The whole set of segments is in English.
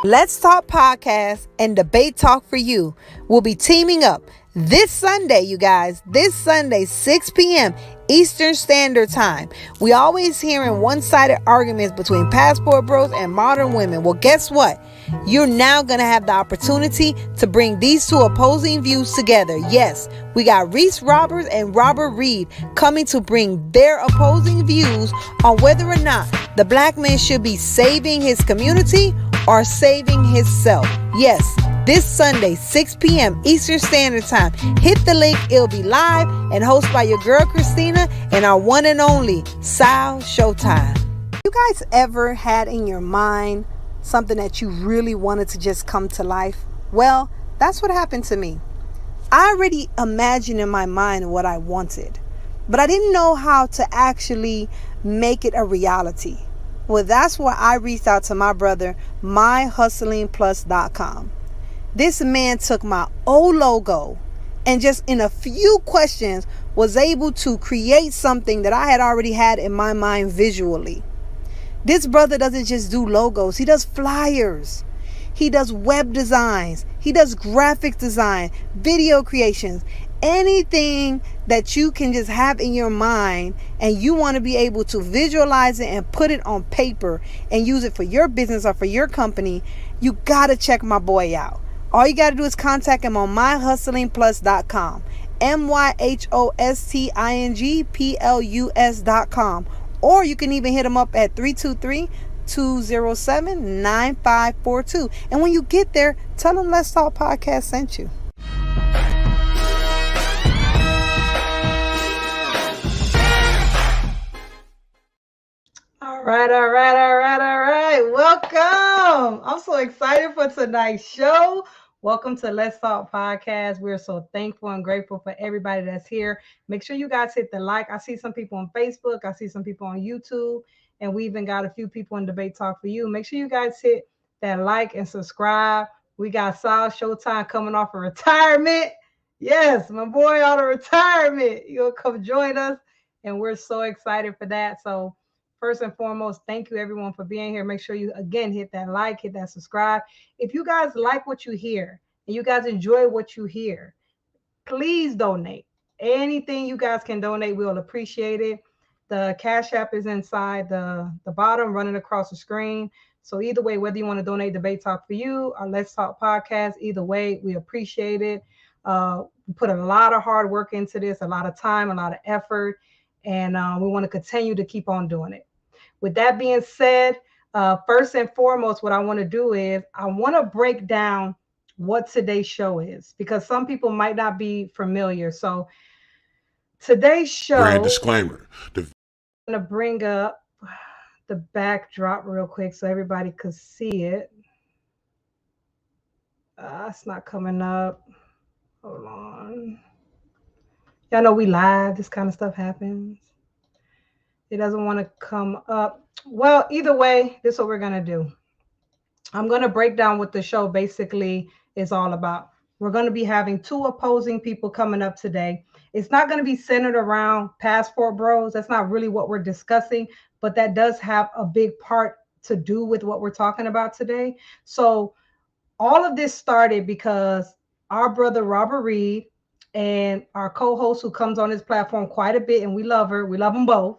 Let's Talk Podcast and Debate Talk for You will be teaming up this Sunday, you guys. This Sunday, 6 p.m. Eastern Standard Time. We always hearing one-sided arguments between passport bros and modern women. Well, guess what? You're now going to have the opportunity to bring these two opposing views together. Yes, we got Reese Roberts and Robert Reed coming to bring their opposing views on whether or not the black man should be saving his community or saving himself. Yes, this Sunday, 6 p.m. Eastern Standard Time. Hit the link. It'll be live and hosted by your girl, Christina, and our one and only Sal Showtime. You guys ever had in your mind something that you really wanted to just come to life? Well, that's what happened to me. I already imagined in my mind what I wanted, but I didn't know how to actually make it a reality. Well, that's why I reached out to my brother, myhustlingplus.com. This man took my old logo and just in a few questions was able to create something that I had already had in my mind visually. This brother doesn't just do logos. He does flyers. He does web designs. He does graphic design, video creations, anything that you can just have in your mind and you want to be able to visualize it and put it on paper and use it for your business or for your company. You got to check my boy out. All you got to do is contact him on myhustlingplus.com, myhustlingplus.com, or you can even hit him up at 323-207-9542. And when you get there, tell him Let's Talk Podcast sent you. All right. Welcome. I'm so excited for tonight's show. Welcome to Let's Talk Podcast. We're so thankful and grateful for everybody that's here. Make sure you guys hit the like. I see some people on Facebook. I see some people on YouTube. And we even got a few people in Debate Talk for You. Make sure you guys hit that like and subscribe. We got Sal Showtime coming off of retirement. Yes, my boy out of retirement. You'll come join us. And we're so excited for that. So first and foremost, thank you everyone for being here. Make sure you, again, hit that like, hit that subscribe. If you guys like what you hear and you guys enjoy what you hear, please donate. Anything you guys can donate, we'll appreciate it. The Cash App is inside the bottom, running across the screen. So either way, whether you want to donate Debate Talk for You or Let's Talk Podcast, either way, we appreciate it. We put a lot of hard work into this, a lot of time, a lot of effort, and we want to continue to keep on doing it. With that being said, first and foremost, what I want to do is I want to break down what today's show is because some people might not be familiar. So today's show, brand disclaimer. I'm going to bring up the backdrop real quick so everybody could see it. It's not coming up. Hold on. Y'all know we live. This kind of stuff happens. It doesn't want to come up. Well, either way, this is what we're going to do. I'm going to break down what the show basically is all about. We're going to be having two opposing people coming up today. It's not going to be centered around passport bros. That's not really what we're discussing, but that does have a big part to do with what we're talking about today. So all of this started because our brother Robert Reed and our co-host who comes on this platform quite a bit, and we love her. We love them both.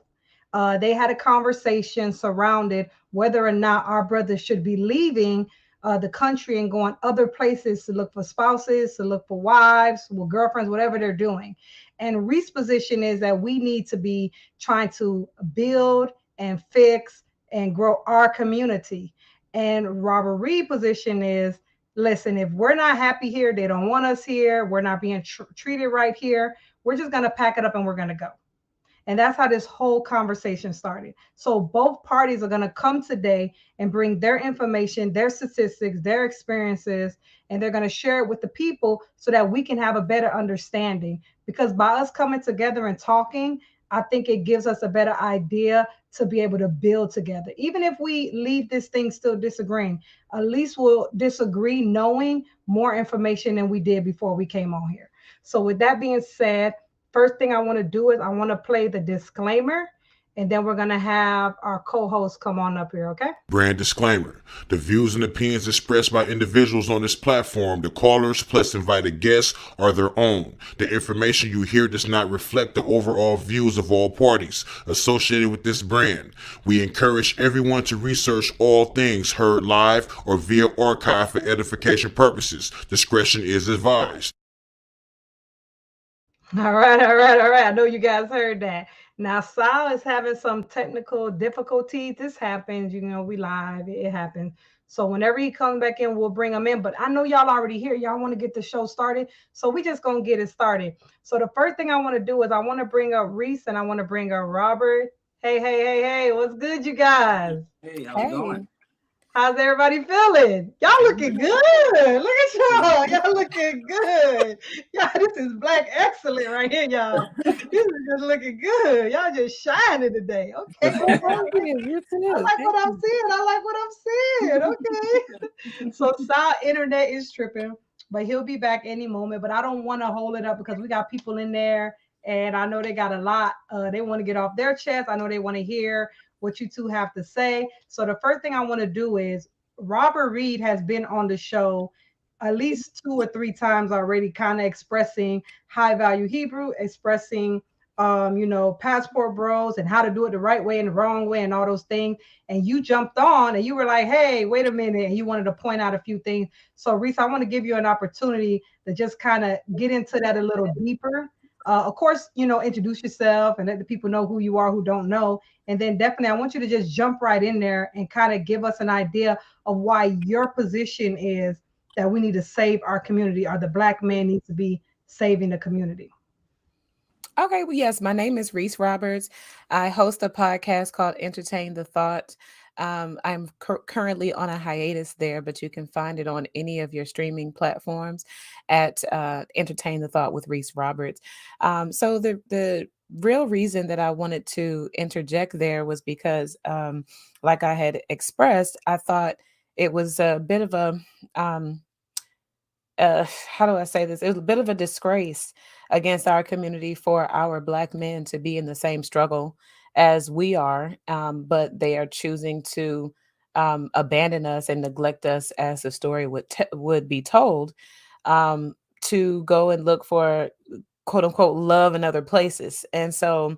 They had a conversation surrounded whether or not our brothers should be leaving the country and going other places to look for spouses, to look for wives, or girlfriends, whatever they're doing. And Reese's position is that we need to be trying to build and fix and grow our community. And Robert Reed's position is, listen, if we're not happy here, they don't want us here, we're not being treated right here, we're just going to pack it up and we're going to go. And that's how this whole conversation started. So both parties are going to come today and bring their information, their statistics, their experiences, and they're going to share it with the people so that we can have a better understanding. Because by us coming together and talking, I think it gives us a better idea to be able to build together. Even if we leave this thing still disagreeing, at least we'll disagree knowing more information than we did before we came on here. So with that being said, first thing I want to do is I want to play the disclaimer, and then we're gonna have our co-host come on up here, okay? Brand disclaimer. The views and opinions expressed by individuals on this platform, the callers plus invited guests, are their own. The information you hear does not reflect the overall views of all parties associated with this brand. We encourage everyone to research all things heard live or via archive for edification purposes. Discretion is advised. All right, all right, all right. I know you guys heard that. Now, Sal is having some technical difficulties. This happens, we live, it happens. So whenever he comes back in, we'll bring him in. But I know y'all already here. Y'all want to get the show started. So we just gonna get it started. So the first thing I want to do is I want to bring up Reese and I want to bring up Robert. Hey, hey, hey, hey, what's good, you guys? Hey, how's it Hey, going? How's everybody feeling? Y'all looking good. Look at y'all. Y'all looking good. Y'all, this is black excellent right here, y'all. This is just looking good. Y'all just shining today. Okay, well, okay, thank okay. you. You I too. like Thank what I'm you. seeing. I like what I'm seeing. Okay. So Sal internet is tripping, but he'll be back any moment. But I don't want to hold it up because we got people in there and I know they got a lot. They want to get off their chest. I know they want to hear what you two have to say. So the first thing I want to do is Robert Reed has been on the show at least 2 or 3 times already, kind of expressing high value Hebrew, expressing passport bros and how to do it the right way and the wrong way and all those things. And you jumped on and you were like, hey, wait a minute. And you wanted to point out a few things. So Reese, I want to give you an opportunity to just kind of get into that a little deeper. Of course, introduce yourself and let the people know who you are who don't know. And then definitely, I want you to just jump right in there and kind of give us an idea of why your position is that we need to save our community or the black man needs to be saving the community. Okay, well, yes, my name is Reese Roberts. I host a podcast called Entertain the Thought. I'm currently on a hiatus there, but you can find it on any of your streaming platforms at Entertain the Thought with Reese Roberts. So the real reason that I wanted to interject there was because, like I had expressed, I thought it was a bit of a um, how do I say this? It was a bit of a disgrace against our community for our black men to be in the same struggle as we are, but they are choosing to abandon us and neglect us as the story would be told, to go and look for quote unquote love in other places. And so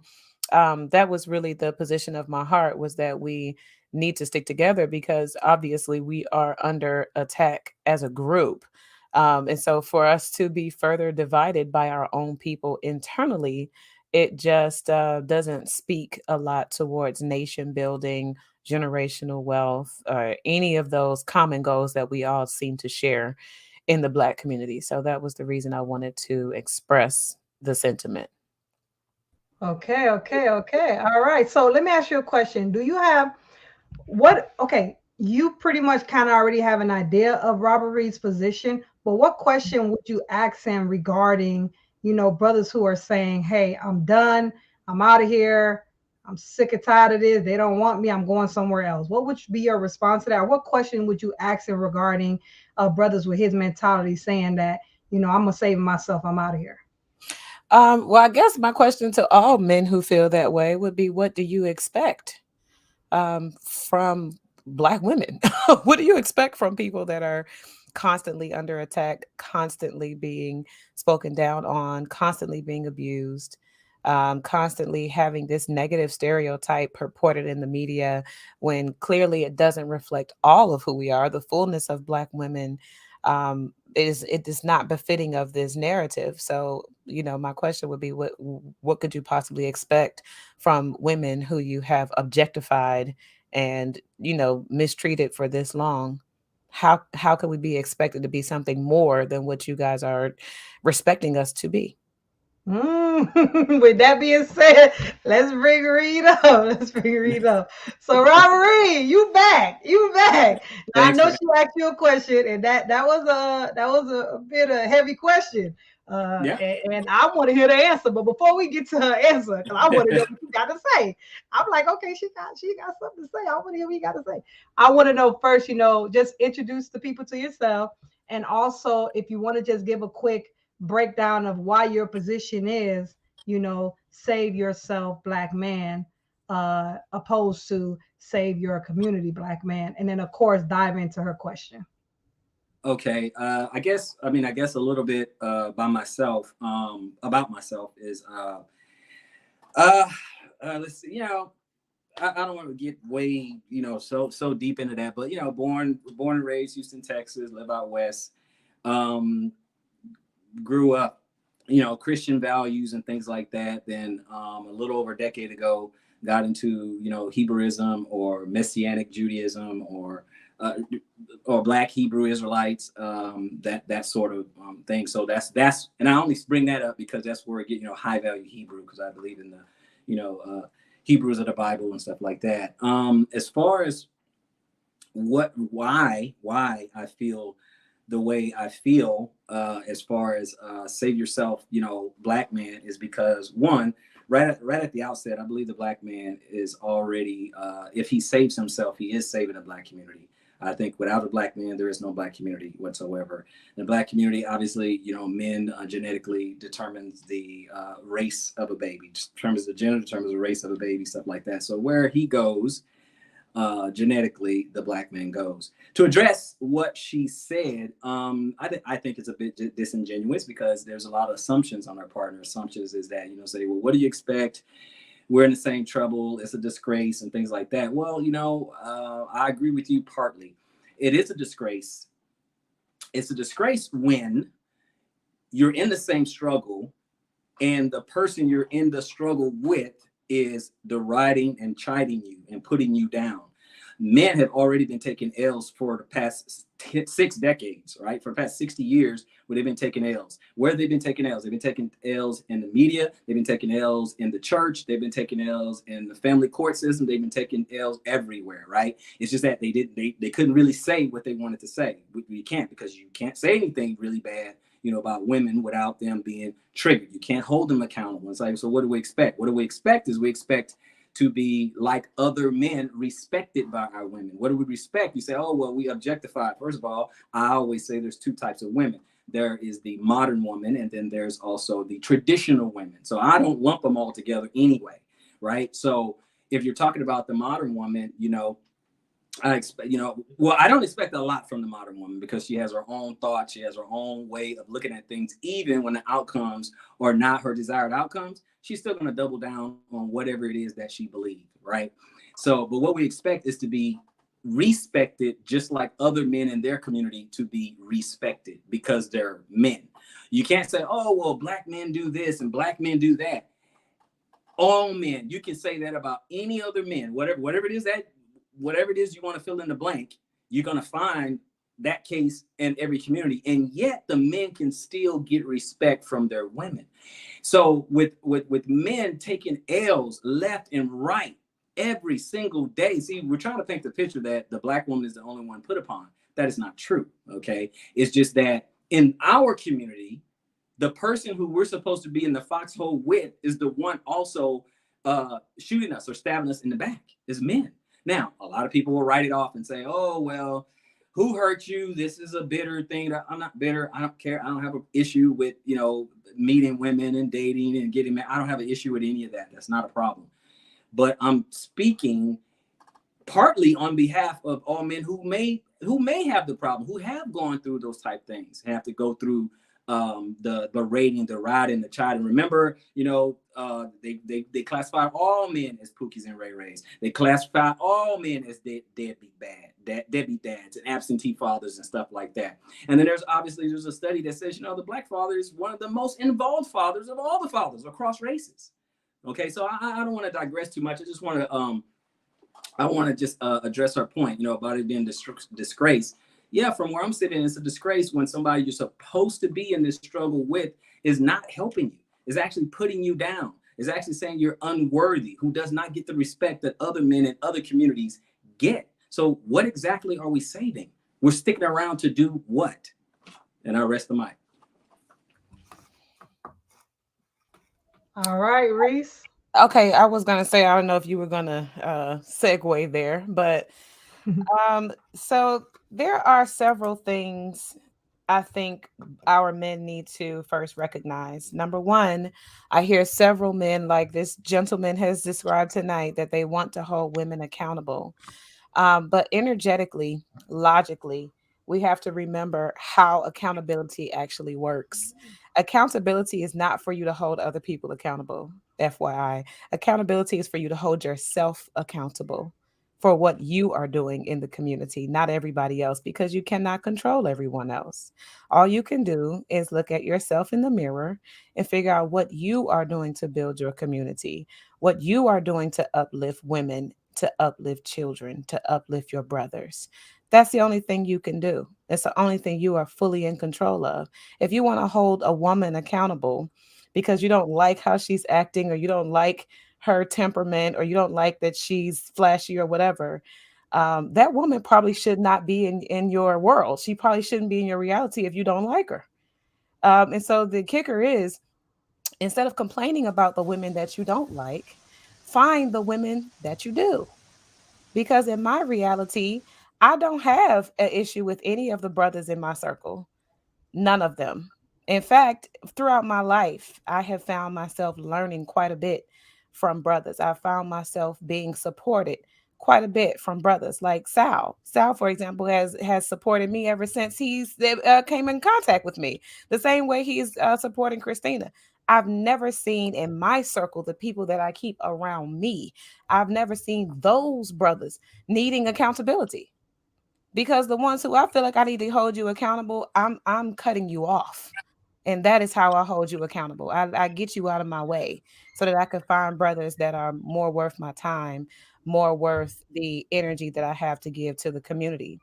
that was really the position of my heart, was that we need to stick together because obviously we are under attack as a group. And so for us to be further divided by our own people internally, it just doesn't speak a lot towards nation building, generational wealth, or any of those common goals that we all seem to share in the Black community. So that was the reason I wanted to express the sentiment. Okay, okay, okay. All right. So let me ask you a question. Do you have what? Okay, you pretty much kind of already have an idea of Robert Reed's position, but what question would you ask him regarding, brothers who are saying, hey, I'm done, I'm out of here, I'm sick and tired of this, they don't want me, I'm going somewhere else? What would be your response to that? What question would you ask him regarding brothers with his mentality saying that, I'm gonna save myself, I'm out of here? Well, I guess my question to all men who feel that way would be, what do you expect from Black women? What do you expect from people that are constantly under attack, constantly being spoken down on, constantly being abused, constantly having this negative stereotype purported in the media when clearly it doesn't reflect all of who we are, the fullness of Black women? It is not befitting of this narrative. So, my question would be, what could you possibly expect from women who you have objectified and mistreated for this long? How can we be expected to be something more than what you guys are respecting us to be? With that being said, let's bring Reed up. Let's bring Reed up. So, Robert Reed, you back? You back? Now, I Thanks know for she asked you a question, and that was a bit of a heavy question. yeah. And I want to hear the answer. But before we get to her answer, because I want to know what you got to say, I'm like, okay, she got something to say. I want to hear what you got to say. I want to know first, just introduce the people to yourself, and also if you want to just give a quick breakdown of why your position is, save yourself, black man. opposed to save your community, black man? And then, of course, dive into her question. Okay. I guess a little bit by myself, about myself is uh, let's see, I don't want to get way, so deep into that, but born and raised Houston, Texas, live out west. Um, Grew up, Christian values and things like that. Then a little over a decade ago, got into Hebrewism or Messianic Judaism uh, or Black Hebrew Israelites, that sort of thing. So that's and I only bring that up because that's where I get high value Hebrew, because I believe in the Hebrews of the Bible and stuff like that. As far as why I feel the way I feel, as far as save yourself, black man, is because one, right at the outset, I believe the black man is already, if he saves himself, he is saving the black community. I think without a black man, there is no black community whatsoever. The black community, obviously, men genetically determines the race of a baby, determines the gender, determines the race of a baby, stuff like that. So where he goes, genetically, the black man goes. To address what she said, I think it's a bit disingenuous, because there's a lot of assumptions on our partner. Assumptions is that, say, well, what do you expect? We're in the same trouble. It's a disgrace and things like that. Well, I agree with you partly. It is a disgrace. It's a disgrace when you're in the same struggle and the person you're in the struggle with is deriding and chiding you and putting you down. Men have already been taking L's for the past 6 decades, right? For the past 60 years, where they've been taking L's. Where have they been taking L's? They've been taking L's in the media. They've been taking L's in the church. They've been taking L's in the family court system. They've been taking L's everywhere, right? It's just that they couldn't really say what they wanted to say. We can't, because you can't say anything really bad, about women without them being triggered. You can't hold them accountable. It's like, so what do we expect? What do we expect is we expect to be like other men, respected by our women. What do we respect? You say, oh, well, we objectify. First of all, I always say there's 2 types of women. There is the modern woman, and then there's also the traditional women. So I don't lump them all together anyway, right? So if you're talking about the modern woman, I expect, I don't expect a lot from the modern woman, because she has her own thoughts. She has her own way of looking at things. Even when the outcomes are not her desired outcomes, she's still going to double down on whatever it is that she believed, right? So, but what we expect is to be respected, just like other men in their community to be respected, because they're men. You can't say, oh, well, black men do this and black men do that. All men, you can say that about any other men, whatever it is you want to fill in the blank, you're going to find that case in every community. And yet the men can still get respect from their women. So with men taking L's left and right every single day, see, we're trying to paint the picture that the black woman is the only one put upon. That is not true. Okay. It's just that in our community, the person who we're supposed to be in the foxhole with is the one also shooting us or stabbing us in the back, is men. Now, a lot of people will write it off and say, oh, well, who hurt you? This is a bitter thing. I'm not bitter. I don't care. I don't have an issue with, meeting women and dating and getting married. I don't have an issue with any of that. That's not a problem. But I'm speaking partly on behalf of all men who may have the problem, who have gone through those type things, have to go through the berating, the riding, the chiding. Remember, they classify all men as Pookies and Ray Rays. They classify all men as deadbeat dads and absentee fathers and stuff like that. And then there's a study that says, the black father is one of the most involved fathers of all the fathers across races. Okay, so I don't want to digress too much. I just want to address our point, about it being disgrace. Yeah, from where I'm sitting, it's a disgrace when somebody you're supposed to be in this struggle with is not helping you, is actually putting you down, is actually saying you're unworthy, who does not get the respect that other men in other communities get. So what exactly are we saving? We're sticking around to do what? And I rest the mic. All right, Reese. Okay, I was gonna say, I don't know if you were gonna segue there, but so there are several things I think our men need to first recognize number one, I hear several men, like this gentleman has described tonight, that they want to hold women accountable. But energetically, logically, we have to remember how accountability actually works. Accountability is not for you to hold other people accountable. FYI, accountability is for you to hold yourself accountable for what you are doing in the community, not everybody else, because you cannot control everyone else. All you can do is look at yourself in the mirror and figure out what you are doing to build your community, what you are doing to uplift women, to uplift children, to uplift your brothers. That's the only thing you can do. It's the only thing you are fully in control of. If you want to hold a woman accountable because you don't like how she's acting, or you don't like her temperament, or you don't like that she's flashy or whatever, that woman probably should not be in your world. She probably shouldn't be in your reality if you don't like her. And so the kicker is, instead of complaining about the women that you don't like, find the women that you do. Because in my reality, I don't have an issue with any of the brothers in my circle. None of them. In fact, throughout my life, I have found myself learning quite a bit from brothers. I found myself being supported quite a bit from brothers like Sal. Sal, for example, has supported me ever since he's came in contact with me. The same way he's supporting Christina. I've never seen in my circle, the people that I keep around me, I've never seen those brothers needing accountability, because the ones who I feel like I need to hold you accountable, I'm cutting you off. And that is how I hold you accountable. I get you out of my way so that I can find brothers that are more worth my time, more worth the energy that I have to give to the community.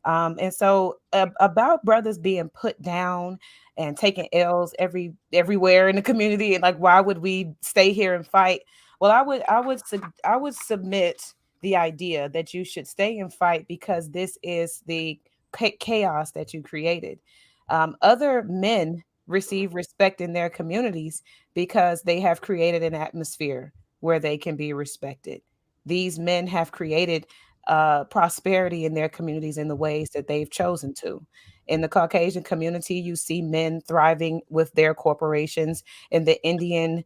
And so about brothers being put down and taking L's everywhere in the community, and like, why would we stay here and fight? Well, I would submit the idea that you should stay and fight because this is the chaos that you created. Other men receive respect in their communities because they have created an atmosphere where they can be respected. These men have created prosperity in their communities in the ways that they've chosen to. In the Caucasian community, you see men thriving with their corporations. In the Indian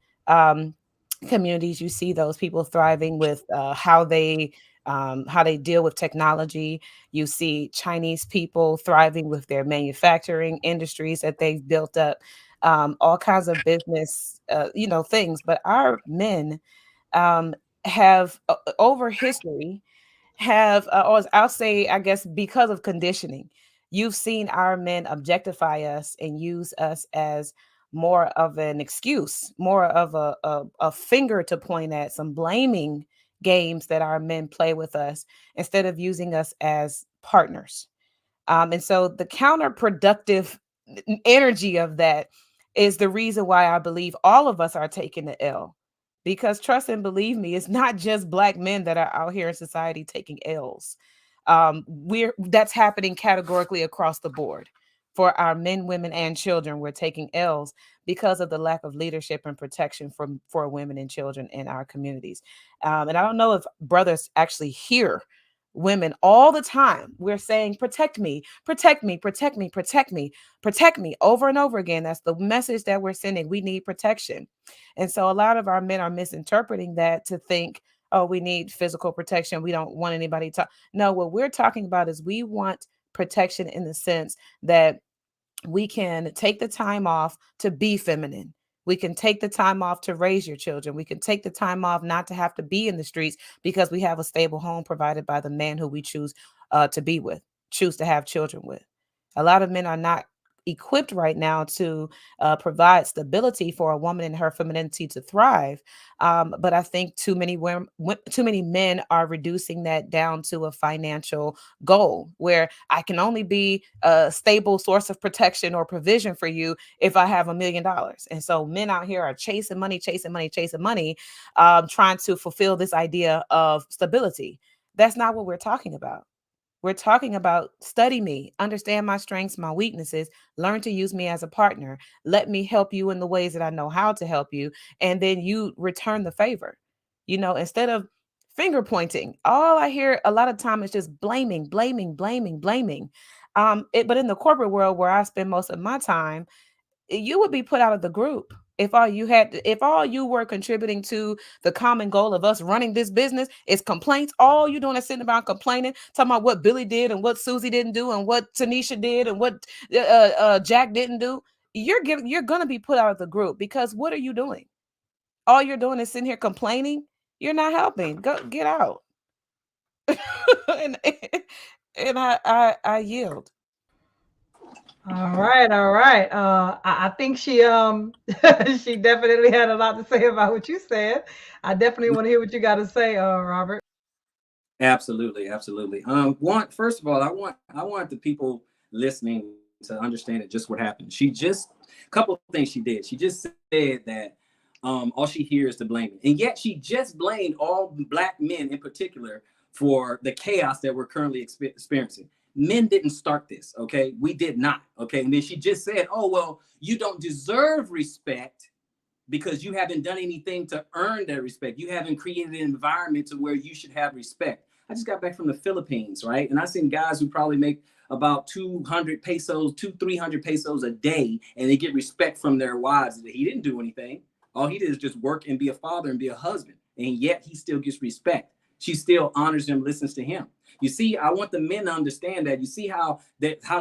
communities, you see those people thriving with how they deal with technology. You see Chinese people thriving with their manufacturing industries that they've built up, all kinds of business, things. But our men um, have over history have, or I'll say, I guess, because of conditioning, you've seen our men objectify us and use us as more of an excuse, more of a finger to point at, some blaming games that our men play with us instead of using us as partners. And so the counterproductive energy of that is the reason why I believe all of us are taking the L. Because trust and believe me, it's not just black men that are out here in society taking L's. We're That's happening categorically across the board. For our men, women, and children, we're taking L's because of the lack of leadership and protection for women and children in our communities. And I don't know if brothers actually hear women all the time. We're saying, protect me, protect me, protect me, protect me, protect me, over and over again. That's the message that we're sending. We need protection. And so a lot of our men are misinterpreting that to think, oh, we need physical protection. We don't want anybody to. No, what we're talking about is we want protection in the sense that we can take the time off to be feminine. We can take the time off to raise your children. We can take the time off not to have to be in the streets because we have a stable home provided by the man who we choose to be with, choose to have children with. A lot of men are not equipped right now to provide stability for a woman in her femininity to thrive. But I think too many men are reducing that down to a financial goal where I can only be a stable source of protection or provision for you if I have $1 million. And so men out here are chasing money, chasing money, chasing money, trying to fulfill this idea of stability. That's not what we're talking about. We're talking about study me, understand my strengths, my weaknesses, learn to use me as a partner. Let me help you in the ways that I know how to help you. And then you return the favor. Instead of finger pointing, all I hear a lot of time is just blaming, blaming, blaming, blaming. But in the corporate world where I spend most of my time, you would be put out of the group if all you were contributing to the common goal of us running this business is complaints. All you doing is sitting around complaining, talking about what Billy did and what Susie didn't do and what Tanisha did and what Jack didn't do. You're gonna be put out of the group because what are you doing? All you're doing is sitting here complaining. You're not helping. Go get out. and and I yield. All right, all right. I think she she definitely had a lot to say about what you said. I definitely want to hear what you got to say, Robert. Absolutely, absolutely. First of all, I want the people listening to understand it just what happened. She just a couple of things she did. She just said that all she hears is the blaming, and yet she just blamed all Black men in particular for the chaos that we're currently experiencing. Men didn't start this, okay? We did not, okay? And then she just said, "Oh well, you don't deserve respect because you haven't done anything to earn that respect. You haven't created an environment to where you should have respect." I just got back from the Philippines, right? And I seen guys who probably make about 200 pesos, 300 pesos a day, and they get respect from their wives. He didn't do anything. All he did is just work and be a father and be a husband. And yet he still gets respect. She still honors him, listens to him. You see, I want the men to understand that. You see how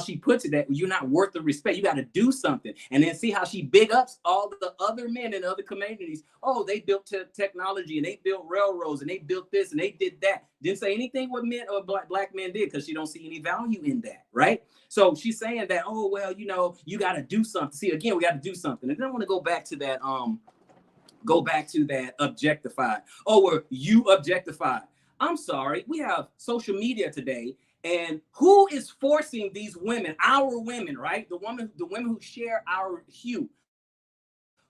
she puts it, that you're not worth the respect. You got to do something. And then see how she big ups all the other men in other communities. Oh, they built technology and they built railroads and they built this and they did that. Didn't say anything what men or black men did because she don't see any value in that, right? So she's saying that, oh, well, you got to do something. See, again, we got to do something. And then I want to go back to that objectified. Oh, well, you objectified. I'm sorry. We have social media today, and who is forcing these women, our women, right? The women who share our hue.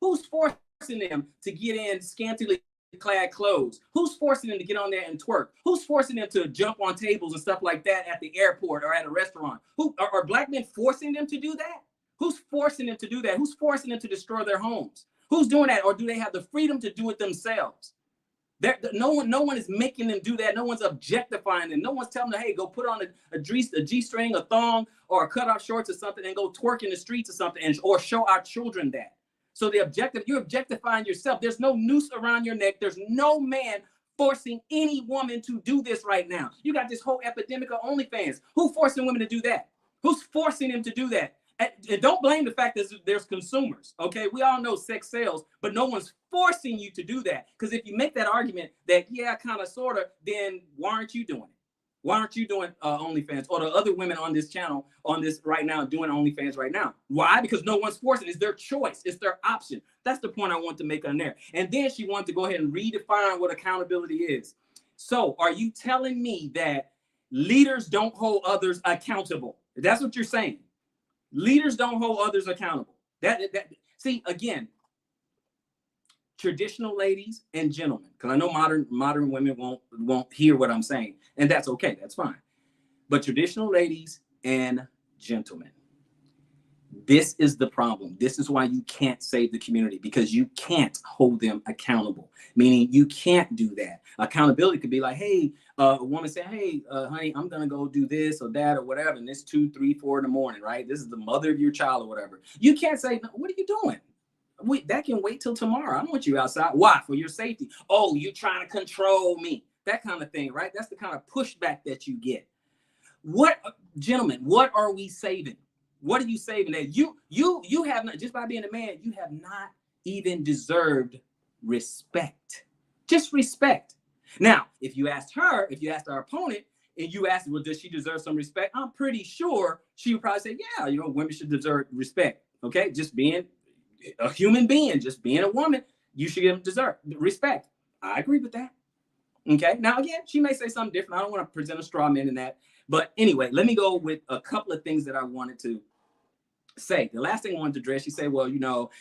Who's forcing them to get in scantily clad clothes? Who's forcing them to get on there and twerk? Who's forcing them to jump on tables and stuff like that at the airport or at a restaurant? Who are Black men forcing them to do that? Who's forcing them to do that? Who's forcing them to destroy their homes? Who's doing that? Or do they have the freedom to do it themselves? No one is making them do that. No one's objectifying them. No one's telling them, hey, go put on a G-string, a thong, or a cut-off shorts or something and go twerk in the streets or something, or show our children that. So you're objectifying yourself. There's no noose around your neck. There's no man forcing any woman to do this right now. You got this whole epidemic of OnlyFans. Who's forcing women to do that? Who's forcing them to do that? And don't blame the fact that there's consumers, okay? We all know sex sells, but no one's forcing you to do that. Because if you make that argument that, yeah, kind of, sort of, then why aren't you doing it? Why aren't you doing OnlyFans, or the other women on this channel, on this right now, doing OnlyFans right now? Why? Because no one's forcing. It's their choice. It's their option. That's the point I want to make on there. And then she wanted to go ahead and redefine what accountability is. So are you telling me that leaders don't hold others accountable? That's what you're saying. Leaders don't hold others accountable. See, again, traditional ladies and gentlemen, because I know modern women won't hear what I'm saying, and that's okay, that's fine. But traditional ladies and gentlemen, this is the problem. This is why you can't save the community, because you can't hold them accountable. Meaning you can't do that. Accountability could be like, hey, a woman say, hey, honey, I'm going to go do this or that or whatever. And it's 2, 3, 4 in the morning, right? This is the mother of your child or whatever. You can't say, what are you doing? That can wait till tomorrow. I don't want you outside. Why? For your safety. Oh, you're trying to control me. That kind of thing, right? That's the kind of pushback that you get. Gentlemen, what are we saving? What are you saving? That you have not, just by being a man, you have not even deserved respect. Just respect. Now, if you asked our opponent, and you asked, well, does she deserve some respect? I'm pretty sure she would probably say, yeah, women should deserve respect. Okay, just being a human being, just being a woman, you should deserve respect. I agree with that. Okay, now again, she may say something different. I don't want to present a straw man in that. But anyway, let me go with a couple of things that I wanted to say. The last thing I wanted to address, she said, well,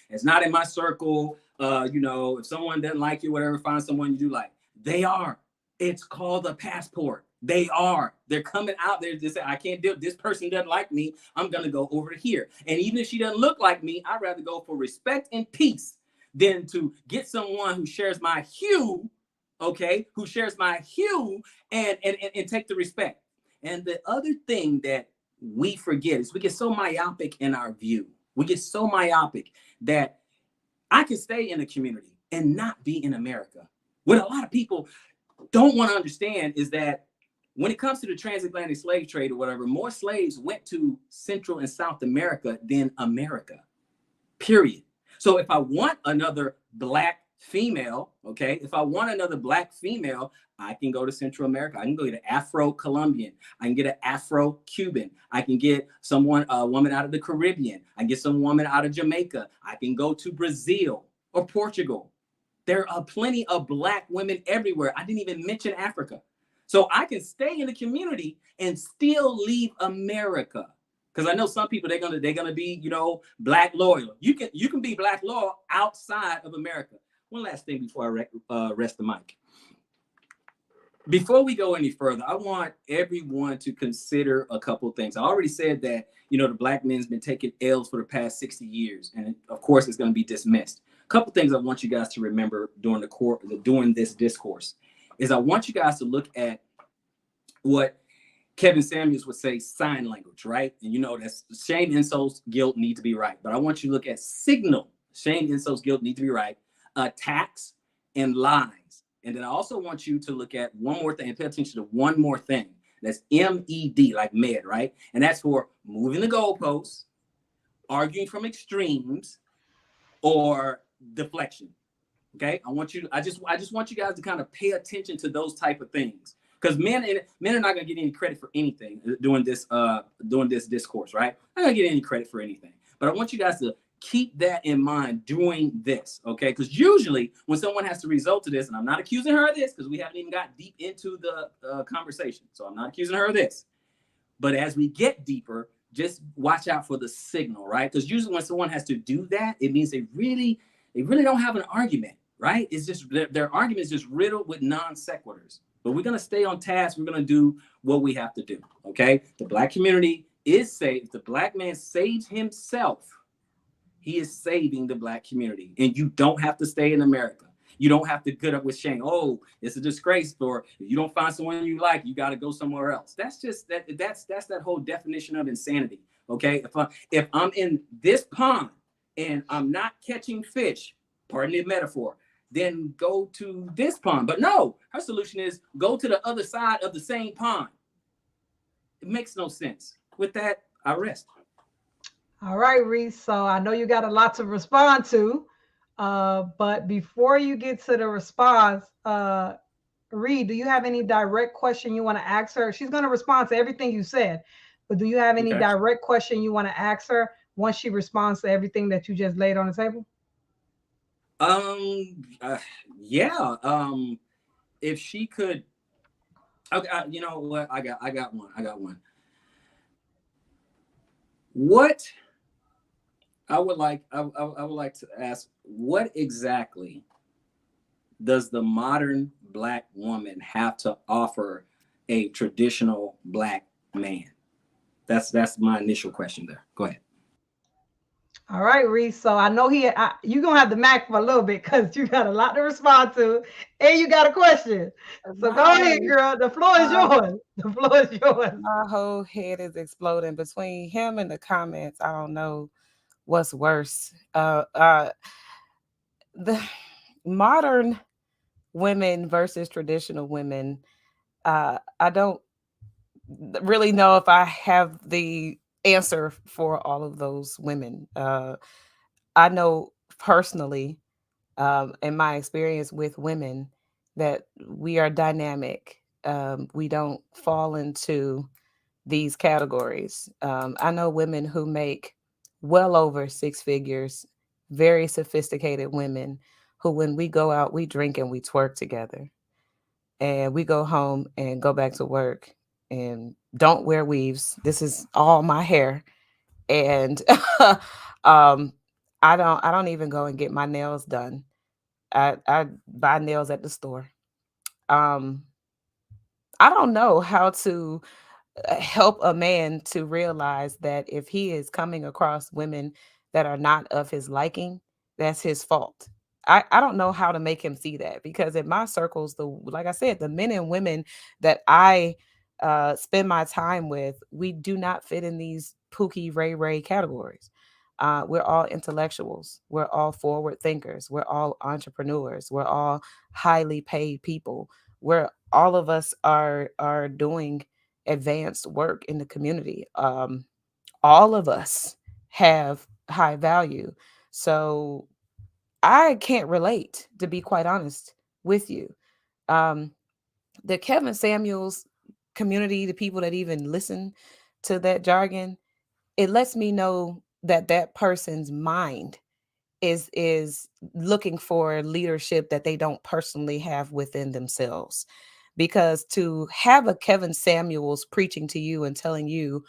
it's not in my circle. If someone doesn't like you, whatever, find someone you do like. They are. It's called a passport. They are. They're coming out there to say, I can't deal. This person doesn't like me. I'm going to go over here. And even if she doesn't look like me, I'd rather go for respect and peace than to get someone who shares my hue, okay, who shares my hue and take the respect. And the other thing that we forget is we get so myopic in our view. We get so myopic that I can stay in the community and not be in America. What a lot of people don't want to understand is that when it comes to the transatlantic slave trade or whatever, more slaves went to Central and South America than America, period. So if I want another black female, okay, if I want another black female, I can go to Central America. I can go to Afro-Colombian. I can get an Afro-Cuban. I can get a woman out of the Caribbean. I can get some woman out of Jamaica. I can go to Brazil or Portugal. There are plenty of black women everywhere. I didn't even mention Africa. So I can stay in the community and still leave America. Because I know some people they're gonna be, black loyal. You can be black loyal outside of America. One last thing before I rest the mic. Before we go any further, I want everyone to consider a couple of things. I already said that, the black man's been taking L's for the past 60 years. And of course, it's going to be dismissed. A couple of things I want you guys to remember during this discourse is I want you guys to look at what Kevin Samuels would say sign language, right? And that's shame, insults, guilt need to be right. But I want you to look at signal. Shame, insults, guilt need to be right. Attacks and lies. And then I also want you to look at one more thing and pay attention to one more thing. That's MED, like med, right? And that's for moving the goalposts, arguing from extremes, or deflection. Okay, I just want you guys to kind of pay attention to those type of things, because men are not going to get any credit for anything during this discourse, right? I'm not going to get any credit for anything, but I want you guys to keep that in mind doing this, okay? Because usually when someone has to resort to this, and I'm not accusing her of this because we haven't even got deep into the conversation, so I'm not accusing her of this. But as we get deeper, just watch out for the signal, right? Because usually when someone has to do that, it means they really don't have an argument, right? It's just their argument is just riddled with non sequiturs. But we're gonna stay on task. We're gonna do what we have to do, okay? The black community is saved. If the black man saves himself, he is saving the black community. And you don't have to stay in America. You don't have to get up with shame. Oh, it's a disgrace. Or if you don't find someone you like, you got to go somewhere else. That's just that's that whole definition of insanity. Okay. If I'm in this pond and I'm not catching fish, pardon the metaphor, then go to this pond. But no, her solution is go to the other side of the same pond. It makes no sense. With that, I rest. All right, Reese. So I know you got a lot to respond to, but before you get to the response, Reed, do you have any direct question you want to ask her? She's going to respond to everything you said, but do you have any direct question you want to ask her once she responds to everything that you just laid on the table? Yeah. If she could, okay, you know what? I got one. What I would like to ask, what exactly does the modern black woman have to offer a traditional black man? That's my initial question there. Go ahead. All right, Reese. So I know you're going to have the Mac for a little bit because you got a lot to respond to and you got a question. So go ahead, girl. The floor is yours. The floor is yours. My whole head is exploding between him and the comments. I don't know what's worse. The modern women versus traditional women. I don't really know if I have the answer for all of those women. I know personally, in my experience with women, that we are dynamic. We don't fall into these categories. I know women who make well over six figures, very sophisticated women who, when we go out, we drink and we twerk together. And we go home and go back to work and don't wear weaves. This is all my hair. And um, I don't even go and get my nails done. I buy nails at the store. Um, I don't know how to help a man to realize that if he is coming across women that are not of his liking, that's his fault. I don't know how to make him see that, because in my circles, like I said, the men and women that I spend my time with, we do not fit in these Pookie Ray Ray categories. We're all intellectuals. We're all forward thinkers. We're all entrepreneurs. We're all highly paid people. We're all of us are doing advanced work in the community. All of us have high value. So I can't relate, to be quite honest with you. Um, the Kevin Samuels community, the people that even listen to that jargon, it lets me know that that person's mind is looking for leadership that they don't personally have within themselves. Because to have a Kevin Samuels preaching to you and telling you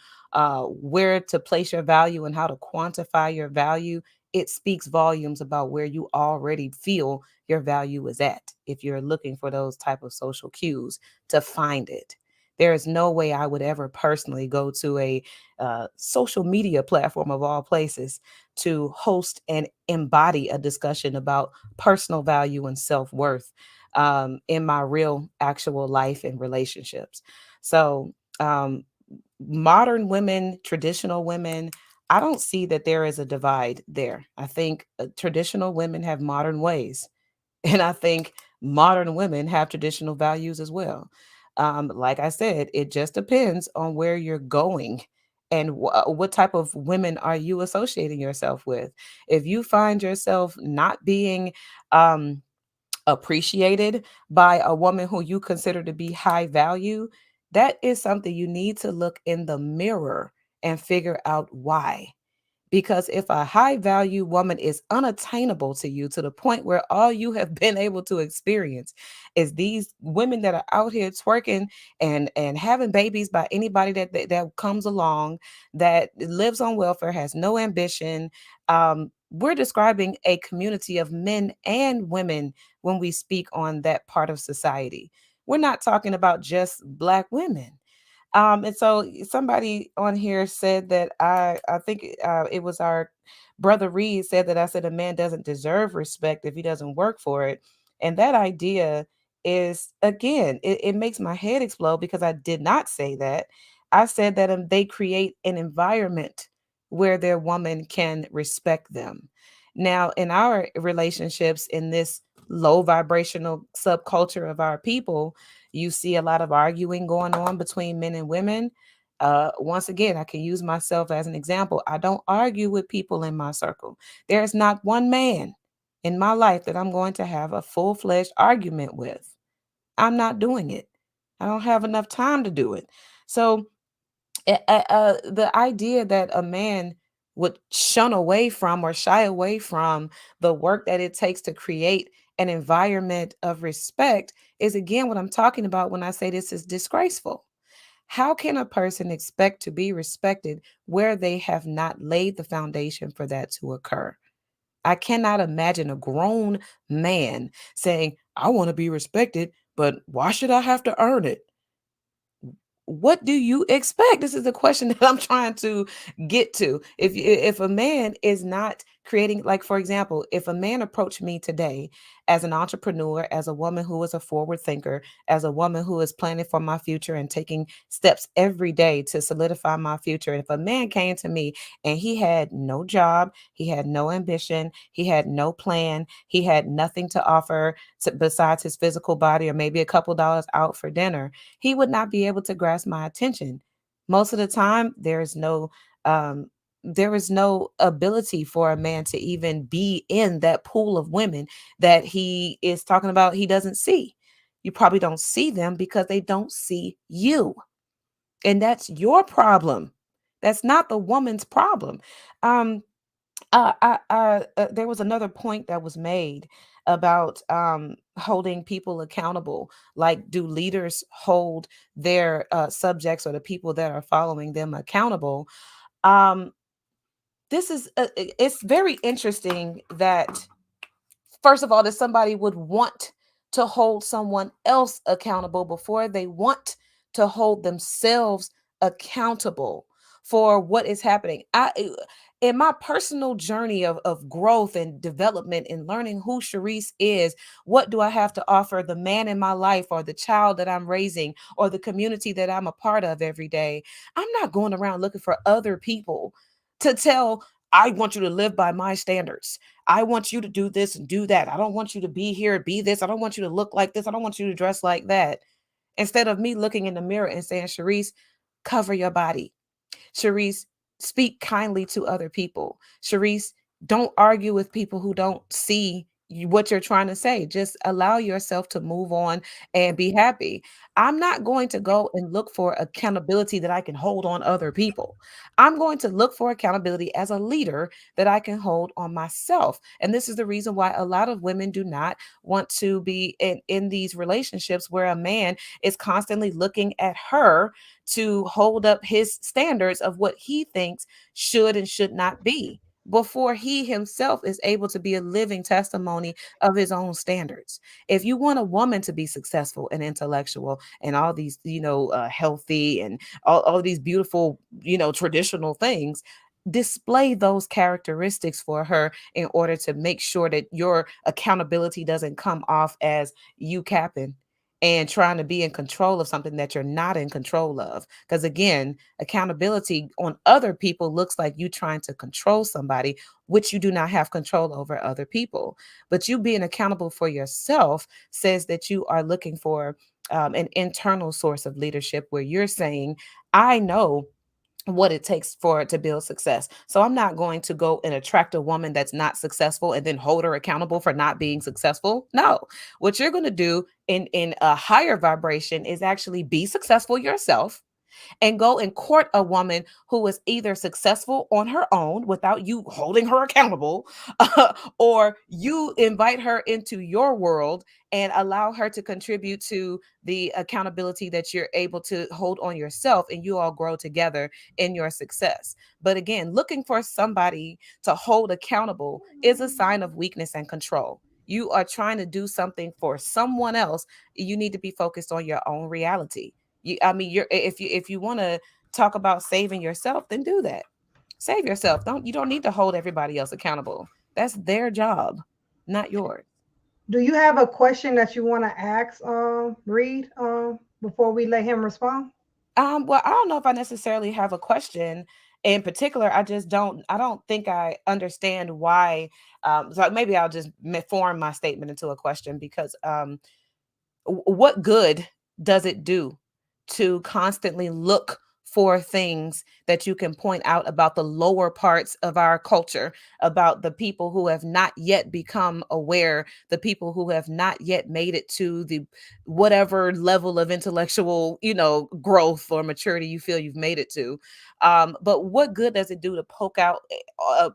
where to place your value and how to quantify your value, it speaks volumes about where you already feel your value is at. If you're looking for those type of social cues to find it, there is no way I would ever personally go to a social media platform of all places to host and embody a discussion about personal value and self worth in my real, actual life and relationships. So, modern women, traditional women, I don't see that there is a divide there. I think traditional women have modern ways, and I think modern women have traditional values as well. Like I said, it just depends on where you're going and what type of women are you associating yourself with. If you find yourself not being appreciated by a woman who you consider to be high value, that is something you need to look in the mirror and figure out why. Because if a high value woman is unattainable to you to the point where all you have been able to experience is these women that are out here twerking and having babies by anybody that comes along, that lives on welfare, has no ambition, we're describing a community of men and women when we speak on that part of society. We're not talking about just Black women. And so somebody on here said that I think it was our brother Reed said that I said a man doesn't deserve respect if he doesn't work for it. And that idea is, again, it makes my head explode because I did not say that. I said that they create an environment where their woman can respect them. Now, in our relationships in this low vibrational subculture of our people, you see a lot of arguing going on between men and women. Once again, I can use myself as an example. I don't argue with people in my circle. There is not one man in my life that I'm going to have a full fledged argument with. I'm not doing it. I don't have enough time to do it. So the idea that a man would shun away from or shy away from the work that it takes to create an environment of respect is, again, what I'm talking about when I say this is disgraceful. How can a person expect to be respected where they have not laid the foundation for that to occur? I cannot imagine a grown man saying, I want to be respected, but why should I have to earn it? What do you expect? This is the question that I'm trying to get to. If a man is not creating, like, for example, if a man approached me today as an entrepreneur, as a woman who is a forward thinker, as a woman who is planning for my future and taking steps every day to solidify my future, and if a man came to me and he had no job, he had no ambition, he had no plan, he had nothing to offer besides his physical body or maybe a couple dollars out for dinner, he would not be able to grasp my attention. Most of the time, um, there is no ability for a man to even be in that pool of women that he is talking about. He doesn't see. You probably don't see them because they don't see you, and that's your problem. That's not the woman's problem. Um, there was another point that was made about holding people accountable. Like, do leaders hold their subjects or the people that are following them accountable? Um, this is it's very interesting that, first of all, that somebody would want to hold someone else accountable before they want to hold themselves accountable for what is happening. In my personal journey of growth and development and learning who Sharice is, what do I have to offer the man in my life or the child that I'm raising or the community that I'm a part of every day? I'm not going around looking for other people to tell, I want you to live by my standards. I want you to do this and do that. I don't want you to be here, be this. I don't want you to look like this. I don't want you to dress like that. Instead of me looking in the mirror and saying, Sharice, cover your body. Sharice, speak kindly to other people. Sharice, don't argue with people who don't see what you're trying to say. Just allow yourself to move on and be happy. I'm not going to go and look for accountability that I can hold on other people. I'm going to look for accountability as a leader that I can hold on myself. And this is the reason why a lot of women do not want to be in these relationships where a man is constantly looking at her to hold up his standards of what he thinks should and should not be before he himself is able to be a living testimony of his own standards. If you want a woman to be successful and intellectual and all these, healthy and all these beautiful, traditional things, display those characteristics for her in order to make sure that your accountability doesn't come off as you capping and trying to be in control of something that you're not in control of. Because again, accountability on other people looks like you trying to control somebody, which you do not have control over other people. But you being accountable for yourself says that you are looking for an internal source of leadership where you're saying, I know what it takes for it to build success. So I'm not going to go and attract a woman that's not successful and then hold her accountable for not being successful. No. What you're going to do in a higher vibration is actually be successful yourself and go and court a woman who is either successful on her own without you holding her accountable, or you invite her into your world and allow her to contribute to the accountability that you're able to hold on yourself, and you all grow together in your success. But again, looking for somebody to hold accountable is a sign of weakness and control. You are trying to do something for someone else. You need to be focused on your own reality. You're if you want to talk about saving yourself, then do that. Save yourself. You don't need to hold everybody else accountable. That's their job, not yours. Do you have a question that you want to ask, Reed, before we let him respond? Well, I don't know if I necessarily have a question in particular. I don't think I understand why. So maybe I'll just form my statement into a question because what good does it do to constantly look for things that you can point out about the lower parts of our culture, about the people who have not yet become aware, the people who have not yet made it to the whatever level of intellectual, growth or maturity you feel you've made it to. But what good does it do to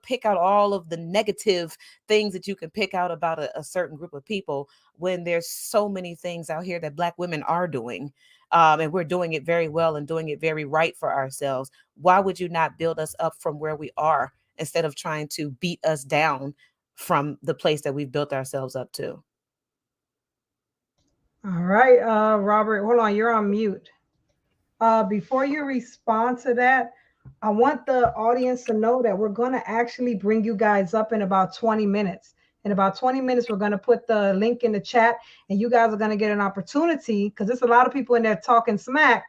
pick out all of the negative things that you can pick out about a certain group of people when there's so many things out here that Black women are doing, and we're doing it very well and doing it very right for ourselves? Why would you not build us up from where we are instead of trying to beat us down from the place that we've built ourselves up to? All right, Robert, hold on, you're on mute. Before you respond to that, I want the audience to know that we're going to actually bring you guys up in about 20 minutes. In about 20 minutes, we're going to put the link in the chat, and you guys are going to get an opportunity because there's a lot of people in there talking smack.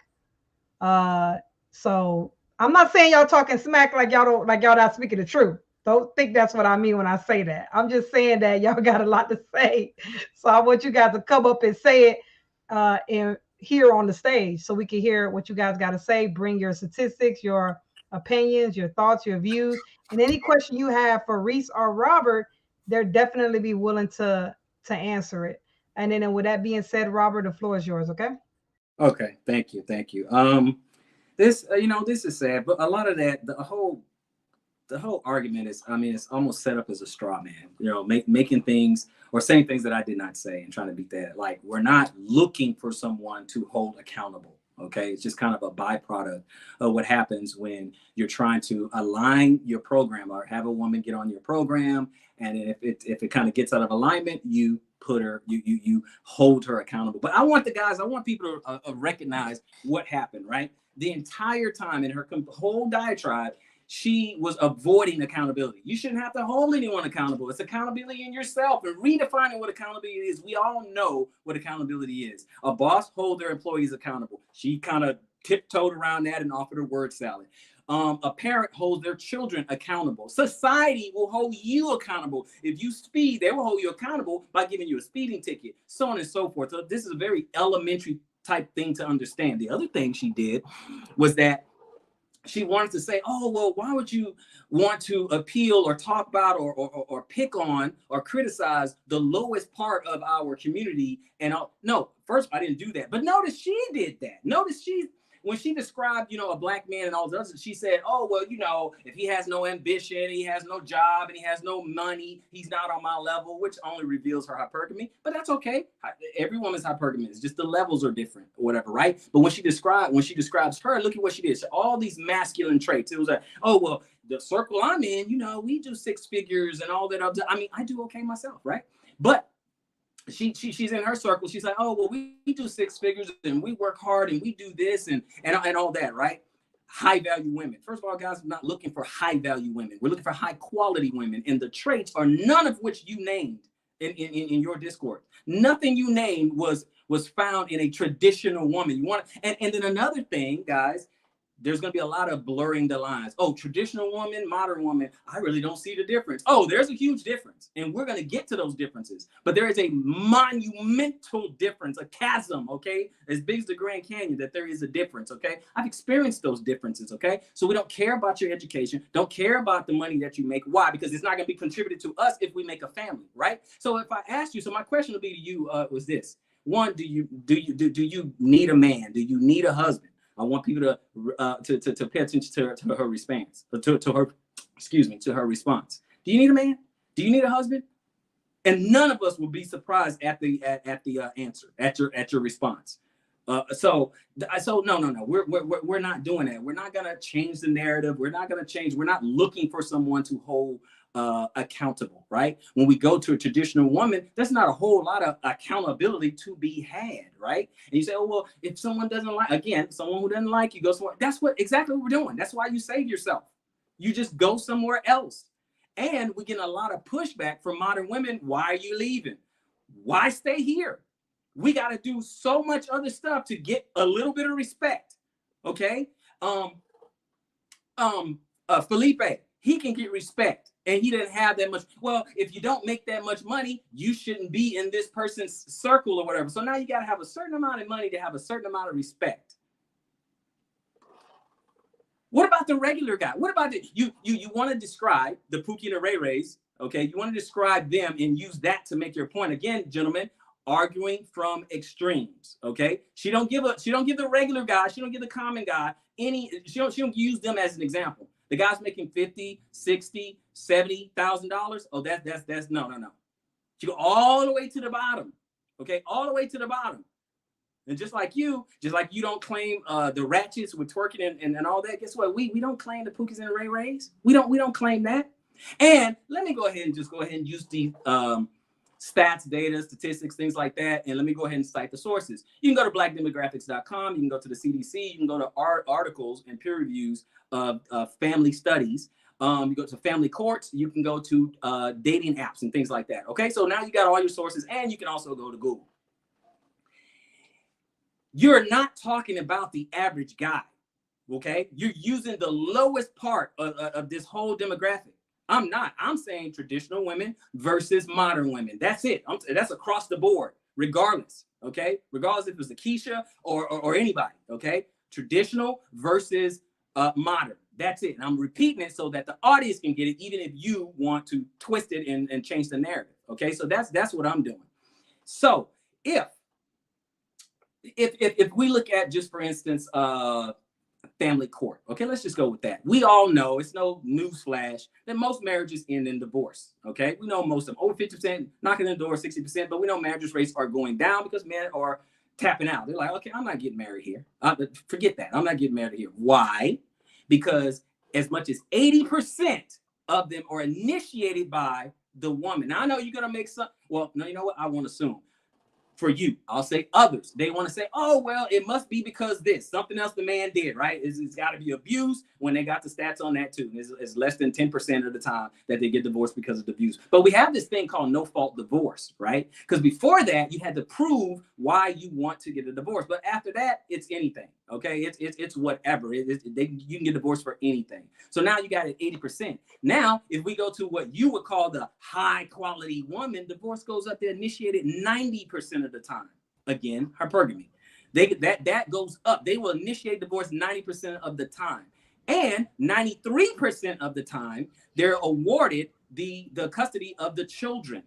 So I'm not saying y'all talking smack like y'all not speaking the truth. Don't think that's what I mean when I say that. I'm just saying that y'all got a lot to say. So I want you guys to come up and say it in here on the stage so we can hear what you guys got to say. Bring your statistics, your opinions, your thoughts, your views, and any question you have for Reese or Robert, they'll definitely be willing to answer it. And then with that being said, Robert, the floor is yours. Okay. Okay, thank you. This this is sad, but a lot of that, the whole argument is, I mean, it's almost set up as a straw man, making things or saying things that I did not say and trying to beat that. Like, we're not looking for someone to hold accountable. Okay. It's just kind of a byproduct of what happens when you're trying to align your program or have a woman get on your program. And if it kind of gets out of alignment, you put her, you hold her accountable. But I want people to recognize what happened, right? The entire time in her whole diatribe, she was avoiding accountability. You shouldn't have to hold anyone accountable. It's accountability in yourself and redefining what accountability is. We all know what accountability is. A boss holds their employees accountable. She kind of tiptoed around that and offered a word salad. A parent holds their children accountable. Society will hold you accountable. If you speed, they will hold you accountable by giving you a speeding ticket, so on and so forth. So this is a very elementary type thing to understand. The other thing she did was that she wanted to say, oh, well, why would you want to appeal or talk about or pick on or criticize the lowest part of our community? And no, first, I didn't do that. But notice she did that. Notice when she described, a black man and all the others, she said, oh, well, if he has no ambition, he has no job, and he has no money, he's not on my level, which only reveals her hypergamy. But that's okay. Every woman's hypergamy. Just the levels are different or whatever, right? But when she describes her, look at what she did. So all these masculine traits. It was like, oh, well, the circle I'm in, we do six figures and all that. I mean, I do okay myself, right? But she's in her circle. She's like, oh, well, we do six figures and we work hard and we do this and all that, right? High value women. First of all, guys, we're not looking for high value women. We're looking for high quality women. And the traits are none of which you named in your Discord. Nothing you named was found in a traditional woman. You want and then another thing, guys, there's going to be a lot of blurring the lines. Oh, traditional woman, modern woman, I really don't see the difference. Oh, there's a huge difference. And we're going to get to those differences. But there is a monumental difference, a chasm, okay? As big as the Grand Canyon, that there is a difference, okay? I've experienced those differences, okay? So we don't care about your education, don't care about the money that you make. Why? Because it's not going to be contributed to us if we make a family, right? So if I asked you, so my question would be to you was this. One, do you need a man? Do you need a husband? I want people to pay attention to her response. To her response. Do you need a man? Do you need a husband? And none of us will be surprised at the answer, at your response. So no. We're not doing that. We're not gonna change the narrative. We're not looking for someone to hold accountable, right? When we go to a traditional woman, there's not a whole lot of accountability to be had, right? And you say, oh, well, if someone doesn't like, again, someone who doesn't like you, go somewhere. That's exactly what we're doing. That's why you save yourself. You just go somewhere else. And we get a lot of pushback from modern women. Why are you leaving? Why stay here? We got to do so much other stuff to get a little bit of respect. Okay. Felipe, he can get respect. And he didn't have that much. Well, if you don't make that much money, you shouldn't be in this person's circle or whatever. So now you got to have a certain amount of money to have a certain amount of respect. What about the regular guy? What about you want to describe the Pookie and the Ray Rays, okay? You want to describe them and use that to make your point. Again, gentlemen, arguing from extremes, okay? She don't give the regular guy, she don't give the common guy she don't use them as an example. The guy's making $50,000, $60,000, $70,000. Oh, that's no. You go all the way to the bottom. Okay, all the way to the bottom. And just like you don't claim the ratchets with twerking and all that. Guess what? We don't claim the Pookies and the Ray Rays. We don't claim that. And let me go ahead and use the stats, data, statistics, things like that. And let me go ahead and cite the sources. You can go to blackdemographics.com. You can go to the CDC. You can go to articles and peer reviews of family studies. You go to family courts. You can go to dating apps and things like that. Okay, so now you got all your sources, and you can also go to Google. You're not talking about the average guy. Okay, you're using the lowest part of this whole demographic. I'm not. I'm saying traditional women versus modern women. That's it. That's across the board, regardless. Okay, regardless if it's a Keisha or anybody. Okay, traditional versus modern. That's it. And I'm repeating it so that the audience can get it, even if you want to twist it and change the narrative. Okay, so that's what I'm doing. So if we look at, just for instance, family court. Okay, let's just go with that. We all know, it's no news flash, that most marriages end in divorce. Okay, we know most of them, over 50% knocking on the door, 60%, but we know marriage rates are going down because men are tapping out. They're like, okay, I'm not getting married here. Forget that. I'm not getting married here. Why? Because as much as 80% of them are initiated by the woman. Now I know you're gonna make some. Well, no, you know what? I won't assume. for you. I'll say others. They want to say, oh, well, it must be because this, something else the man did, right? It's got to be abuse when they got the stats on that too. It's less than 10% of the time that they get divorced because of abuse. But we have this thing called no fault divorce, right? Because before that, you had to prove why you want to get a divorce. But after that, it's anything, okay? It's whatever. You can get divorced for anything. So now you got it 80%. Now, if we go to what you would call the high quality woman, divorce goes up to initiated 90% of the time. Again, hypergamy. That goes up. They will initiate divorce 90% of the time. And 93% of the time, they're awarded the custody of the children.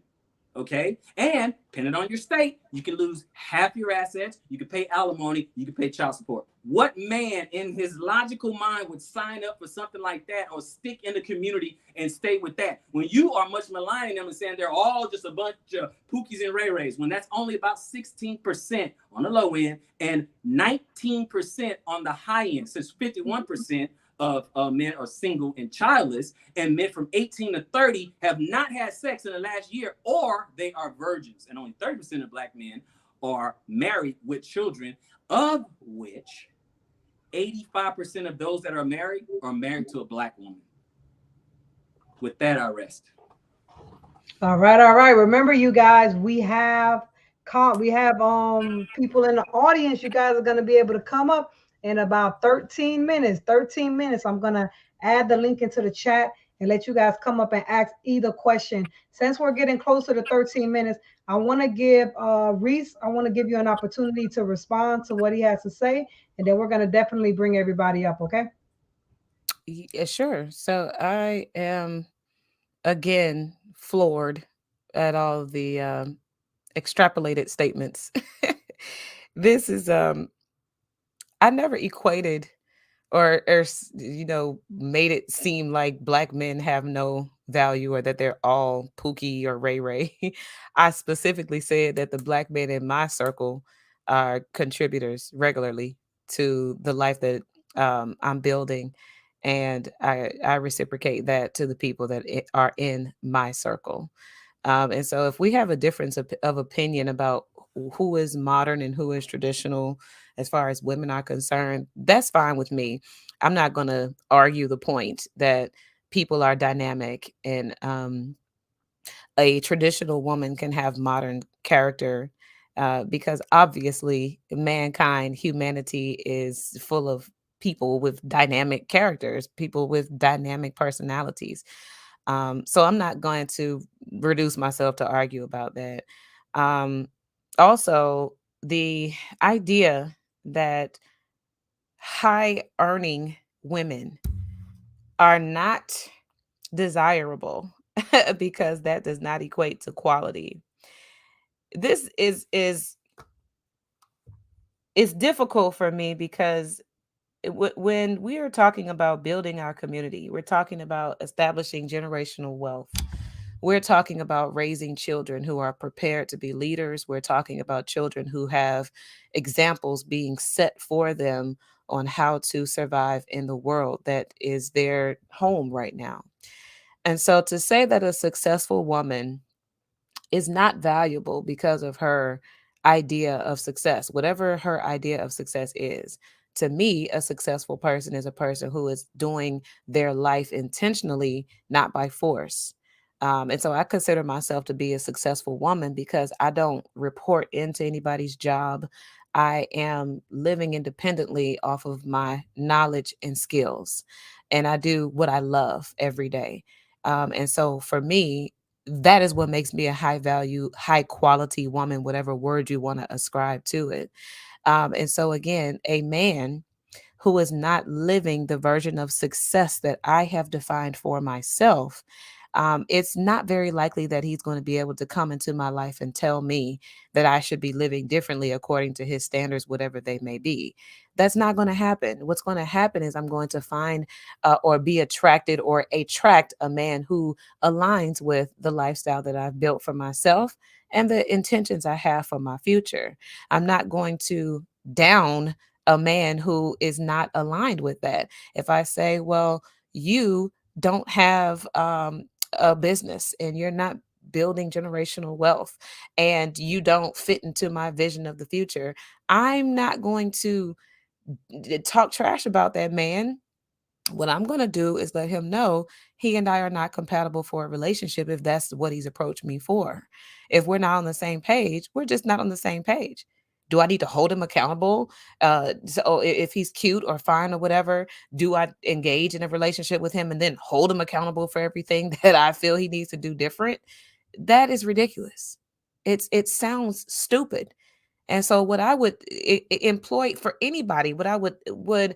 Okay. And depending on your state, you can lose half your assets. You can pay alimony. You can pay child support. What man in his logical mind would sign up for something like that or stick in the community and stay with that? When you are much maligning them and saying they're all just a bunch of pookies and ray-rays, when that's only about 16% on the low end and 19% on the high end, since 51% of men are single and childless, and men from 18 to 30 have not had sex in the last year, or they are virgins. And only 30% of Black men are married with children, of which 85% of those that are married to a Black woman. With that, I rest. All right, all right. Remember, you guys, we have people in the audience. You guys are gonna be able to come up in about 13 minutes. 13 minutes. I'm gonna add the link into the chat and let you guys come up and ask either question. Since we're getting closer to 13 minutes, I want to give Reese, I want to give you an opportunity to respond to what he has to say, and then we're gonna definitely bring everybody up, okay? Yeah, sure. So I am again floored at all of the extrapolated statements. This is I never equated or made it seem like Black men have no value or that they're all Pookie or Ray Ray. I specifically said that the Black men in my circle are contributors regularly to the life that I'm building, and I reciprocate that to the people that are in my circle. And so, if we have a difference of opinion about who is modern and who is traditional, as far as women are concerned, that's fine with me. I'm not going to argue the point that people are dynamic and a traditional woman can have modern character, because obviously humanity is full of people with dynamic characters, people with dynamic personalities. So I'm not going to reduce myself to argue about that. Um, Also, the idea that high earning women are not desirable because that does not equate to quality. This is difficult for me because when we are talking about building our community, we're talking about establishing generational wealth. We're talking about raising children who are prepared to be leaders. We're talking about children who have examples being set for them on how to survive in the world that is their home right now. And so to say that a successful woman is not valuable because of her idea of success, whatever her idea of success is. To me, a successful person is a person who is doing their life intentionally, not by force. And so I consider myself to be a successful woman because I don't report into anybody's job. I am living independently off of my knowledge and skills, and I do what I love every day. And so for me, that is what makes me a high value, high quality woman, whatever word you want to ascribe to it. And so, again, a man who is not living the version of success that I have defined for myself, it's not very likely that he's going to be able to come into my life and tell me that I should be living differently according to his standards, whatever they may be. That's not going to happen. What's going to happen is I'm going to find or be attracted or attract a man who aligns with the lifestyle that I've built for myself and the intentions I have for my future. I'm not going to down a man who is not aligned with that. If I say, well, you don't have a business and you're not building generational wealth and you don't fit into my vision of the future, I'm not going to talk trash about that man. What I'm going to do is let him know he and I are not compatible for a relationship if that's what he's approached me for. If we're not on the same page, we're just not on the same page. Do I need to hold him accountable? If he's cute or fine or whatever, do I engage in a relationship with him and then hold him accountable for everything that I feel he needs to do different? That is ridiculous. It sounds stupid. And so what I would employ for anybody, what I would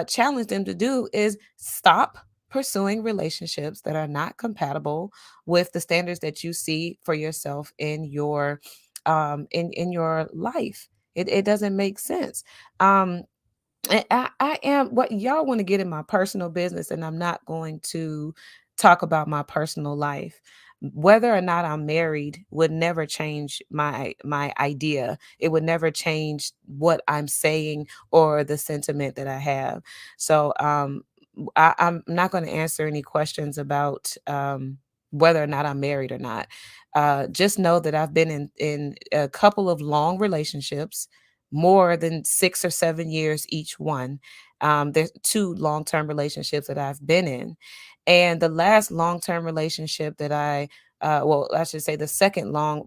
challenge them to do is stop pursuing relationships that are not compatible with the standards that you see for yourself in your life. It doesn't make sense. And I am what y'all want to get in my personal business, and I'm not going to talk about my personal life. Whether or not I'm married would never change my idea. It would never change what I'm saying or the sentiment that I have. So I'm not going to answer any questions about whether or not I'm married or not. Just know that I've been in a couple of long relationships, more than 6 or 7 years each one. There's two long term relationships that I've been in. And the last long term relationship that I should say the second long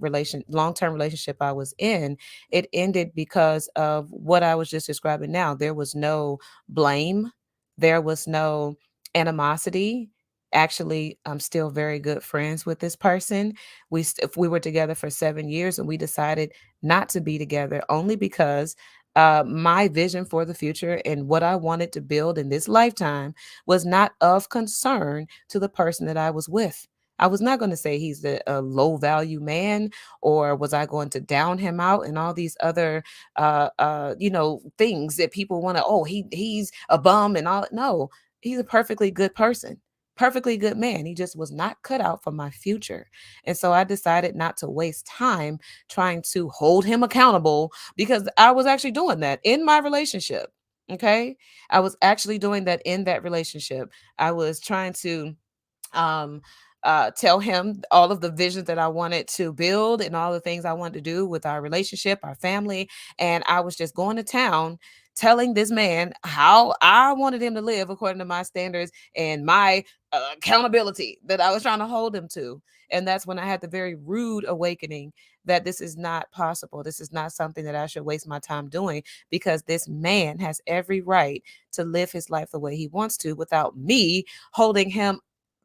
term relationship I was in, it ended because of what I was just describing now. There was no blame, there was no animosity. Actually, I'm still very good friends with this person. If we were together for 7 years and we decided not to be together only because my vision for the future and what I wanted to build in this lifetime was not of concern to the person that I was with. I was not going to say he's a low value man, or was I going to down him out and all these other, things that people want to. Oh, he's a bum and all. No, he's a perfectly good person, perfectly good man. He just was not cut out for my future, and so I decided not to waste time trying to hold him accountable because I was actually doing that in my relationship. Okay. I was actually doing that in that relationship. I was trying to um tell him all of the visions that I wanted to build and all the things I wanted to do with our relationship, our family. And I was just going to town telling this man how I wanted him to live according to my standards and my accountability that I was trying to hold him to. And that's when I had the very rude awakening that this is not possible. This is not something that I should waste my time doing, because this man has every right to live his life the way he wants to without me holding him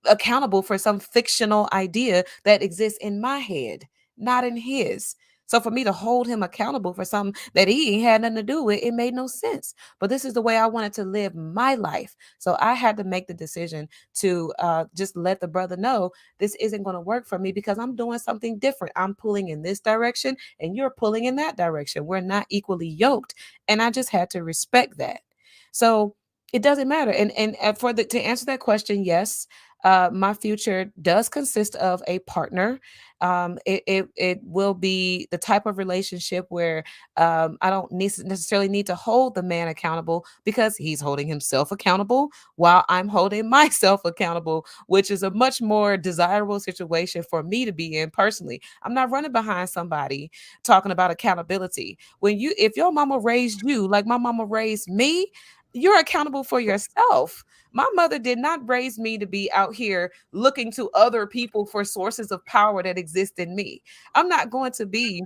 accountable for some fictional idea that exists in my head, not in his. So for me to hold him accountable for something that he ain't had nothing to do with, it made no sense. But this is the way I wanted to live my life. So I had to make the decision to just let the brother know this isn't going to work for me because I'm doing something different. I'm pulling in this direction and you're pulling in that direction. We're not equally yoked. And I just had to respect that. So it doesn't matter. And to answer that question, yes, my future does consist of a partner. It will be the type of relationship where I don't necessarily need to hold the man accountable because he's holding himself accountable while I'm holding myself accountable, which is a much more desirable situation for me to be in personally. I'm not running behind somebody talking about accountability. If your mama raised you like my mama raised me, you're accountable for yourself. My mother did not raise me to be out here looking to other people for sources of power that exist in me. I'm not going to be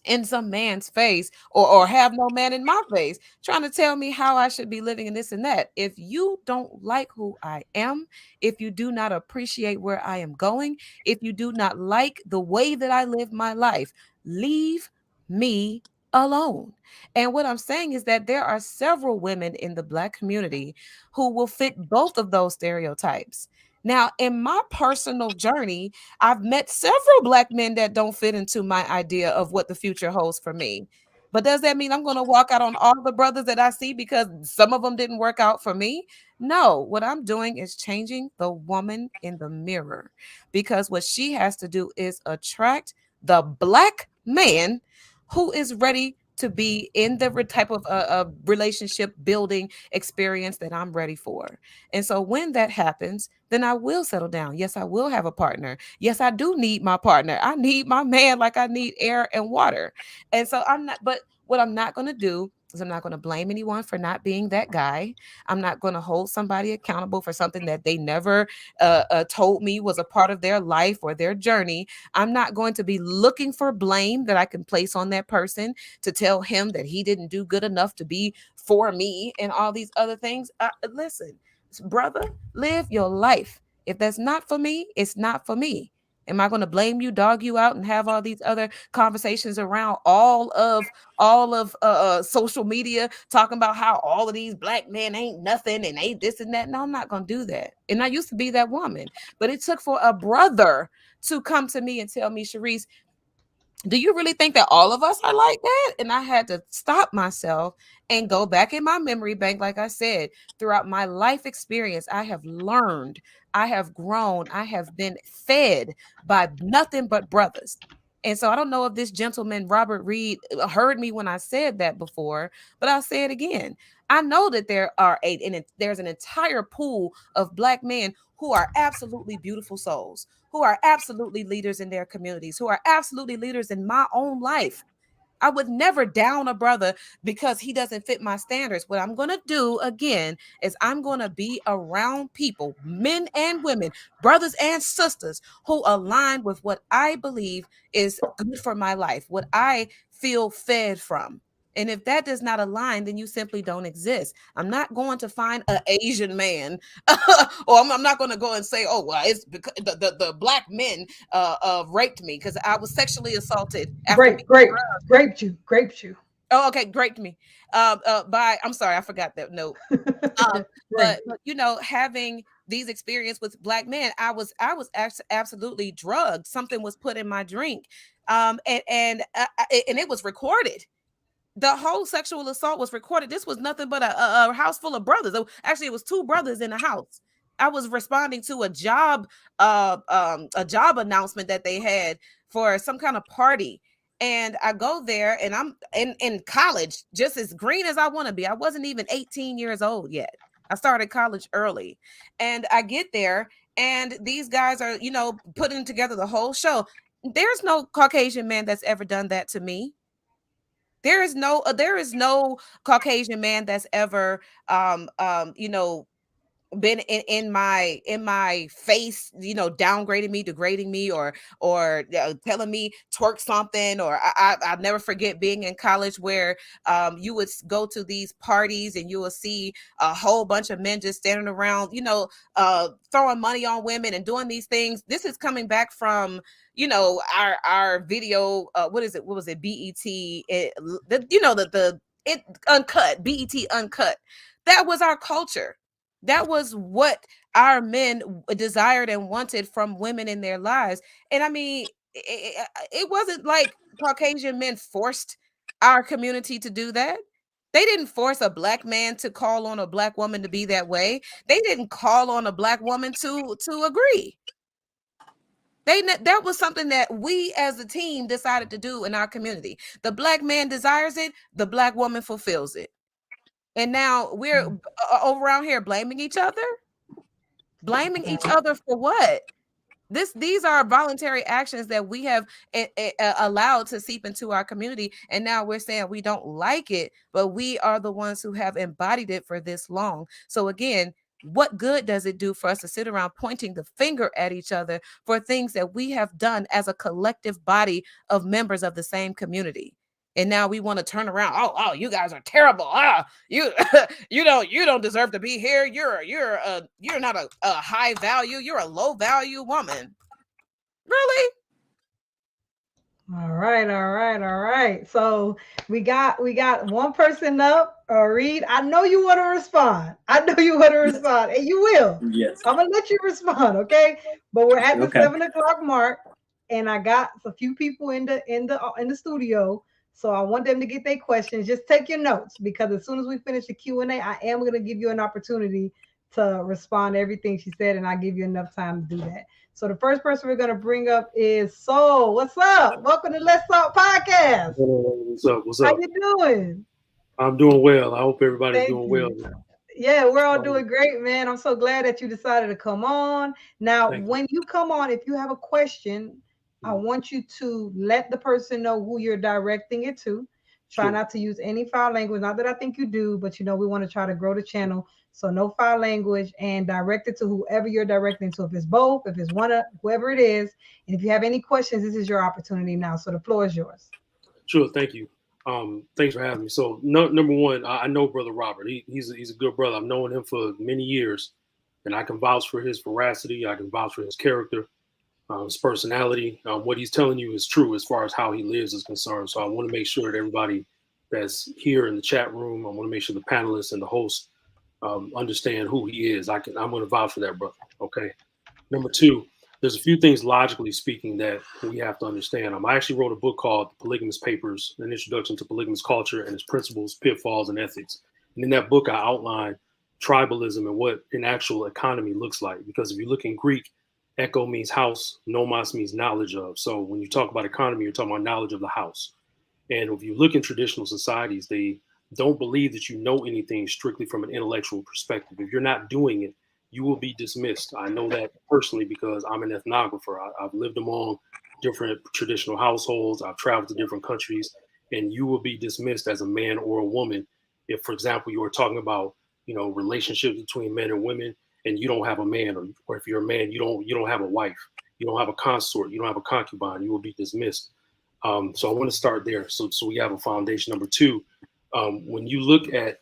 in some man's face, or have no man in my face trying to tell me how I should be living and this and that. If you don't like who I am, if you do not appreciate where I am going, if you do not like the way that I live my life, leave me alone. And what I'm saying is that there are several women in the Black community who will fit both of those stereotypes. Now, in my personal journey, I've met several Black men that don't fit into my idea of what the future holds for me. But does that mean I'm going to walk out on all the brothers that I see because some of them didn't work out for me? No, what I'm doing is changing the woman in the mirror, because what she has to do is attract the Black man who is ready to be in the type of relationship building experience that I'm ready for. And so when that happens, then I will settle down. Yes, I will have a partner. Yes, I do need my partner. I need my man like I need air and water. And so I'm not, but what I'm not going to do is I'm not going to blame anyone for not being that guy. I'm not going to hold somebody accountable for something that they never told me was a part of their life or their journey. I'm not going to be looking for blame that I can place on that person to tell him that he didn't do good enough to be for me and all these other things. Listen, brother, live your life. If that's not for me, it's not for me. Am I going to blame you, dog you out, and have all these other conversations around all of social media talking about how all of these black men ain't nothing and ain't this and that? No, I'm not going to do that. And I used to be that woman, but it took for a brother to come to me and tell me, Sharice, do you really think that all of us are like that? And I had to stop myself and go back in my memory bank. Like I said, throughout my life experience, I have learned, I have grown, I have been fed by nothing but brothers. And so I don't know if this gentleman, Robert Reed, heard me when I said that before, but I'll say it again. I know that there's an entire pool of black men who are absolutely beautiful souls, who are absolutely leaders in their communities, who are absolutely leaders in my own life. I would never down a brother because he doesn't fit my standards. What I'm going to do again is I'm going to be around people, men and women, brothers and sisters, who align with what I believe is good for my life, what I feel fed from. And if that does not align, then you simply don't exist. I'm not going to find an Asian man, or I'm not going to go and say, "Oh, well, it's because the black men raped me because I was sexually assaulted after being." Graped you. Oh, okay, great to me. By I'm sorry, I forgot that note. Right. But having these experience with black men, I was absolutely drugged. Something was put in my drink, and it was recorded. The whole sexual assault was recorded. This was nothing but a house full of brothers. Actually, it was two brothers in the house. I was responding to a job announcement that they had for some kind of party. And I go there and I'm in college, just as green as I want to be. I wasn't even 18 years old yet. I started college early. And I get there and these guys are, putting together the whole show. There's no Caucasian man that's ever done that to me. There is no Caucasian man that's ever been in my face, downgrading me, degrading me, or telling me twerk something. Or I'll never forget being in college where you would go to these parties and you will see a whole bunch of men just standing around, throwing money on women and doing these things. This is coming back from our video. What is it? What was it? It uncut, BET uncut. That was our culture. That was what our men desired and wanted from women in their lives. And I mean, it wasn't like Caucasian men forced our community to do that. They didn't force a black man to call on a black woman to be that way. They didn't call on a black woman to agree. That was something that we as a team decided to do in our community. The black man desires it, the black woman fulfills it. And now we're over around here blaming each other. Blaming each other for what? These are voluntary actions that we have allowed to seep into our community, and now we're saying we don't like it, but we are the ones who have embodied it for this long. So again, what good does it do for us to sit around pointing the finger at each other for things that we have done as a collective body of members of the same community? And now we want to turn around. Oh, you guys are terrible. You you don't deserve to be here. You're not a high value. You're a low value woman. Really? All right, all right, all right. So we got one person up. Reed, I know you want to respond. I know you want to Yes. respond, and you will. Yes. I'm gonna let you respond, okay? But we're at the Okay. 7 o'clock mark, and I got a few people in the studio, so I want them to get their questions. Just take your notes because as soon as we finish the Q&A, I am gonna give you an opportunity to respond to everything she said, and I'll give you enough time to do that. So the first person we're going to bring up is Soul. What's up? Welcome to Let's Talk Podcast. What's up? What's How up? you doing? I'm doing well. I hope everybody's Thank doing well. you. Yeah, we're all doing great, man. I'm so glad that you decided to come on. Now, Thank you. when you come on, if you have a question, I want you to let the person know who you're directing it to. Try Sure. not to use any foul language. Not that I think you do, but you know, we want to try to grow the channel. So no foul language, and direct it to whoever you're directing to. If it's both, if it's one of whoever it is, and if you have any questions, this is your opportunity now. So the floor is yours. Sure. Thank you. Thanks for having me. So, number one, I know Brother Robert. He's a good brother. I've known him for many years, and I can vouch for his veracity. I can vouch for his character, his personality. What he's telling you is true as far as how he lives is concerned. So, I want to make sure that everybody that's here in the chat room, I want to make sure the panelists and the hosts understand who he is. I'm going to vouch for that, brother. Okay. Number two, there's a few things logically speaking that we have to understand. I actually wrote a book called The Polygamous Papers, an introduction to polygamous culture and its principles, pitfalls, and ethics. And in that book, I outline tribalism and what an actual economy looks like. Because if you look in Greek, echo means house, nomos means knowledge of. So when you talk about economy, you're talking about knowledge of the house. And if you look in traditional societies, they don't believe that you know anything strictly from an intellectual perspective. If you're not doing it, you will be dismissed. I know that personally because I'm an ethnographer. I've lived among different traditional households. I've traveled to different countries, and you will be dismissed as a man or a woman if, for example, you are talking about, relationships between men and women, and you don't have a man, or if you're a man, you don't have a wife, you don't have a consort, you don't have a concubine, you will be dismissed. So I want to start there. So we have a foundation. Number two, when you look at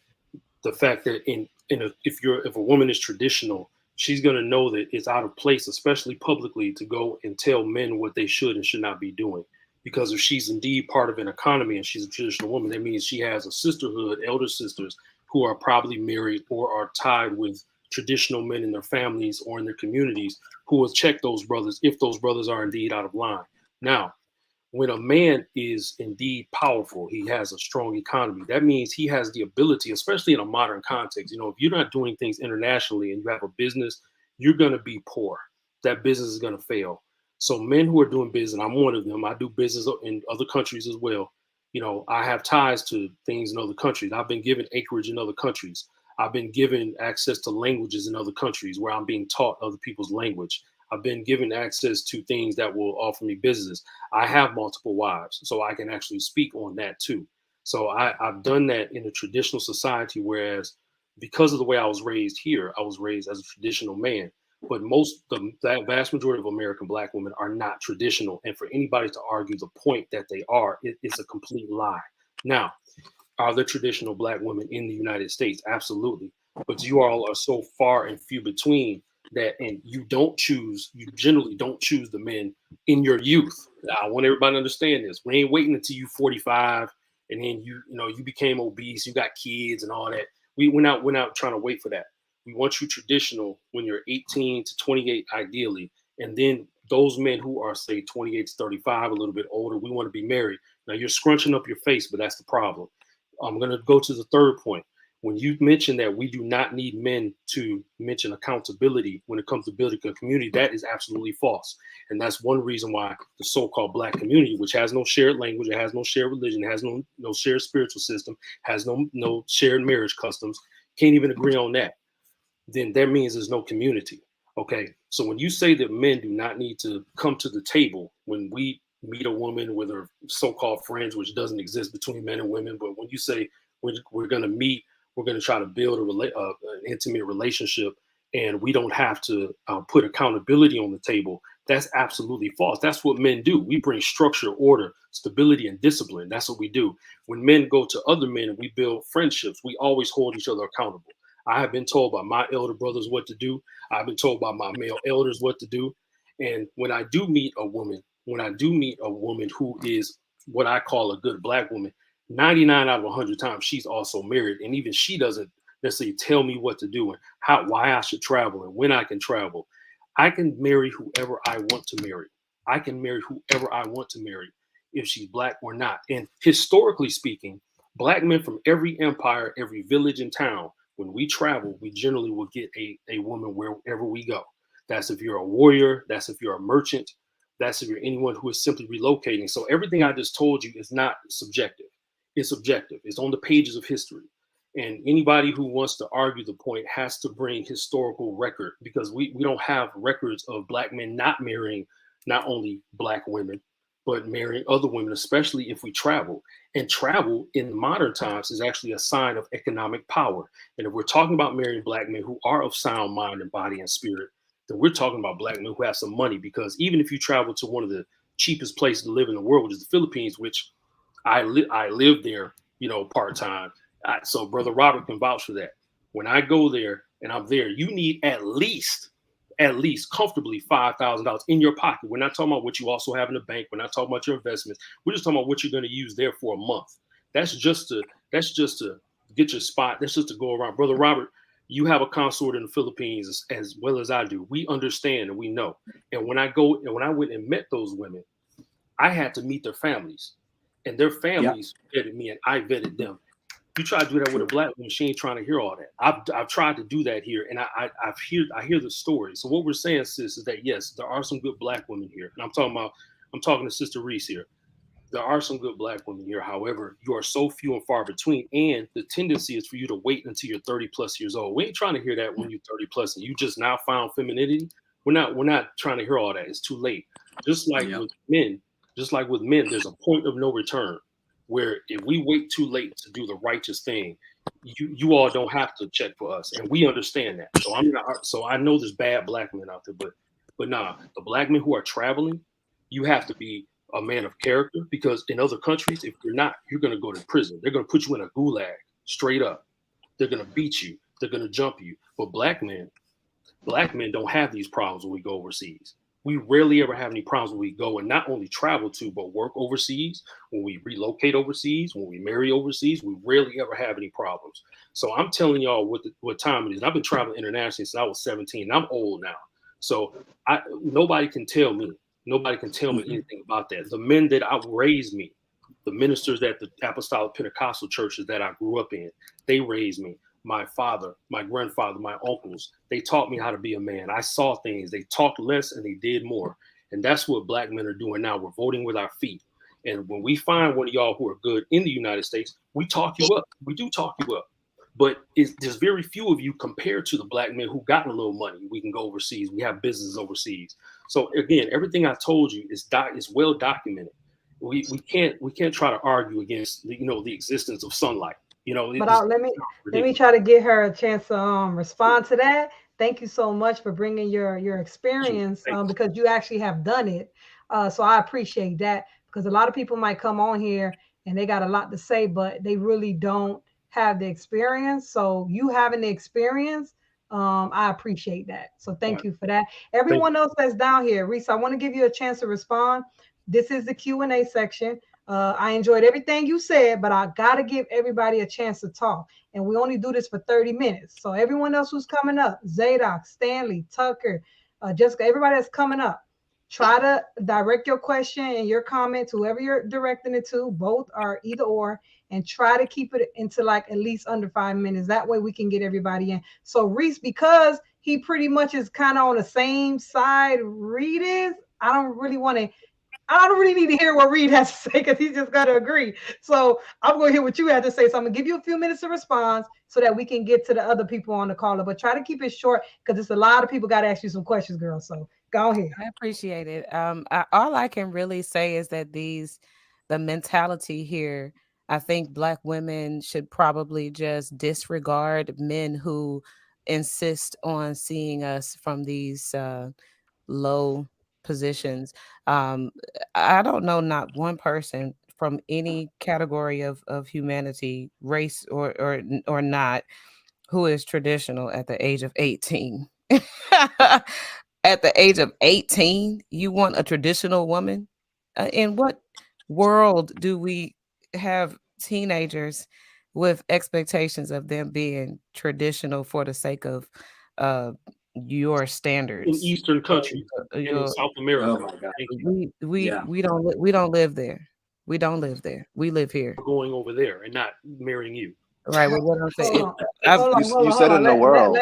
the fact that if a woman is traditional, she's going to know that it's out of place, especially publicly, to go and tell men what they should and should not be doing. Because if she's indeed part of an economy and she's a traditional woman, that means she has a sisterhood, elder sisters who are probably married or are tied with traditional men in their families or in their communities who will check those brothers if those brothers are indeed out of line. Now, when a man is indeed powerful, he has a strong economy. That means he has the ability, especially in a modern context. If you're not doing things internationally and you have a business, you're going to be poor. That business is going to fail. So men who are doing business, and I'm one of them, I do business in other countries as well. I have ties to things in other countries. I've been given acreage in other countries. I've been given access to languages in other countries where I'm being taught other people's language. I've been given access to things that will offer me business. I have multiple wives, so I can actually speak on that too. So I've done that in a traditional society, whereas because of the way I was raised here, I was raised as a traditional man. But that vast majority of American Black women are not traditional. And for anybody to argue the point that they are, it's a complete lie. Now, are there traditional Black women in the United States? Absolutely. But you all are so far and few between that, and you generally don't choose the men in your youth. I want everybody to understand this. We ain't waiting until you 45 and then you became obese, you got kids and all that. We're not trying to wait for that. We want you traditional when you're 18 to 28, ideally. And then those men who are, say, 28 to 35, a little bit older, we want to be married. Now you're scrunching up your face, but that's the problem. I'm going to go to the third point. When you mention that we do not need men to mention accountability when it comes to building a community, that is absolutely false. And that's one reason why the so-called Black community, which has no shared language, it has no shared religion, it has no shared spiritual system, has no shared marriage customs, can't even agree on that, then that means there's no community. Okay. So when you say that men do not need to come to the table when we meet a woman with her so-called friends, which doesn't exist between men and women, but when you say we're going to meet, we're going to try to build an intimate relationship, and we don't have to put accountability on the table, that's absolutely false. That's what men do. We bring structure, order, stability, and discipline. That's what we do. When men go to other men and we build friendships, we always hold each other accountable. I have been told by my elder brothers what to do. I've been told by my male elders what to do. And when I do meet a woman who is what I call a good Black woman, 99 out of 100 times she's also married, and even she doesn't necessarily tell me what to do and why I should travel and when I can travel. I can marry whoever I want to marry. I can marry whoever I want to marry, if she's Black or not. And historically speaking, Black men from every empire, every village and town, when we travel, we generally will get a woman wherever we go. That's if you're a warrior. That's if you're a merchant. That's if you're anyone who is simply relocating. So everything I just told you is not subjective. It's objective. It's on the pages of history. And anybody who wants to argue the point has to bring historical record, because we don't have records of Black men not marrying not only Black women, but marrying other women, especially if we travel. And travel in modern times is actually a sign of economic power. And if we're talking about marrying Black men who are of sound mind and body and spirit, then we're talking about Black men who have some money. Because even if you travel to one of the cheapest places to live in the world, which is the Philippines, which I live there, part time. So Brother Robert can vouch for that. When I go there and I'm there, you need at least comfortably $5,000 in your pocket. We're not talking about what you also have in the bank. We're not talking about your investments. We're just talking about what you're going to use there for a month. That's just to get your spot. That's just to go around. Brother Robert, you have a consort in the Philippines as well as I do. We understand and we know. And when I went and met those women, I had to meet their families, and their families vetted me and I vetted them. You try to do that with a Black woman, she ain't trying to hear all that. I've tried to do that here, and I hear the story. So what we're saying, sis, is that yes, there are some good Black women here, and I'm talking to Sister Reese here. There are some good Black women here. However, you are so few and far between, and the tendency is for you to wait until you're 30 plus years old. We ain't trying to hear that when you're 30 plus and you just now found femininity. We're not trying to hear all that. It's too late. Just like with men, there's a point of no return, where if we wait too late to do the righteous thing, you all don't have to check for us, and we understand that. So I know there's bad Black men out there, but nah, the Black men who are traveling, you have to be a man of character, because in other countries, if you're not, you're going to go to prison. They're going to put you in a gulag straight up. They're going to beat you. They're going to jump you. But Black men don't have these problems when we go overseas. We rarely ever have any problems when we go and not only travel to, but work overseas, when we relocate overseas, when we marry overseas. We rarely ever have any problems. So I'm telling y'all what time it is. I've been traveling internationally since I was 17. I'm old now. So nobody can tell me anything about that. The men that raised me, the ministers at the Apostolic Pentecostal churches that I grew up in, they raised me. My father, my grandfather, my uncles, they taught me how to be a man. I saw things. They talked less and they did more. And that's what Black men are doing now. We're voting with our feet. And when we find one of y'all who are good in the United States, we talk you up. We do talk you up. But there's very few of you compared to the Black men who got a little money. We can go overseas. We have businesses overseas. So again, everything I told you is well documented. We can't try to argue against the existence of sunlight. But let me try to get her a chance to respond to that. Thank you so much for bringing your experience, because you actually have done it. So I appreciate that, because a lot of people might come on here and they got a lot to say, but they really don't have the experience. So you having the experience, I appreciate that. So thank you for that. Everyone else that's down here, Reese, I want to give you a chance to respond. This is the Q&A section. I enjoyed everything you said, but I got to give everybody a chance to talk. And we only do this for 30 minutes. So everyone else who's coming up, Zadok, Stanley, Tucker, Jessica, everybody that's coming up, try to direct your question and your comment to whoever you're directing it to. Both are either or. And try to keep it into like at least under 5 minutes. That way we can get everybody in. So Reese, because he pretty much is kind of on the same side Reed is, I don't really need to hear what Reed has to say, because he's just going to agree. So I'm going to hear what you have to say. So I'm going to give you a few minutes to respond so that we can get to the other people on the caller. But try to keep it short, because it's a lot of people got to ask you some questions, girl. So go ahead. I appreciate it. All I can really say is that the mentality here, I think Black women should probably just disregard men who insist on seeing us from these low positions. Um, I don't know not one person from any category of humanity, race or not, who is traditional at the age of 18. At the age of 18, you want a traditional woman? In what world do we have teenagers with expectations of them being traditional for the sake of your standards? In Eastern countries, in South America. Oh my God. We don't live there. We don't live there. We live here. Going over there and not marrying you. Right. Well, what I'm saying, You said in the world.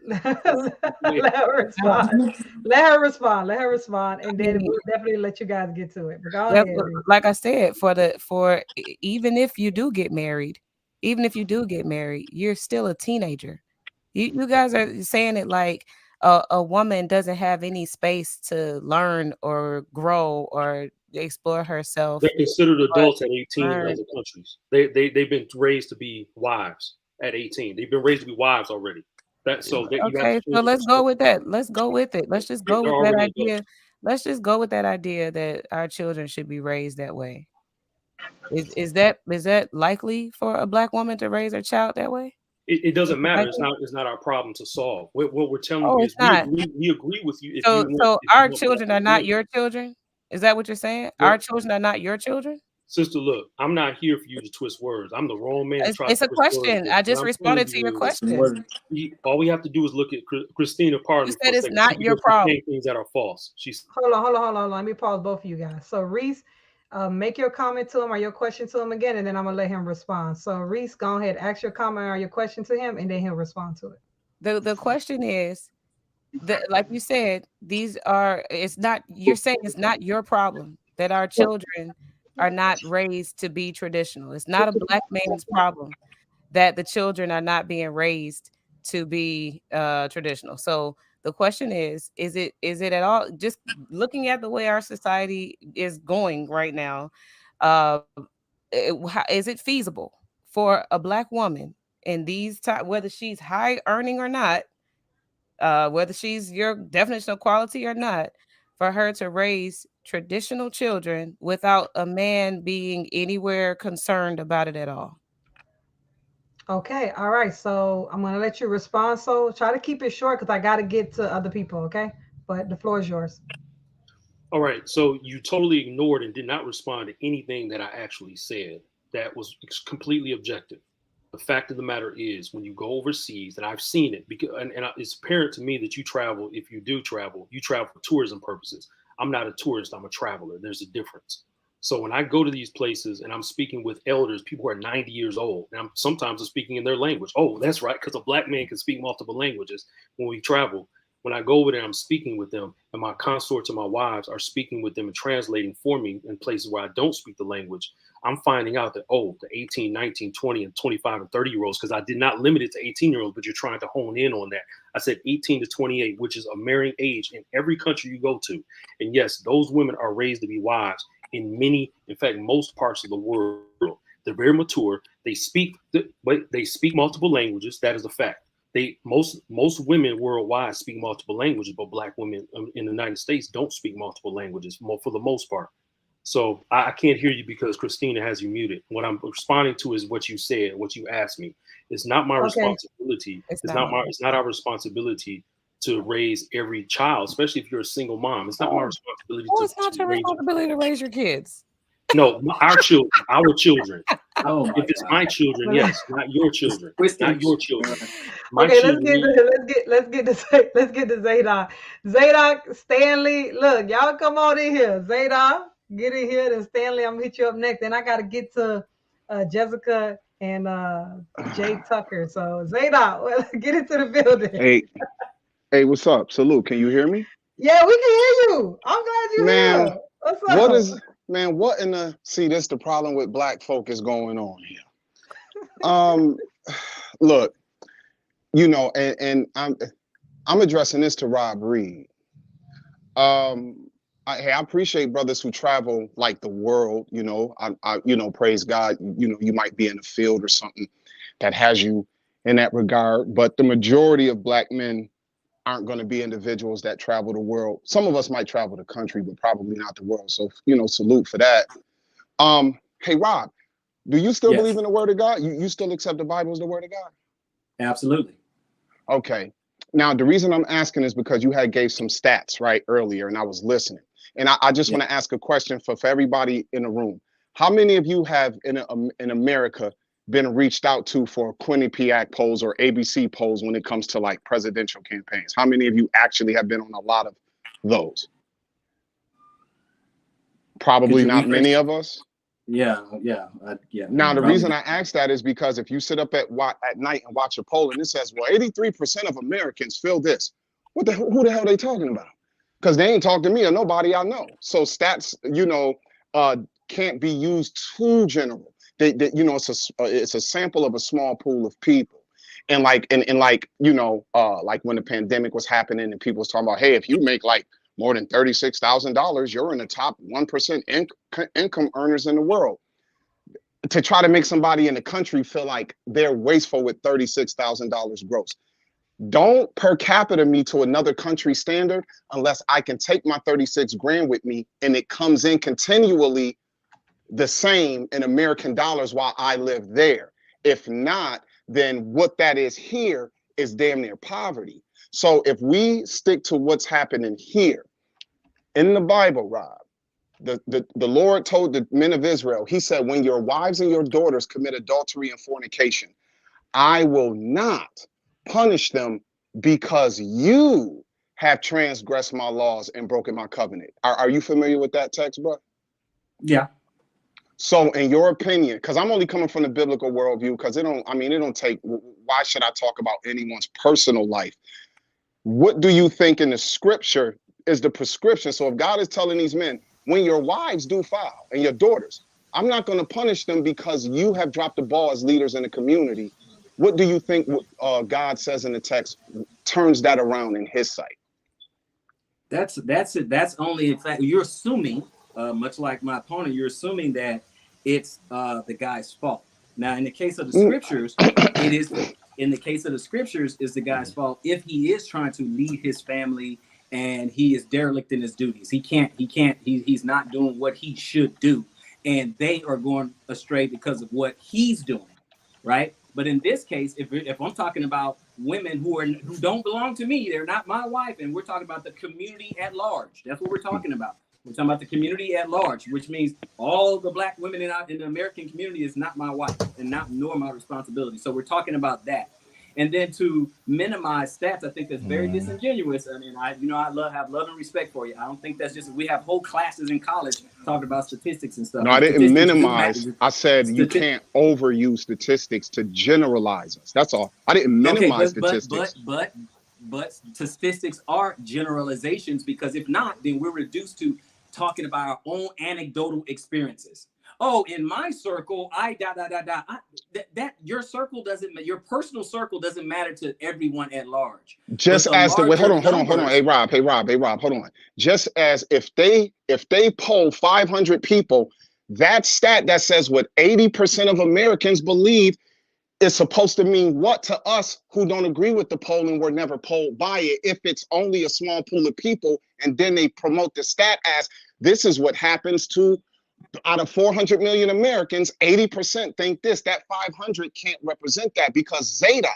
Let her respond. Let her respond. Let her respond, and then we'll definitely let you guys get to it. But go ahead. Reese. like I said, even if you do get married, you're still a teenager. You guys are saying it like a woman doesn't have any space to learn or grow or explore herself. They're considered adults at 18 in learn. other countries. They've been raised to be wives at 18. They've been raised to be wives already. You have Okay, to so let's go change with that. Let's go with it. Let's just go They're with that already idea. adults. Let's just go with that idea that our children should be raised that way. Is that likely for a Black woman to raise her child that way? It doesn't matter. Likely? It's not our problem to solve. What we're telling Oh, you it's is not. we agree with you if So you want so if you our want Black children are not women. your children? Is that what you're saying? Well, Our children are not your children? sister, look, I'm not here for you to twist words. I'm the wrong man to try to It's a twist words question. with. I What just I'm telling responded to your you is, question. all we have to do is look at Christina. Pardon You me for said a it's second. She not your because she's problem. saying things that are false. She's Hold on. Let me pause both of you guys. So Reese, make your comment to him or your question to him again, and then I'm gonna let him respond. So Reese, go ahead, ask your comment or your question to him, and then he'll respond to it. The question is that, like you said, it's not, you're saying it's not your problem that our children are not raised to be traditional. It's not a Black man's problem that the children are not being raised to be traditional. So the question is it at all, just looking at the way our society is going right now, uh, is it feasible for a Black woman in these times, whether she's high earning or not, whether she's your definition of quality or not, for her to raise traditional children without a man being anywhere concerned about it at all? Okay, all right. So I'm gonna let you respond. So try to keep it short because I gotta get to other people. Okay, but the floor is yours. all right. So you totally ignored and did not respond to anything that I actually said. That was completely objective. The fact of the matter is, when you go overseas, and I've seen it, because it's apparent to me that you travel. If you do travel, you travel for tourism purposes. I'm not a tourist. I'm a traveler. There's a difference. So when I go to these places and I'm speaking with elders, people who are 90 years old, and sometimes I'm speaking in their language. Oh, that's right, because a Black man can speak multiple languages when we travel. When I go over there, I'm speaking with them, and my consorts and my wives are speaking with them and translating for me in places where I don't speak the language. I'm finding out that, the 18, 19, 20, and 25 and 30-year-olds, because I did not limit it to 18-year-olds, but you're trying to hone in on that. I said 18 to 28, which is a marrying age in every country you go to. And yes, those women are raised to be wives in fact, most parts of the world. They're very mature. They speak multiple languages. That is a fact. Most women worldwide speak multiple languages, but Black women in the United States don't speak multiple languages for the most part. So I can't hear you because Christina has you muted. What I'm responding to is what you said, what you asked me. It's not my Okay. responsibility. It's It's not. not our responsibility to raise every child, especially if you're a single mom. It's not my responsibility Oh, to it's not your raise. responsibility to raise your kids. No, our children. Oh my If it's God. my children, yes, not your children, not your children. My Okay, children. let's get to Zadok. Zadok, Stanley, look, y'all come on in here. Zadok, get in here. Then Stanley, I'm gonna hit you up next. Then I gotta get to Jessica and Jay Tucker. So Zadok, get into the building. Hey, what's up? Salute. Can you hear me? Yeah, we can hear you. I'm glad you're Man, here. What's what up? is what in the see this the problem with Black folk is going on here. Um Look, and I'm addressing this to Rob Reed. I appreciate brothers who travel like the world, praise God, you might be in a field or something that has you in that regard, but the majority of Black men aren't going to be individuals that travel the world. Some of us might travel the country, but probably not the world. So, salute for that. Hey, Rob, do you still Yes, believe in the word of God? You still accept the Bible as the word of God? absolutely. Okay. Now, the reason I'm asking is because you had gave some stats right earlier and I was listening. And I just Yeah. want to ask a question for everybody in the room. How many of you have in America been reached out to for Quinnipiac polls or ABC polls when it comes to like presidential campaigns? How many of you actually have been on a lot of those? Could Probably you not rephrase? many of us. Yeah. Now, the Probably. reason I ask that is because if you sit up at night and watch a poll and it says, well, 83% of Americans feel this, who the hell are they talking about? Because they ain't talked to me or nobody I know. So stats, can't be used too general. It's a sample of a small pool of people. And like when the pandemic was happening and people was talking about, hey, if you make like more than $36,000, you're in the top 1% income earners in the world. To try to make somebody in the country feel like they're wasteful with $36,000 gross. Don't per capita me to another country standard unless I can take my 36 grand with me and it comes in continually the same in American dollars while I live there. If not, then what that is here is damn near poverty. So if we stick to what's happening here in the Bible, Rob, the Lord told the men of Israel, he said, when your wives and your daughters commit adultery and fornication, I will not punish them because you have transgressed my laws and broken my covenant. Are you familiar with that text, bro? Yeah. So in your opinion, because I'm only coming from the biblical worldview, because it don't take, why should I talk about anyone's personal life? What do you think in the scripture is the prescription? So if God is telling these men, when your wives do foul and your daughters, I'm not going to punish them because you have dropped the ball as leaders in the community. What do you think God says in the text turns that around in his sight? That's it. That's only, in fact, you're assuming, much like my opponent, you're assuming that it's the guy's fault. Now, in the case of the scriptures, it is, in the case of the scriptures, is the guy's fault if he is trying to lead his family and he is derelict in his duties. He's not doing what he should do. And they are going astray because of what he's doing, right? But in this case, if I'm talking about women who don't belong to me, they're not my wife, and we're talking about the community at large. That's what we're talking about. We're talking about the community at large, which means all the black women in the American community is not my wife and nor my responsibility. So we're talking about that. And then to minimize stats, I think that's very disingenuous. I mean, I have love and respect for you. I don't think that's just, we have whole classes in college talking about statistics and stuff. No, I didn't minimize. I said you can't overuse statistics to generalize us. That's all. I didn't minimize statistics. But statistics are generalizations, because if not, then we're reduced to talking about our own anecdotal experiences. Oh, in my circle, that your circle doesn't, your personal circle doesn't matter to everyone at large. Just as the way, hold on. Hey Rob, hold on. Just as if they poll 500 people, that stat that says what 80% of Americans believe is supposed to mean what to us who don't agree with the poll and were never polled by it, if it's only a small pool of people, and then they promote the stat as this is what happens to, out of 400 million Americans, 80% think this. That 500 can't represent that, because Zadok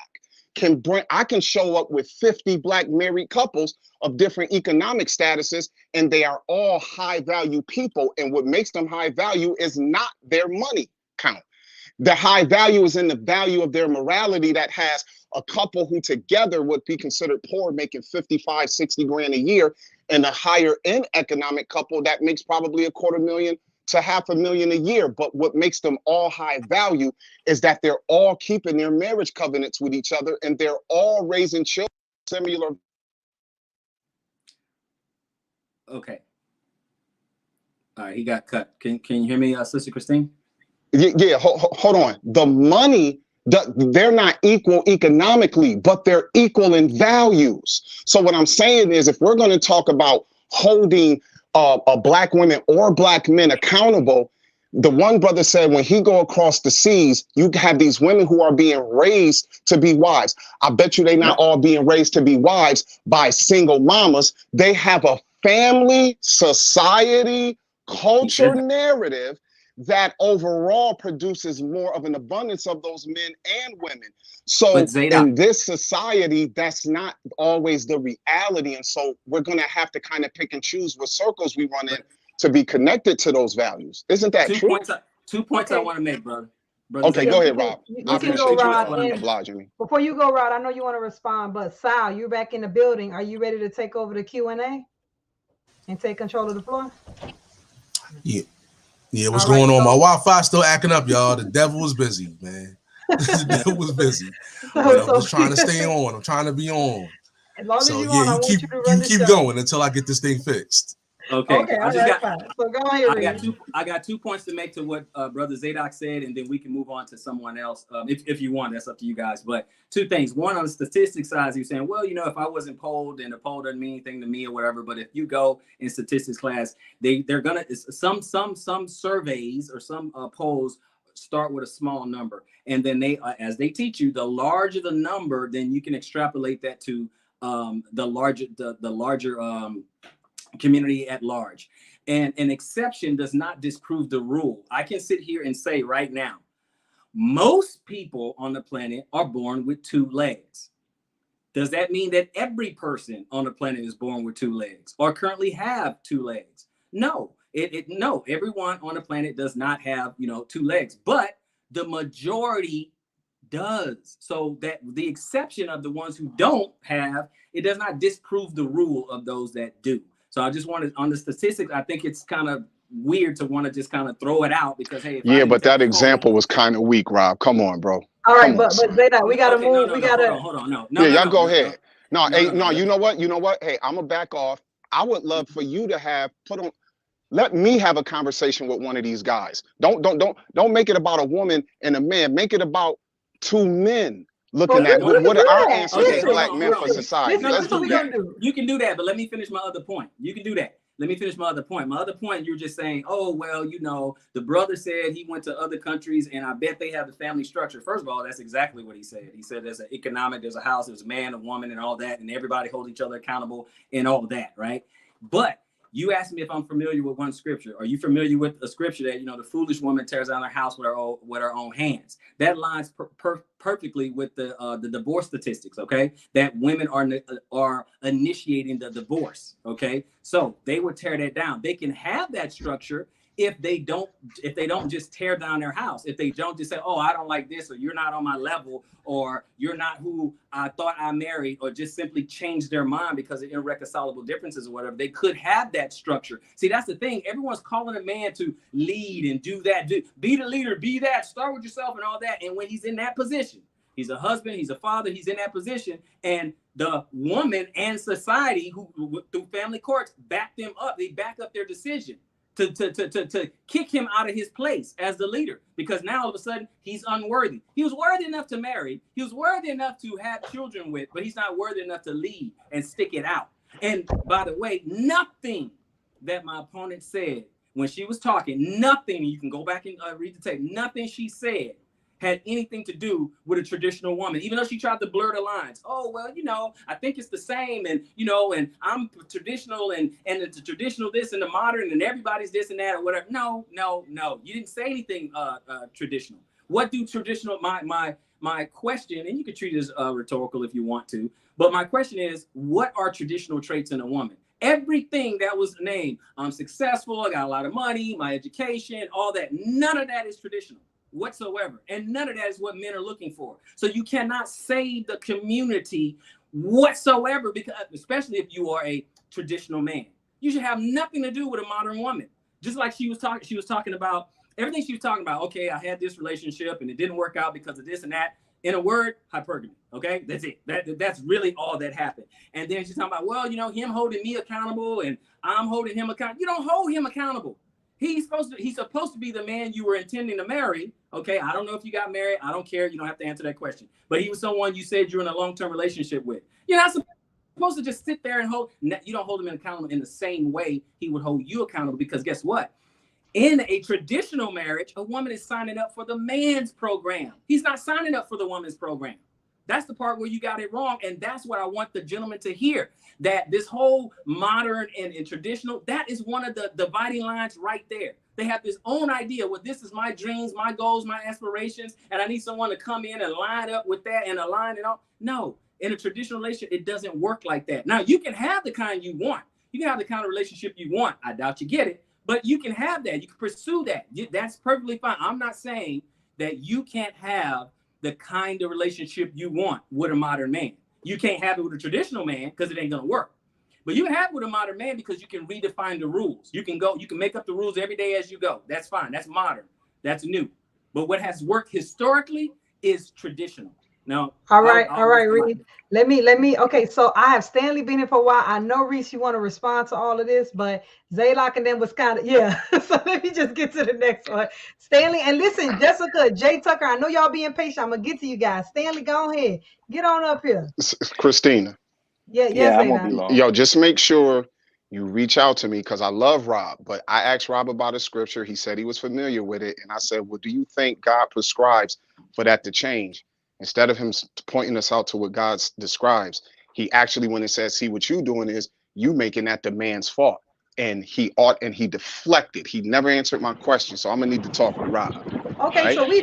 I can show up with 50 black married couples of different economic statuses, and they are all high value people. And what makes them high value is not their money count. The high value is in the value of their morality, that has a couple who together would be considered poor, making 55, 60 grand a year, and a higher end economic couple that makes probably $250,000 to $500,000 a year. But what makes them all high value is that they're all keeping their marriage covenants with each other, and they're all raising children similar. Okay. All right, he got cut. Can you hear me, Sister Christine? Yeah, hold on. The money, they're not equal economically, but they're equal in values. So what I'm saying is, if we're going to talk about holding black women or black men accountable, the one brother said when he go across the seas, you have these women who are being raised to be wives. I bet you they're not all being raised to be wives by single mamas. They have a family, society, culture narrative that overall produces more of an abundance of those men and women. So in this society, that's not always the reality. And so we're going to have to kind of pick and choose what circles we run in to be connected to those values. Isn't that true? 2 points I want to make, brother. Okay, go ahead, Rob. You can go, Rod. Obliging me. Before you go, Rod, I know you want to respond, but Sal, you're back in the building. Are you ready to take over the Q&A and take control of the floor? Yeah, what's All right, going on? so- My Wi-Fi still acting up, y'all. The devil was busy, man. The devil was busy. But I'm just trying to stay on. I'm trying to be on. As long as So you yeah, on, I you want keep you to run the show. going until I get this thing fixed. Okay, Okay, I all just right, got fine. So go ahead, Reed. I got 2 points to make to what Brother Zadok said, and then we can move on to someone else if you want. That's up to you guys. But 2 things. One, on the statistics side, you're saying, well, you know, if I wasn't polled, then the poll doesn't mean anything to me or whatever. But if you go in statistics class, they're gonna some surveys or some polls start with a small number, and then they as they teach you, the larger the number, then you can extrapolate that to the larger community at large. And an exception does not disprove the rule. I can sit here and say right now, most people on the planet are born with 2 legs. Does that mean that every person on the planet is born with 2 legs or currently have 2 legs? No, no, everyone on the planet does not have, 2 legs, but the majority does. So that the exception of the ones who don't have, it does not disprove the rule of those that do. So I just wanted, on the statistics, I think it's kind of weird to want to just kind of throw it out because, hey, Yeah, but that example was kind of weak, Rob. Come on, bro. All right, Come but on, Zayda, we gotta move. No, We gotta. hold on. No. Yeah, y'all go ahead. No, hey, no. You know what? Hey, I'm gonna back off. I would love for you to let me have a conversation with one of these guys. Don't make it about a woman and a man. Make it about 2 men looking at what are our answers as black men for society. Let's do that. You can do that, but let me finish my other point. You can do that. Let me finish my other point. My other point, you're just saying, oh, well, the brother said he went to other countries and I bet they have the family structure. First of all, that's exactly what he said. He said there's there's a house, there's a man, a woman, and all that, and everybody holds each other accountable and all that, right? But you asked me if I'm familiar with one scripture. Are you familiar with a scripture that, the foolish woman tears down her house with her own hands? That lines perfectly with the divorce statistics, okay? That women are initiating the divorce, okay? So they would tear that down. They can have that structure if they don't just tear down their house, if they don't just say, oh, I don't like this, or you're not on my level, or you're not who I thought I married, or just simply change their mind because of irreconcilable differences or whatever. They could have that structure. See, that's the thing. Everyone's calling a man to lead and do that, be the leader, be that, start with yourself and all that. And when he's in that position, he's a husband, he's a father, he's in that position, and the woman and society who through family courts back them up, they back up their decision to kick him out of his place as the leader, because now all of a sudden he's unworthy. He was worthy enough to marry. He was worthy enough to have children with, but he's not worthy enough to lead and stick it out. And by the way, nothing that my opponent said when she was talking, nothing, you can go back and read the tape, nothing she said had anything to do with a traditional woman, even though she tried to blur the lines. Oh, well, I think it's the same. And, and I'm traditional and it's traditional this and the modern and everybody's this and that or whatever. No. You didn't say anything traditional. What do traditional, my question, and you can treat it as rhetorical if you want to, but my question is, what are traditional traits in a woman? Everything that was named, I'm successful, I got a lot of money, my education, all that, none of that is traditional whatsoever. And none of that is what men are looking for. So you cannot save the community whatsoever, because especially if you are a traditional man. You should have nothing to do with a modern woman. Just like she was talking about everything she was talking about. Okay, I had this relationship and it didn't work out because of this and that. In a word, hypergamy. Okay, that's it. That's really all that happened. And then she's talking about, well, him holding me accountable and I'm holding him accountable. You don't hold him accountable. He's supposed to be the man you were intending to marry. Okay, I don't know if you got married. I don't care. You don't have to answer that question. But he was someone you said you're in a long-term relationship with. You're not supposed to just sit there and you don't hold him accountable in the same way he would hold you accountable, because guess what? In a traditional marriage, a woman is signing up for the man's program. He's not signing up for the woman's program. That's the part where you got it wrong. And that's what I want the gentleman to hear, that this whole modern and traditional, that is one of the dividing lines right there. They have this own idea. Well, this is my dreams, my goals, my aspirations, and I need someone to come in and line up with that and align it all. No, in a traditional relationship, it doesn't work like that. Now, you can have the kind you want. You can have the kind of relationship you want. I doubt you get it, but you can have that. You can pursue that. That's perfectly fine. I'm not saying that you can't have the kind of relationship you want with a modern man. You can't have it with a traditional man because it ain't gonna work. But you can have with a modern man because you can redefine the rules. You can make up the rules every day as you go. That's fine. That's modern. That's new. But what has worked historically is traditional. Now, all right, Reese. Let me. Okay, so I have Stanley been here for a while. I know, Reese, you want to respond to all of this, but Zaylock and then was kind of, yeah. So let me just get to the next one. Stanley, and listen, Jessica, Jay Tucker, I know y'all being patient. I'm gonna get to you guys. Stanley, go ahead. Get on up here. Christina. Yeah, I won't be long. Yo, just make sure you reach out to me because I love Rob. But I asked Rob about a scripture. He said he was familiar with it. And I said, well, do you think God prescribes for that to change? Instead of him pointing us out to what God describes, he actually, when it says, see, what you doing is you making that the man's fault. And he deflected. He never answered my question. So I'm gonna need to talk with Rob. Okay, right? so we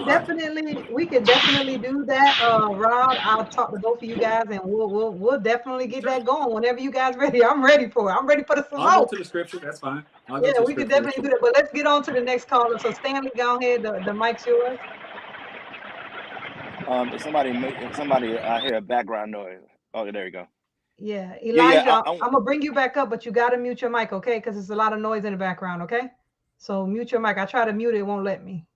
could definitely do that. Rob, I'll talk to both of you guys and we'll definitely get that going whenever you guys ready. I'm ready for it. I'm ready for the smoke. I'll go to the scripture. That's fine. Yeah, we could definitely do that. But let's get on to the next caller. So Stanley, go ahead. The mic's yours. If somebody, I hear a background noise. Oh, there you go. Yeah, Elijah, Yeah, I'm gonna bring you back up, but you gotta mute your mic, okay? Because there's a lot of noise in the background, okay? So mute your mic. I try to mute it, it won't let me.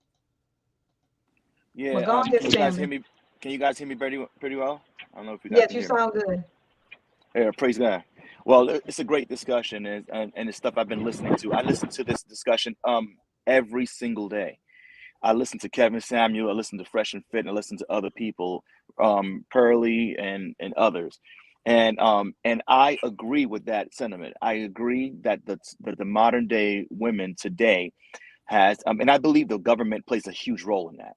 Yeah, well, go ahead, can you guys hear me? Can you guys hear me pretty well? I don't know if you guys yes, can you hear sound me. good. Yeah, praise God. Well, it's a great discussion, and it's stuff I've been listening to. I listen to this discussion every single day. I listen to Kevin Samuel, I listen to Fresh and Fit, and I listen to other people, Pearly and others. And I agree with that sentiment. I agree that the modern day women today has, and I believe the government plays a huge role in that.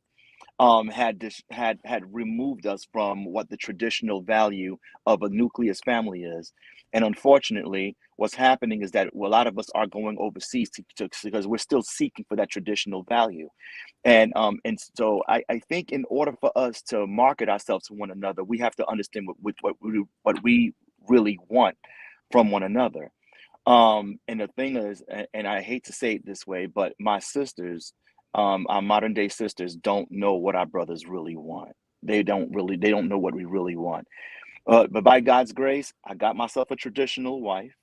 Had removed us from what the traditional value of a nucleus family is, and unfortunately, what's happening is that a lot of us are going overseas because we're still seeking for that traditional value, and so I think in order for us to market ourselves to one another, we have to understand what we really want from one another. And the thing is, and I hate to say it this way, but my sisters, our modern day sisters, don't know what our brothers really want. They don't know what we really want. But by God's grace, I got myself a traditional wife.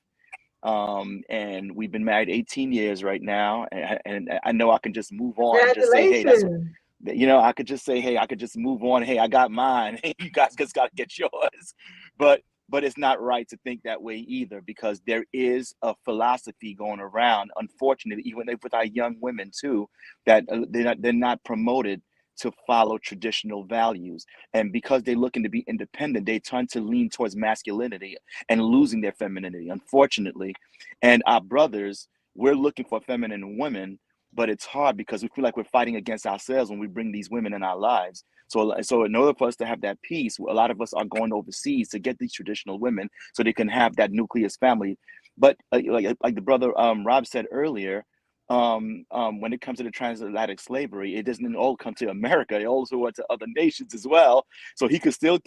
And we've been married 18 years right now. And I know I can just move on and just say, hey, I could just say, hey, I could just move on. Hey, I got mine. Hey, you guys just got to get yours. But it's not right to think that way either, because there is a philosophy going around, unfortunately, even with our young women too, that they're not promoted to follow traditional values. And because they're looking to be independent, they tend to lean towards masculinity and losing their femininity, unfortunately. And our brothers, we're looking for feminine women, but it's hard because we feel like we're fighting against ourselves when we bring these women in our lives. So in order for us to have that peace, a lot of us are going overseas to get these traditional women so they can have that nucleus family. But like the brother Rob said earlier, when it comes to the transatlantic slavery, it doesn't all come to America. It also went to other nations as well. So he could still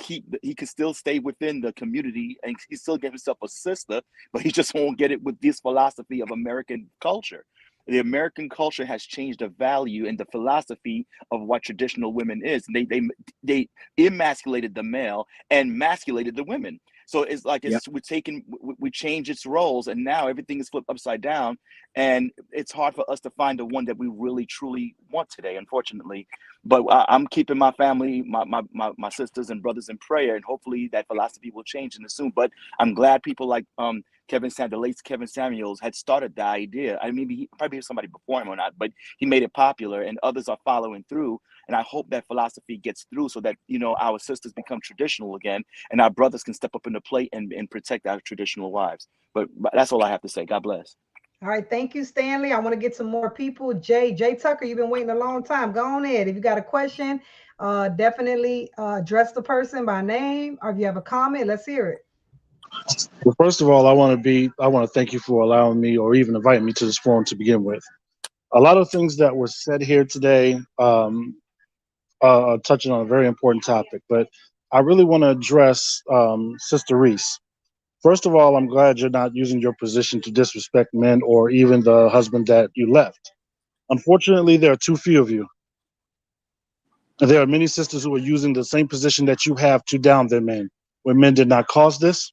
stay within the community, and he still get himself a sister, but he just won't get it with this philosophy of American culture. The American culture has changed the value and the philosophy of what traditional women is. They emasculated the male and masculated the women. So it's like we change its roles, and now everything is flipped upside down, and it's hard for us to find the one that we really truly want today, unfortunately. But I'm keeping my family, my sisters and brothers in prayer, and hopefully that philosophy will change in the soon. But I'm glad people like the late Kevin Samuels had started the idea. I mean, he probably somebody before him or not, but he made it popular, and others are following through. And I hope that philosophy gets through so that, our sisters become traditional again, and our brothers can step up in the plate and protect our traditional wives. But that's all I have to say. God bless. All right, thank you, Stanley. I want to get some more people. Jay Tucker, you've been waiting a long time. Go on ahead. If you got a question, definitely address the person by name, or if you have a comment, let's hear it. Well, first of all, I want to thank you for allowing me or even inviting me to this forum to begin with. A lot of things that were said here today touching on a very important topic, but I really want to address Sister Reese. First of all, I'm glad you're not using your position to disrespect men or even the husband that you left. Unfortunately, there are too few of you. There are many sisters who are using the same position that you have to down their men, when men did not cause this.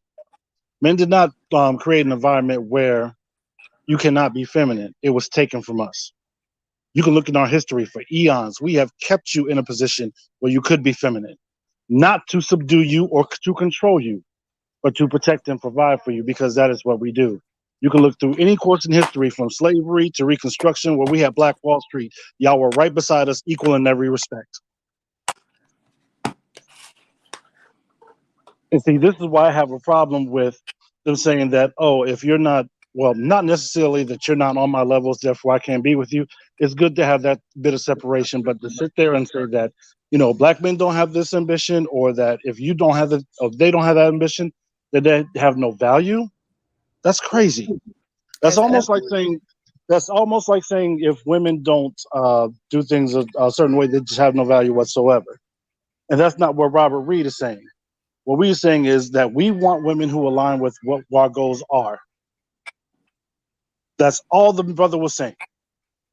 Men did not create an environment where you cannot be feminine. It was taken from us. You can look in our history for eons. We have kept you in a position where you could be feminine, not to subdue you or to control you, but to protect and provide for you, because that is what we do. You can look through any course in history from slavery to Reconstruction, where we had Black Wall Street. Y'all were right beside us, equal in every respect. And see, this is why I have a problem with them saying that, oh, if you're not, well, not necessarily that you're not on my levels, therefore I can't be with you. It's good to have that bit of separation, but to sit there and say that, black men don't have this ambition, or that if you don't have it, or they don't have that ambition, that they have no value, that's crazy. That's As almost like saying, if women don't do things a certain way, they just have no value whatsoever. And that's not what Robert Reed is saying. What we're saying is that we want women who align with what our goals are. That's all the brother was saying.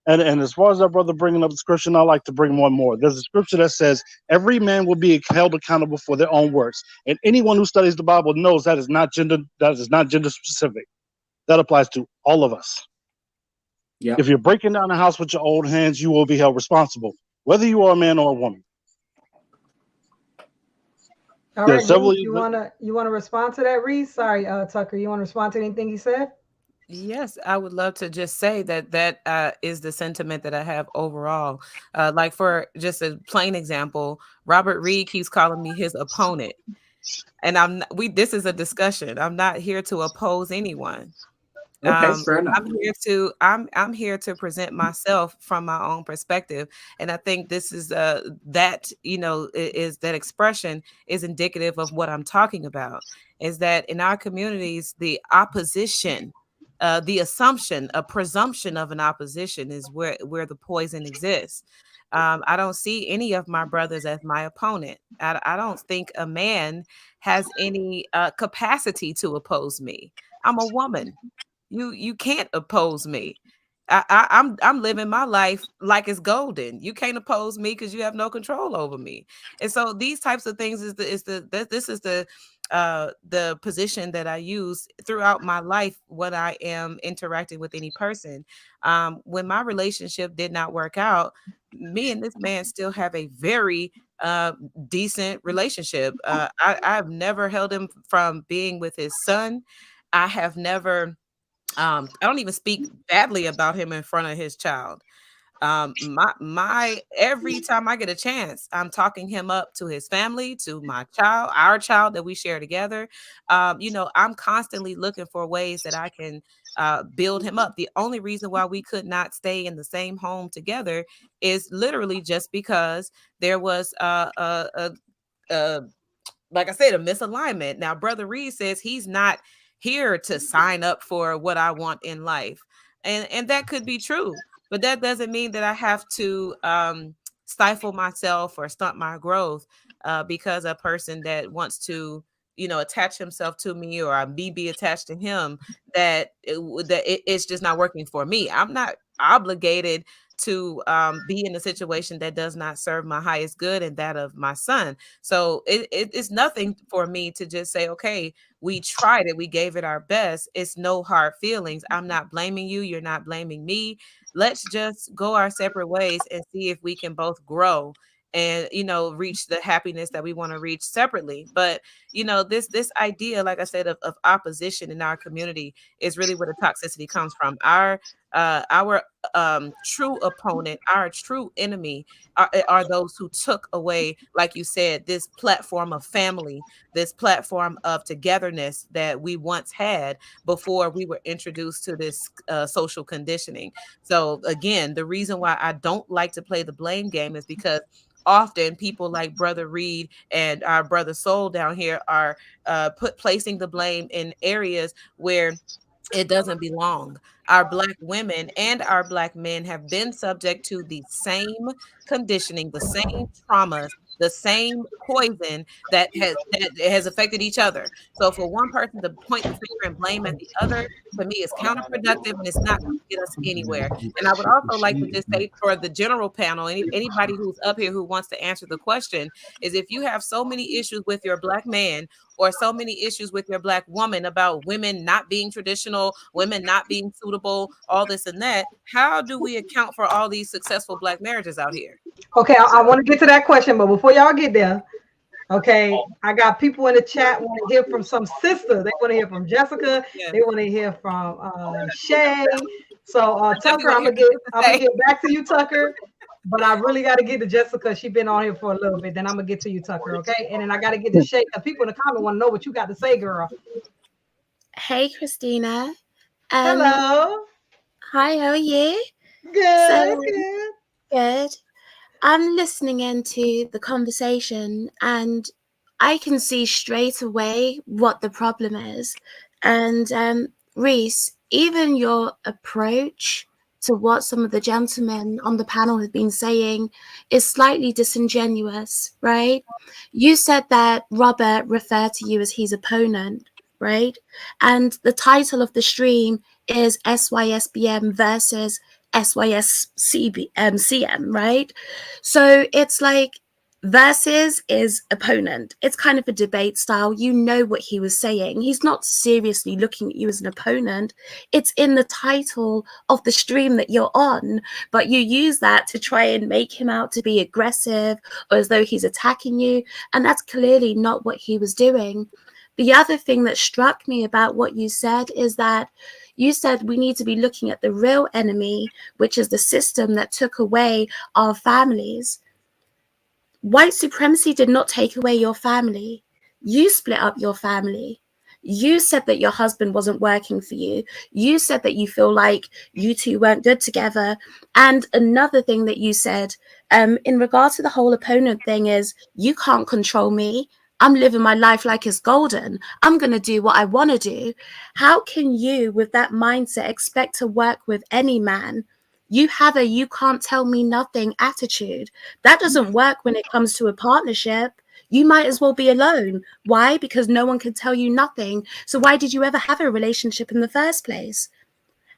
And as far as that brother bringing up the scripture, I like to bring one more. There's a scripture that says every man will be held accountable for their own works. And anyone who studies the Bible knows that is not gender specific. That applies to all of us. Yeah. If you're breaking down a house with your old hands, you will be held responsible, whether you are a man or a woman. All right, Reese, you wanna respond to that, Reese? Sorry, Tucker, you want to respond to anything he said? Yes, I would love to just say that is the sentiment that I have overall. Like for just a plain example, Robert Reed keeps calling me his opponent, and this is a discussion. I'm not here to oppose anyone. Okay, fair enough. I'm here to present myself from my own perspective, and I think this is that is that expression is indicative of what I'm talking about. Is that in our communities, the opposition, the assumption, a presumption of an opposition is where the poison exists. I don't see any of my brothers as my opponent. I don't think a man has any capacity to oppose me. I'm a woman. You can't oppose me. I'm living my life like it's golden. You can't oppose me because you have no control over me. And so these types of things this is the position that I use throughout my life when I am interacting with any person. When my relationship did not work out, me and this man still have a very decent relationship. I've never held him from being with his son. I have never I don't even speak badly about him in front of his child. My every time I get a chance, I'm talking him up to his family, to my child, our child that we share together. I'm constantly looking for ways that I can build him up. The only reason why we could not stay in the same home together is literally just because there was a like I said, a misalignment. Now, Brother Reed says he's not here to sign up for what I want in life. And that could be true, but that doesn't mean that I have to stifle myself or stunt my growth because a person that wants to, attach himself to me or me be attached to him, it's just not working for me. I'm not obligated to be in a situation that does not serve my highest good and that of my son. So it's nothing for me to just say, okay, we tried it, we gave it our best. It's no hard feelings. I'm not blaming you. You're not blaming me. Let's just go our separate ways and see if we can both grow and reach the happiness that we want to reach separately. But this idea, like I said, of opposition in our community is really where the toxicity comes from. Our true opponent, our true enemy are those who took away, like you said, this platform of family, this platform of togetherness that we once had before we were introduced to this social conditioning. So again, the reason why I don't like to play the blame game is because often people like Brother Reed and our brother Soul down here are placing the blame in areas where it doesn't belong. Our Black women and our Black men have been subject to the same conditioning, the same traumas, the same poison that has affected each other. So for one person to point the finger and blame at the other, to me, is counterproductive, and it's not going to get us anywhere. And I would also like to just say, for the general panel, anybody who's up here who wants to answer the question, is if you have so many issues with your Black man or so many issues with your Black woman about women not being traditional, women not being suitable, all this and that, how do we account for all these successful Black marriages out here? Okay, I want to get to that question, but before y'all get there, okay, I got people in the chat want to hear from some sisters. They want to hear from Jessica. Yeah. They want to hear from Shay. So Tucker, wanna hear I'm gonna get back to you, Tucker. But I really got to get to Jessica. She's been on here for a little bit. Then I'm gonna get to you, Tucker. Okay, and then I got to get to Shay because people in the comment want to know what you got to say, girl. Hey, Christina. Hello. Hi, how are you? Good. Good. I'm listening into the conversation and I can see straight away what the problem is. And Reese, even your approach to what some of the gentlemen on the panel have been saying is slightly disingenuous, right? You said that Robert referred to you as his opponent, right? And the title of the stream is SYSBM versus SYSCM, right? So it's like versus is opponent. It's kind of a debate style. You know what he was saying. He's not seriously looking at you as an opponent. It's in the title of the stream that you're on, but you use that to try and make him out to be aggressive or as though he's attacking you. And that's clearly not what he was doing. The other thing that struck me about what you said is that you said we need to be looking at the real enemy, which is the system that took away our families. White supremacy did not take away your family. You split up your family. You said that your husband wasn't working for you. You said that you feel like you two weren't good together. And another thing that you said in regard to the whole opponent thing is you can't control me. I'm living my life like it's golden. I'm going to do what I want to do. How can you, with that mindset, expect to work with any man? You have a you can't tell me nothing attitude. That doesn't work when it comes to a partnership. You might as well be alone. Why? Because no one can tell you nothing. So why did you ever have a relationship in the first place?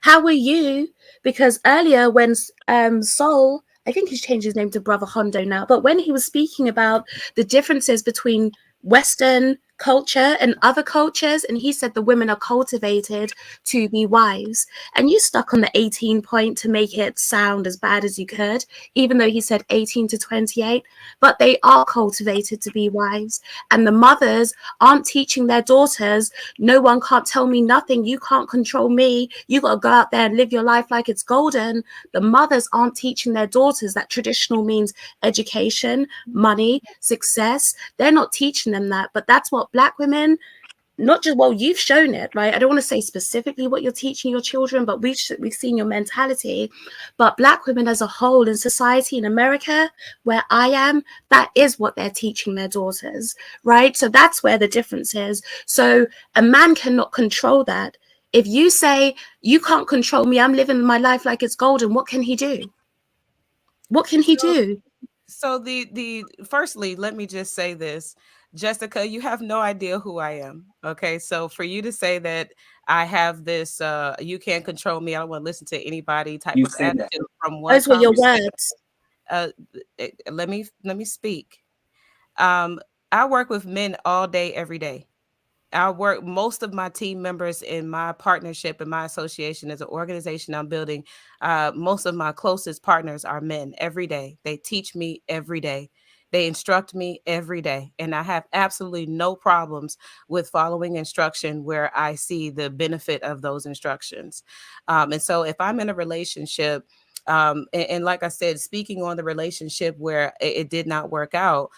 How were you? Because earlier when Sol, I think he's changed his name to Brother Hondo now, but when he was speaking about the differences between Western culture and other cultures, and he said the women are cultivated to be wives, and you stuck on the 18 point to make it sound as bad as you could, even though he said 18 to 28, but they are cultivated to be wives, and the mothers aren't teaching their daughters, no one can't tell me nothing, you can't control me, you got to go out there and live your life like it's golden. The mothers aren't teaching their daughters that traditional means education, money, success. They're not teaching them that, but that's what Black women, not just, well, you've shown it, right? I don't want to say specifically what you're teaching your children, but we've seen your mentality. But Black women as a whole in society in America, where I am, that is what they're teaching their daughters, right? So that's where the difference is. So a man cannot control that. If you say, you can't control me, I'm living my life like it's golden, what can he do? What can he do? So the firstly, let me just say this. Jessica, you have no idea who I am. Okay. So for you to say that I have this you can't control me, I don't want to listen to anybody type You of said that. attitude from one Those were your conversation. words. Let me speak. I work with men all day, every day. I work most of my team members in my partnership and my association as an organization I'm building. Most of my closest partners are men every day. They teach me every day. They instruct me every day. And I have absolutely no problems with following instruction where I see the benefit of those instructions. And so if I'm in a relationship, and like I said, speaking on the relationship where it did not work out,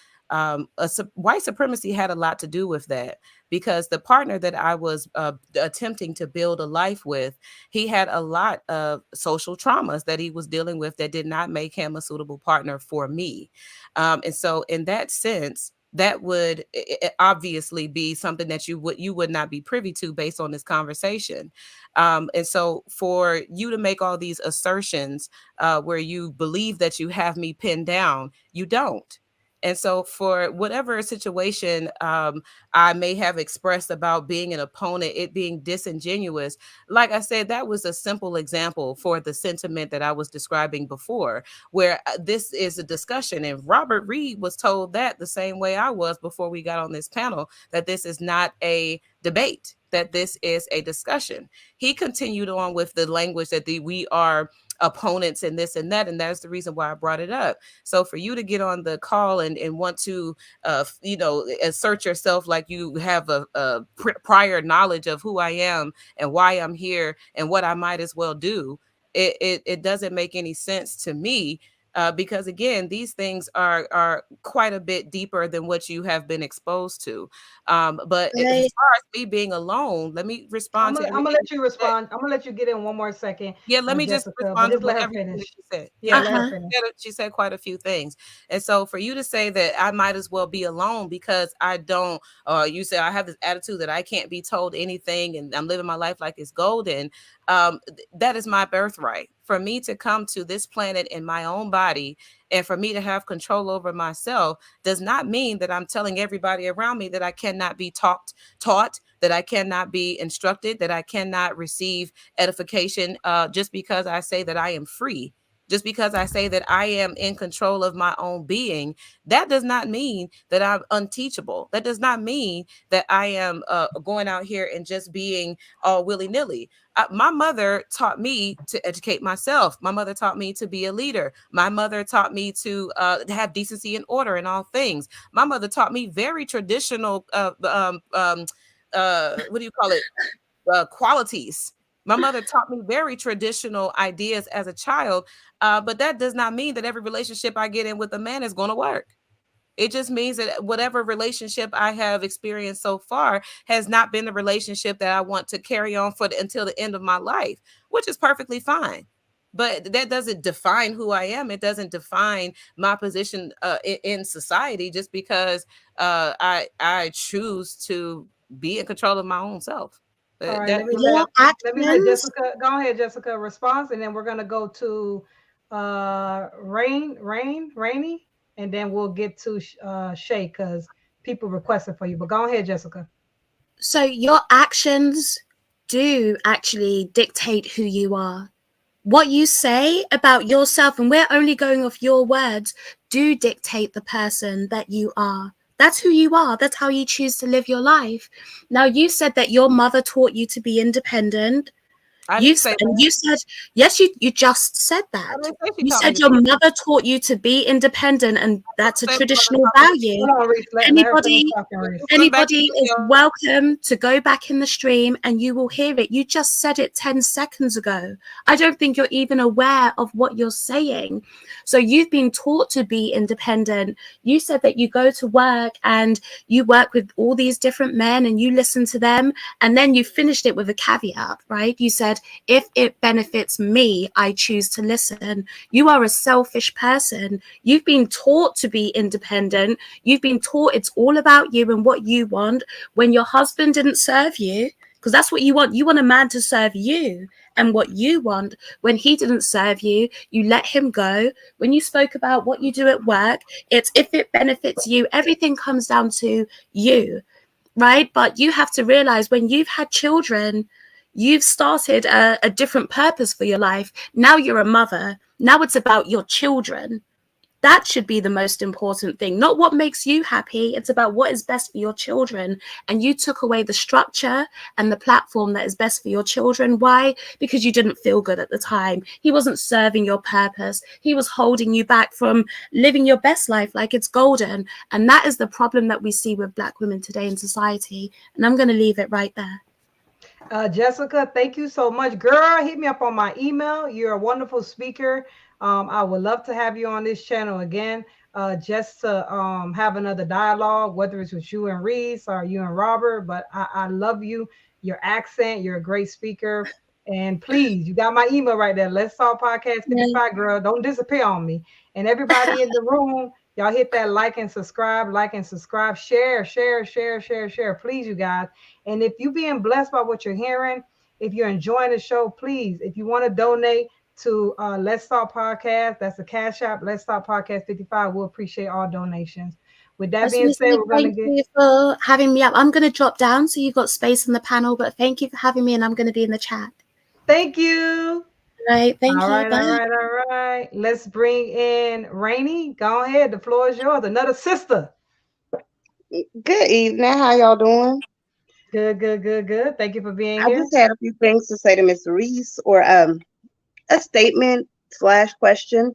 white supremacy had a lot to do with that, because the partner that I was attempting to build a life with, he had a lot of social traumas that he was dealing with that did not make him a suitable partner for me. And so in that sense, that would obviously be something that you would not be privy to based on this conversation. And so for you to make all these assertions where you believe that you have me pinned down, you don't. And so, for whatever situation I may have expressed about being an opponent, it being disingenuous, like I said, that was a simple example for the sentiment that I was describing before, where this is a discussion. And Robert Reed was told that the same way I was before we got on this panel, that this is not a debate, that this is a discussion. He continued on with the language that we are opponents and this and that, and that's the reason why I brought it up. So for you to get on the call and want to assert yourself like you have a prior knowledge of who I am and why I'm here and what I might as well do, it doesn't make any sense to me. Because again, these things are quite a bit deeper than what you have been exposed to. But as far as me being alone, let me respond to I'm gonna let you respond. I'm gonna let you get in one more second. Yeah, let me just Jessica, but respond to just let her everything that finish. she said. Yeah, Yeah, let her finish. she said quite a few things. And so for you to say that I might as well be alone because I don't, you say I have this attitude that I can't be told anything and I'm living my life like it's golden. That is my birthright. For me to come to this planet in my own body and for me to have control over myself does not mean that I'm telling everybody around me that I cannot be taught, that I cannot be instructed, that I cannot receive edification just because I say that I am free. Just because I say that I am in control of my own being, that does not mean that I'm unteachable. That does not mean that I am going out here and just being all willy-nilly. My mother taught me to educate myself. My mother taught me to be a leader. My mother taught me to have decency and order in all things. My mother taught me very traditional, what do you call it? Qualities. My mother taught me very traditional ideas as a child, but that does not mean that every relationship I get in with a man is going to work. It just means that whatever relationship I have experienced so far has not been the relationship that I want to carry on until the end of my life, which is perfectly fine. But that doesn't define who I am. It doesn't define my position in society just because I choose to be in control of my own self. All right, That let me let Jessica go ahead, Jessica, response, and then we're gonna go to Rainy, and then we'll get to Shay because people requested for you. But go ahead, Jessica. So your actions do actually dictate who you are. What you say about yourself, and we're only going off your words, do dictate the person that you are. That's who you are. That's how you choose to live your life. Now, you said that your mother taught you to be independent. You said, yes, you just said that. You said your mother taught you to be independent, and that's a traditional value. Anybody is welcome to go back in the stream and you will hear it. You just said it 10 seconds ago. I don't think you're even aware of what you're saying. So you've been taught to be independent. You said that you go to work and you work with all these different men and you listen to them, and then you finished it with a caveat, right? You said, if it benefits me, I choose to listen. You are a selfish person. You've been taught to be independent. You've been taught it's all about you and what you want. When your husband didn't serve you, because that's what you want. You want a man to serve you and what you want. When he didn't serve you, you let him go. When you spoke about what you do at work, it's if it benefits you. Everything comes down to you, right? But you have to realize when you've had children, you've started a different purpose for your life. Now you're a mother. Now it's about your children. That should be the most important thing, not what makes you happy. It's about what is best for your children. And you took away the structure and the platform that is best for your children. Why? Because you didn't feel good at the time. He wasn't serving your purpose. He was holding you back from living your best life like it's golden. And that is the problem that we see with Black women today in society. And I'm going to leave it right there. Jessica, thank you so much. Girl, hit me up on my email. You're a wonderful speaker. I would love to have you on this channel again, just to have another dialogue, whether it's with you and Reese or you and Robert. But I love you, your accent. You're a great speaker. And please, you got my email right there. Let's Talk Podcast 55, girl. Don't disappear on me. And everybody in the room, y'all hit that like and subscribe, share. Please, you guys. And if you're being blessed by what you're hearing, if you're enjoying the show, please, if you want to donate, to Let's Talk Podcast. That's the Cash App. Let's Talk Podcast 55. We'll appreciate all donations. With I that just being want to said, say we're going to thank get. you for having me up. I'm going to drop down so you've got space on the panel, but thank you for having me, and I'm going to be in the chat. Thank you. Right, thank All you. right, Bye. all right, all right. Let's bring in Rainy. Go ahead. The floor is yours. Another sister. Good evening. How y'all doing? Good, good, good, good. Thank you for being I here. just had a few things to say to Miss Reese, or a statement slash question.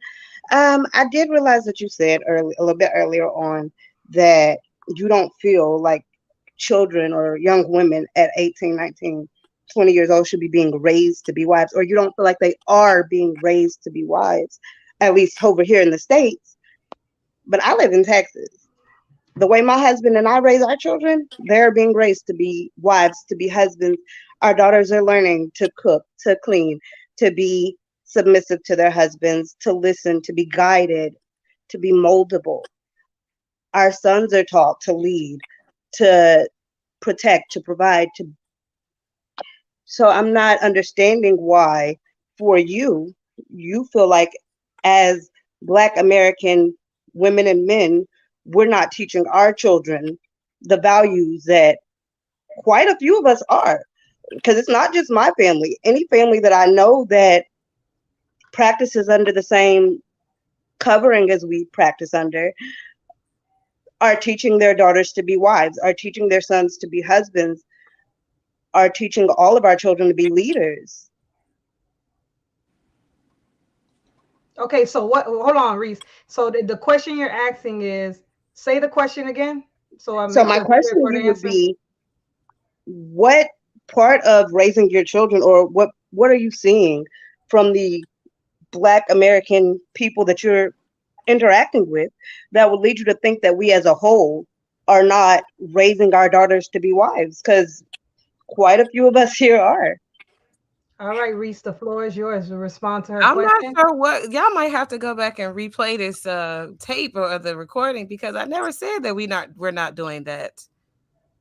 I did realize that you said early, a little bit earlier on, that you don't feel like children or young women at 18, 19, 20 years old should be being raised to be wives, or you don't feel like they are being raised to be wives, at least over here in the States. But I live in Texas. The way my husband and I raise our children, they're being raised to be wives, to be husbands. Our daughters are learning to cook, to clean, to be submissive to their husbands, to listen, to be guided, to be moldable. Our sons are taught to lead, to protect, to provide, to. So I'm not understanding why for you feel like, as Black American women and men, we're not teaching our children the values that quite a few of us are. Because it's not just my family. Any family that I know that practices under the same covering as we practice under are teaching their daughters to be wives, are teaching their sons to be husbands, are teaching all of our children to be leaders. Okay, so what? Hold on, Reese. So the question you're asking is, say the question again, so I So make my sure it's clear question for to the you would answer. be, what part of raising your children, or what are you seeing from the Black American people that you're interacting with, that would lead you to think that we as a whole are not raising our daughters to be wives? Because quite a few of us here are. All right, Reese, the floor is yours to respond to her I'm not question. sure what y'all might have to go back and replay this tape or the recording, because I never said that we're not doing that.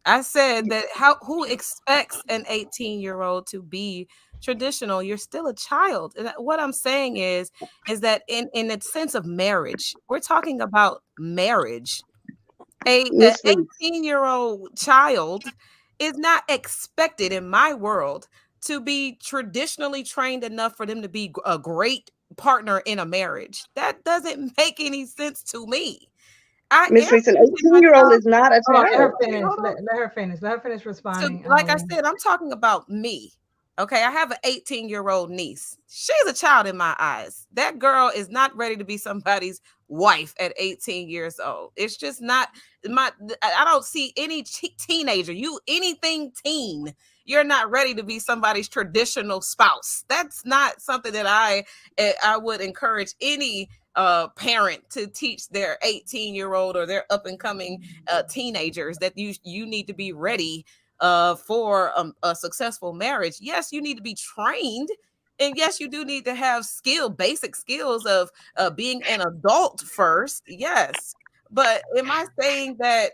I said that who expects an 18-year-old to be traditional? You're still a child. And what I'm saying is that in the sense of marriage, we're talking about marriage. A Miss Reese, 18-year-old child is not expected in my world to be traditionally trained enough for them to be a great partner in a marriage. That doesn't make any sense to me. I Miss am Reese, an teaching my 18-year-old child. is not a Hold on, let her child. Okay, finish. hold on. Let her finish. Let her finish So, responding. like I said, I'm talking about me. Okay, I have an 18-year-old niece. She's a child in my eyes. That girl is not ready to be somebody's wife at 18 years old. It's just not my. I don't see any teenager. You anything teen. You're not ready to be somebody's traditional spouse. That's not something that I would encourage any parent to teach their 18-year-old or their up and coming teenagers, that you need to be ready for a successful marriage. Yes, you need to be trained. And yes, you do need to have basic skills of being an adult first. Yes. But am I saying that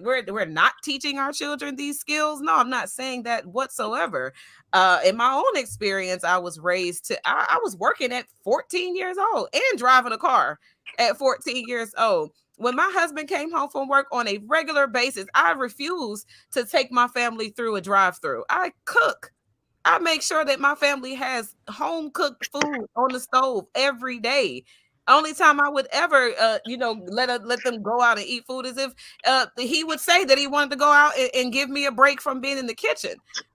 we're not teaching our children these skills? No, I'm not saying that whatsoever. In my own experience, I was raised I was working at 14 years old and driving a car at 14 years old. When my husband came home from work on a regular basis, I refused to take my family through a drive-through. I cook. I make sure that my family has home cooked food on the stove every day. Only time I would ever, let them go out and eat food is if he would say that he wanted to go out and give me a break from being in the kitchen.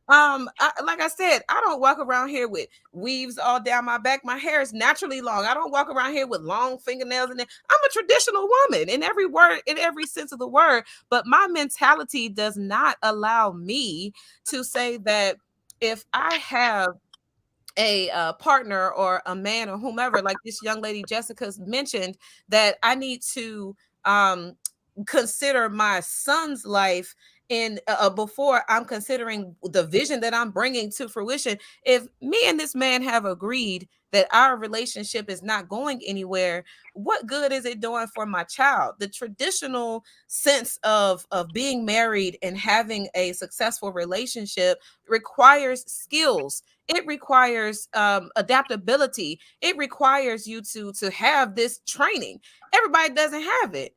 Like I said, I don't walk around here with weaves all down my back. My hair is naturally long. I don't walk around here with long fingernails. And I'm a traditional woman in every word, in every sense of the word. But my mentality does not allow me to say that if I have a partner or a man or whomever, like this young lady Jessica's mentioned, that I need to consider my son's life in before I'm considering the vision that I'm bringing to fruition. If me and this man have agreed that our relationship is not going anywhere, what good is it doing for my child? The traditional sense of being married and having a successful relationship requires skills. It requires adaptability. It requires you to have this training. Everybody doesn't have it.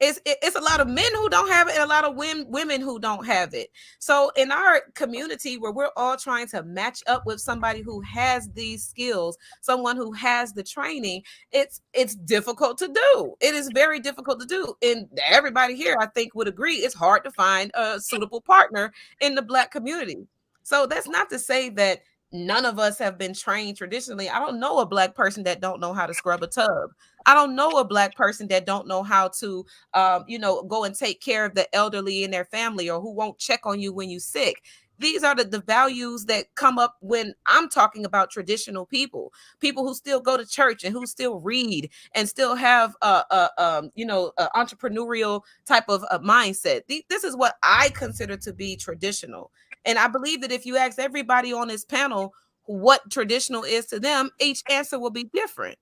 It's a lot of men who don't have it and a lot of women who don't have it. So in our community where we're all trying to match up with somebody who has these skills, someone who has the training, it's difficult to do. It is very difficult to do. And everybody here, I think, would agree it's hard to find a suitable partner in the Black community. So that's not to say that none of us have been trained traditionally. I don't know a Black person that don't know how to scrub a tub. I don't know a Black person that don't know how to go and take care of the elderly in their family, or who won't check on you when you're sick. These are the values that come up when I'm talking about traditional people who still go to church and who still read and still have entrepreneurial type of mindset. This is what I consider to be traditional. And I believe that if you ask everybody on this panel what traditional is to them, each answer will be different.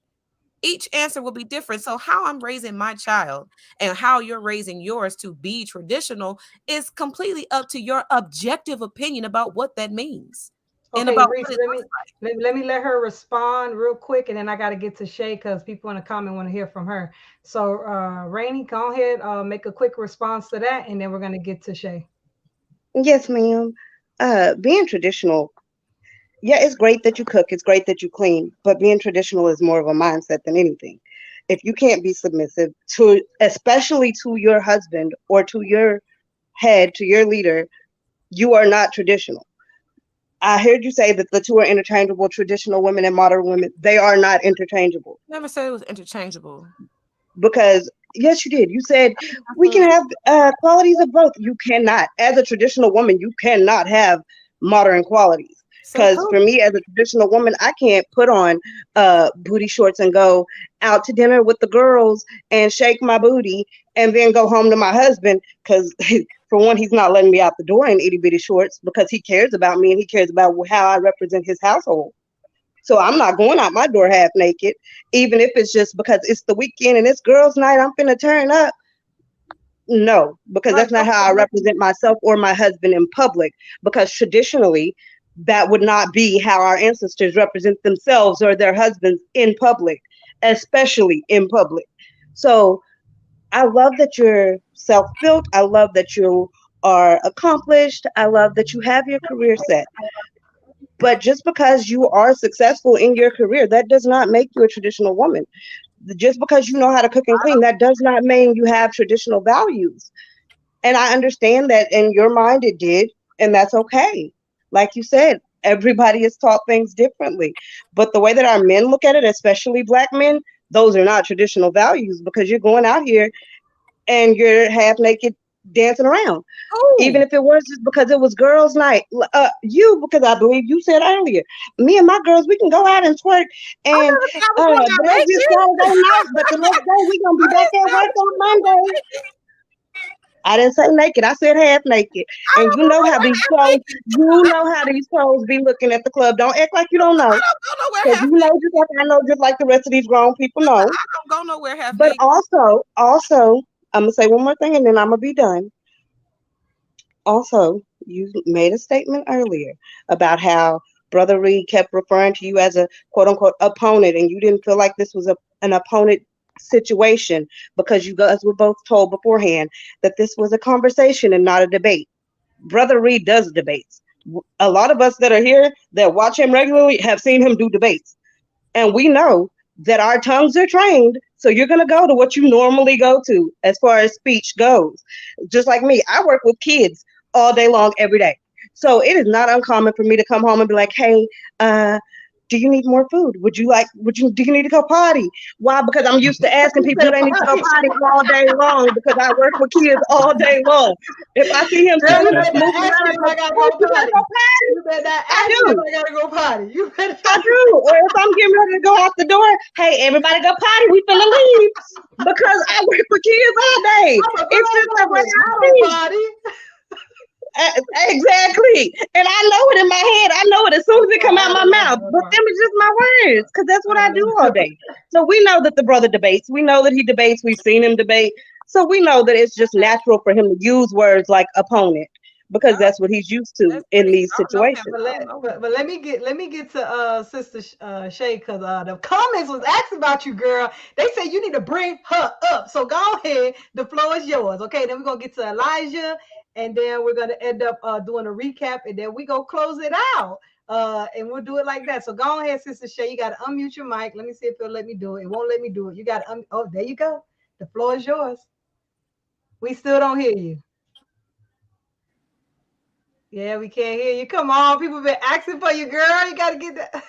Each answer will be different. So how I'm raising my child and how you're raising yours to be traditional is completely up to your objective opinion about what that means. And Okay, about Reese, what it looks like. let me let her respond real quick, and then I got to get to Shay because people in the comment want to hear from her. So, Rainey, go ahead, make a quick response to that, and then we're going to get to Shay. Yes, ma'am. Being traditional, yeah, it's great that you cook, it's great that you clean, but being traditional is more of a mindset than anything. If you can't be submissive to, especially to your husband or to your head, to your leader, you are not traditional. I heard you say that the two are interchangeable, traditional women and modern women. They are not interchangeable. Never said it was interchangeable. Because yes, you did. You said we can have qualities of both. You cannot. As a traditional woman, you cannot have modern qualities. Because for me, as a traditional woman, I can't put on booty shorts and go out to dinner with the girls and shake my booty and then go home to my husband. Because for one, he's not letting me out the door in itty bitty shorts because he cares about me and he cares about how I represent his household. So I'm not going out my door half naked, even if it's just because it's the weekend and it's girls' night. I'm finna turn up. No, because that's not how I represent myself or my husband in public. Because traditionally, that would not be how our ancestors represent themselves or their husbands in public, especially in public. So I love that you're self-built. I love that you are accomplished. I love that you have your career set. But just because you are successful in your career, that does not make you a traditional woman. Just because you know how to cook and clean, that does not mean you have traditional values. And I understand that in your mind it did, and that's okay. Like you said, everybody is taught things differently. But the way that our men look at it, especially Black men, those are not traditional values because you're going out here and you're half naked dancing around. Even if it was just because it was girls' night. Because I believe you said earlier, me and my girls, we can go out and twerk and the lesbian songs all night, but the next day we gonna be back at work on Monday. I didn't say naked, I said half naked. And you know how these clothes be looking at the club. Don't act like you don't know. Because you know just like I know, just like the rest of these grown people know. I don't go nowhere half But naked. also, I'm gonna say one more thing and then I'm gonna be done. Also, you made a statement earlier about how Brother Reed kept referring to you as a quote unquote opponent, and you didn't feel like this was an opponent situation because you guys were both told beforehand that this was a conversation and not a debate. Brother Reed does debates. A lot of us that are here that watch him regularly have seen him do debates. And we know that our tongues are trained. So you're going to go to what you normally go to as far as speech goes. Just like me, I work with kids all day long, every day. So it is not uncommon for me to come home and be like, hey, do you need more food? Do you need to go potty? Why? Because I'm used to asking people, do they need to go potty all day long? Because I work with kids all day long. If I see him moving around, I gotta go potty. You better ask me if I gotta go potty. I do. Or if I'm getting ready to go out the door, hey, everybody go potty. We finna leave because I work with kids all day. It's just the way I see. Exactly. And I know it in my head. I know it as soon as it come out my mouth. But them is just my words, because that's what I do all day. So we know that the brother debates. We know that he debates. We've seen him debate. So we know that it's just natural for him to use words like opponent, because that's what he's used to in these situations. But let me get to Sister Shay, because the comments was asking about you, girl. They say you need to bring her up. So go ahead. The floor is yours. Okay, then we're gonna get to Elijah, and then we're gonna end up doing a recap, and then we go close it out. And we'll do it like that. So go ahead, Sister Shay. You gotta unmute your mic. Let me see if it'll let me do it. It won't let me do it. You gotta oh, there you go. The floor is yours. We still don't hear you. Yeah, we can't hear you. Come on, people been asking for you, girl. You gotta get that.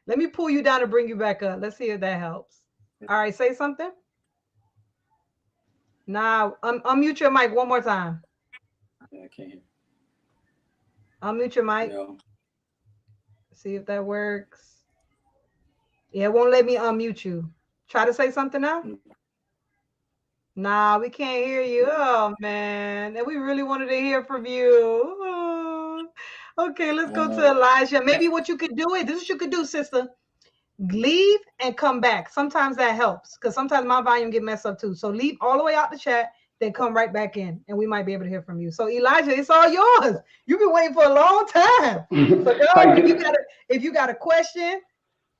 Let me pull you down and bring you back up. Let's see if that helps. All right, say something. Now, unmute your mic one more time. Yeah, I can't hear. Unmute your mic. No. See if that works. Yeah, it won't let me unmute you. Try to say something now. Nah, we can't hear you. Oh man, and we really wanted to hear from you. Oh. Okay, let's go to Elijah. Maybe what you could do is this is what you could do, sister. Leave and come back. Sometimes that helps, because sometimes my volume get messed up too. So leave all the way out the chat, then come right back in, and we might be able to hear from you. So Elijah, it's all yours. You've been waiting for a long time. So God, if you got a question,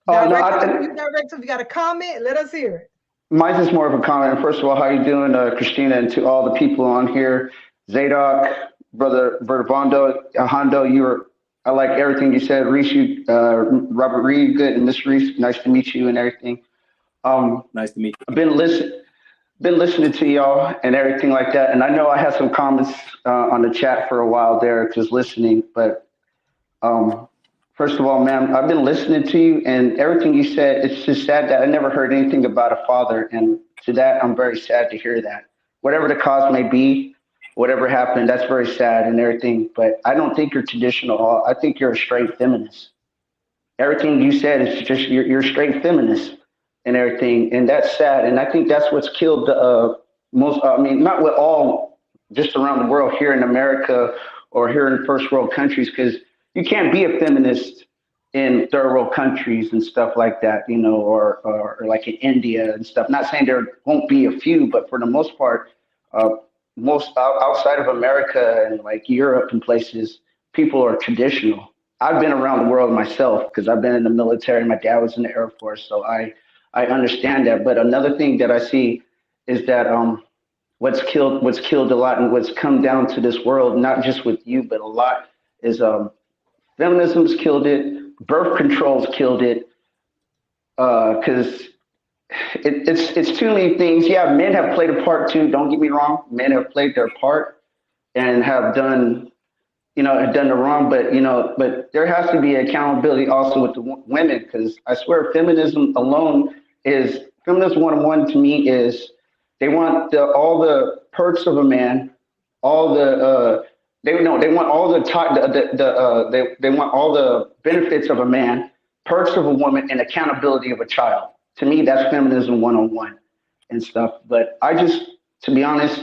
if you got a comment, let us hear it. Mine's is more of a comment. First of all, how you doing, Christina, and to all the people on here, Zadok, brother Hondo, I like everything you said. Reese, Robert Reed, good, and Miss Reese, nice to meet you and everything. Nice to meet you. I've been listening to y'all and everything like that, and I know I had some comments on the chat for a while there, just listening. But first of all, ma'am, I've been listening to you and everything you said. It's just sad that I never heard anything about a father. And to that, I'm very sad to hear that. Whatever the cause may be, whatever happened, that's very sad and everything. But I don't think you're traditional. I think you're a straight feminist. Everything you said is just you're a straight feminist and everything. And that's sad. And I think that's what's killed most, I mean, not with all, just around the world here in America or here in first world countries, because you can't be a feminist in third world countries and stuff like that, or like in India and stuff. Not saying there won't be a few, but for the most part, most outside of America and like Europe and places, people are traditional. I've been around the world myself because I've been in the military. My dad was in the Air Force, so I understand that. But another thing that I see is that what's killed a lot and what's come down to this world, not just with you, but a lot is feminism's killed it. Birth control's killed it. Because it's too many things. Yeah, men have played a part too. Don't get me wrong. Men have played their part and have done, done the wrong. But there has to be accountability also with the women. Because I swear, feminism 101 to me is they want all the perks of a man, all the they want all they want all the benefits of a man, perks of a woman, and accountability of a child. To me, that's feminism 101 and stuff. But to be honest,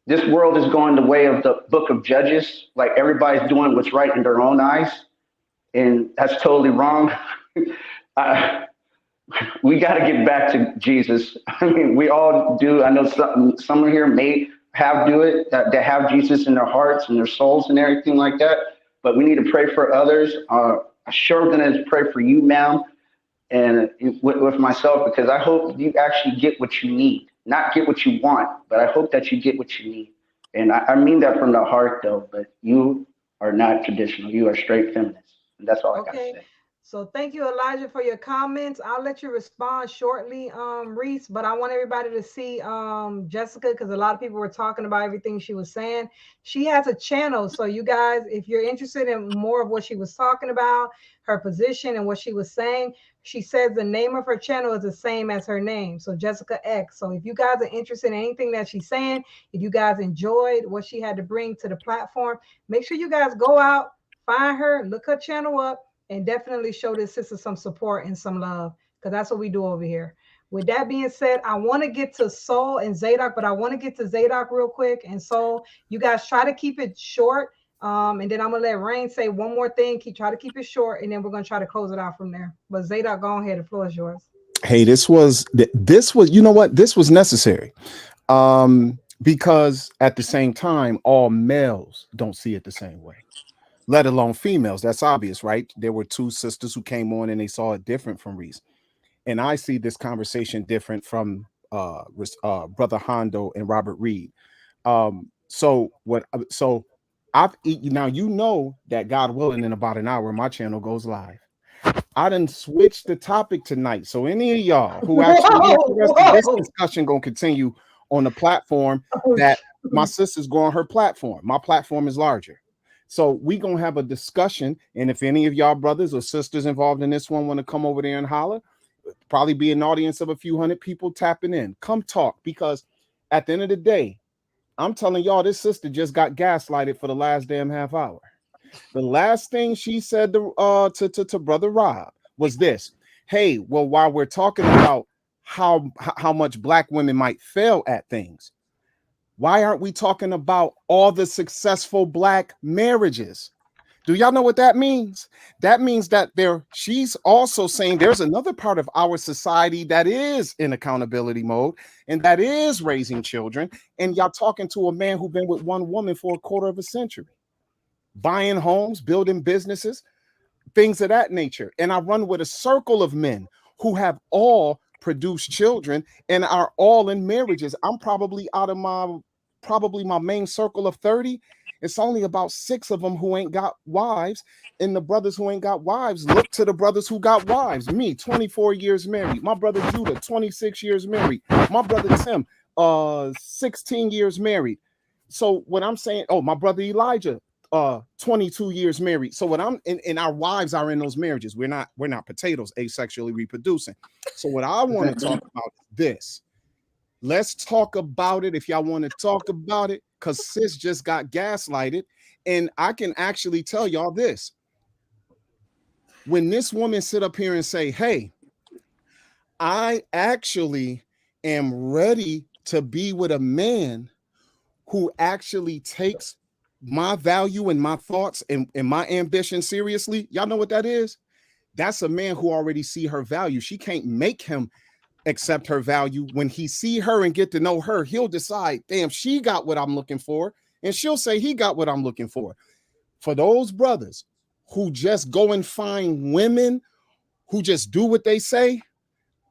this world is going the way of the book of Judges. Like everybody's doing what's right in their own eyes, and that's totally wrong. We got to get back to Jesus. I mean, we all do. I know some here may do it, that have Jesus in their hearts and their souls and everything like that. But we need to pray for others. I'm sure going to pray for you, ma'am, and with myself, because I hope you actually get what you need, not get what you want, but I hope that you get what you need. And I mean that from the heart, though. But you are not traditional. You are straight feminist. And that's all I got to say. So thank you, Elijah, for your comments. I'll let you respond shortly, Reese, but I want everybody to see Jessica, because a lot of people were talking about everything she was saying. She has a channel. So you guys, if you're interested in more of what she was talking about, her position and what she was saying, she says the name of her channel is the same as her name. So Jessica X. So if you guys are interested in anything that she's saying, if you guys enjoyed what she had to bring to the platform, make sure you guys go out, find her, look her channel up, and definitely show this sister some support and some love, because that's what we do over here. With that being said, I want to get to Soul and Zadok, but I want to get to Zadok real quick. And Soul, you guys try to keep it short. And then I'm gonna let Rain say one more thing. Try to keep it short, and then we're gonna try to close it out from there. But Zadok, go ahead. The floor is yours. Hey, this was you know what, this was necessary, because at the same time, all males don't see it the same way, let alone females. That's obvious, right? There were two sisters who came on and they saw it different from Reese, and I see this conversation different from brother Hondo and Robert Reed. So I've eaten now, you know that God willing in about an hour my channel goes live. I done switched the topic tonight. So any of y'all who actually interested, this discussion gonna continue on the platform that my sister's growing her platform. My platform is larger. So we gonna have a discussion. And if any of y'all brothers or sisters involved in this one want to come over there and holler, probably be an audience of a few hundred people tapping in. Come talk, because at the end of the day, I'm telling y'all, this sister just got gaslighted for the last damn half hour. The last thing she said to brother Rob was this: hey, well, while we're talking about how much black women might fail at things, why aren't we talking about all the successful black marriages? Do y'all know what that means? That means that she's also saying there's another part of our society that is in accountability mode and that is raising children. And y'all talking to a man who's been with one woman for a quarter of a century, buying homes, building businesses, things of that nature. And I run with a circle of men who have all produced children and are all in marriages. I'm probably out of my main circle of 30. It's only about 6 of them who ain't got wives. And the brothers who ain't got wives look to the brothers who got wives. Me, 24 years married. My brother Judah, 26 years married. My brother Tim, 16 years married. So what I'm saying, my brother Elijah, 22 years married. So what and our wives are in those marriages. We're not potatoes asexually reproducing. So what I want to talk about is this. Let's talk about it if y'all want to talk about it, because sis just got gaslighted. And I can actually tell y'all this. When this woman sit up here and say, hey, I actually am ready to be with a man who actually takes my value and my thoughts and my ambition seriously, y'all know what that is? That's a man who already see her value. She can't make him accept her value. When he see her and get to know her, he'll decide, damn, she got what I'm looking for. And she'll say he got what I'm looking for. For those brothers who just go and find women who just do what they say,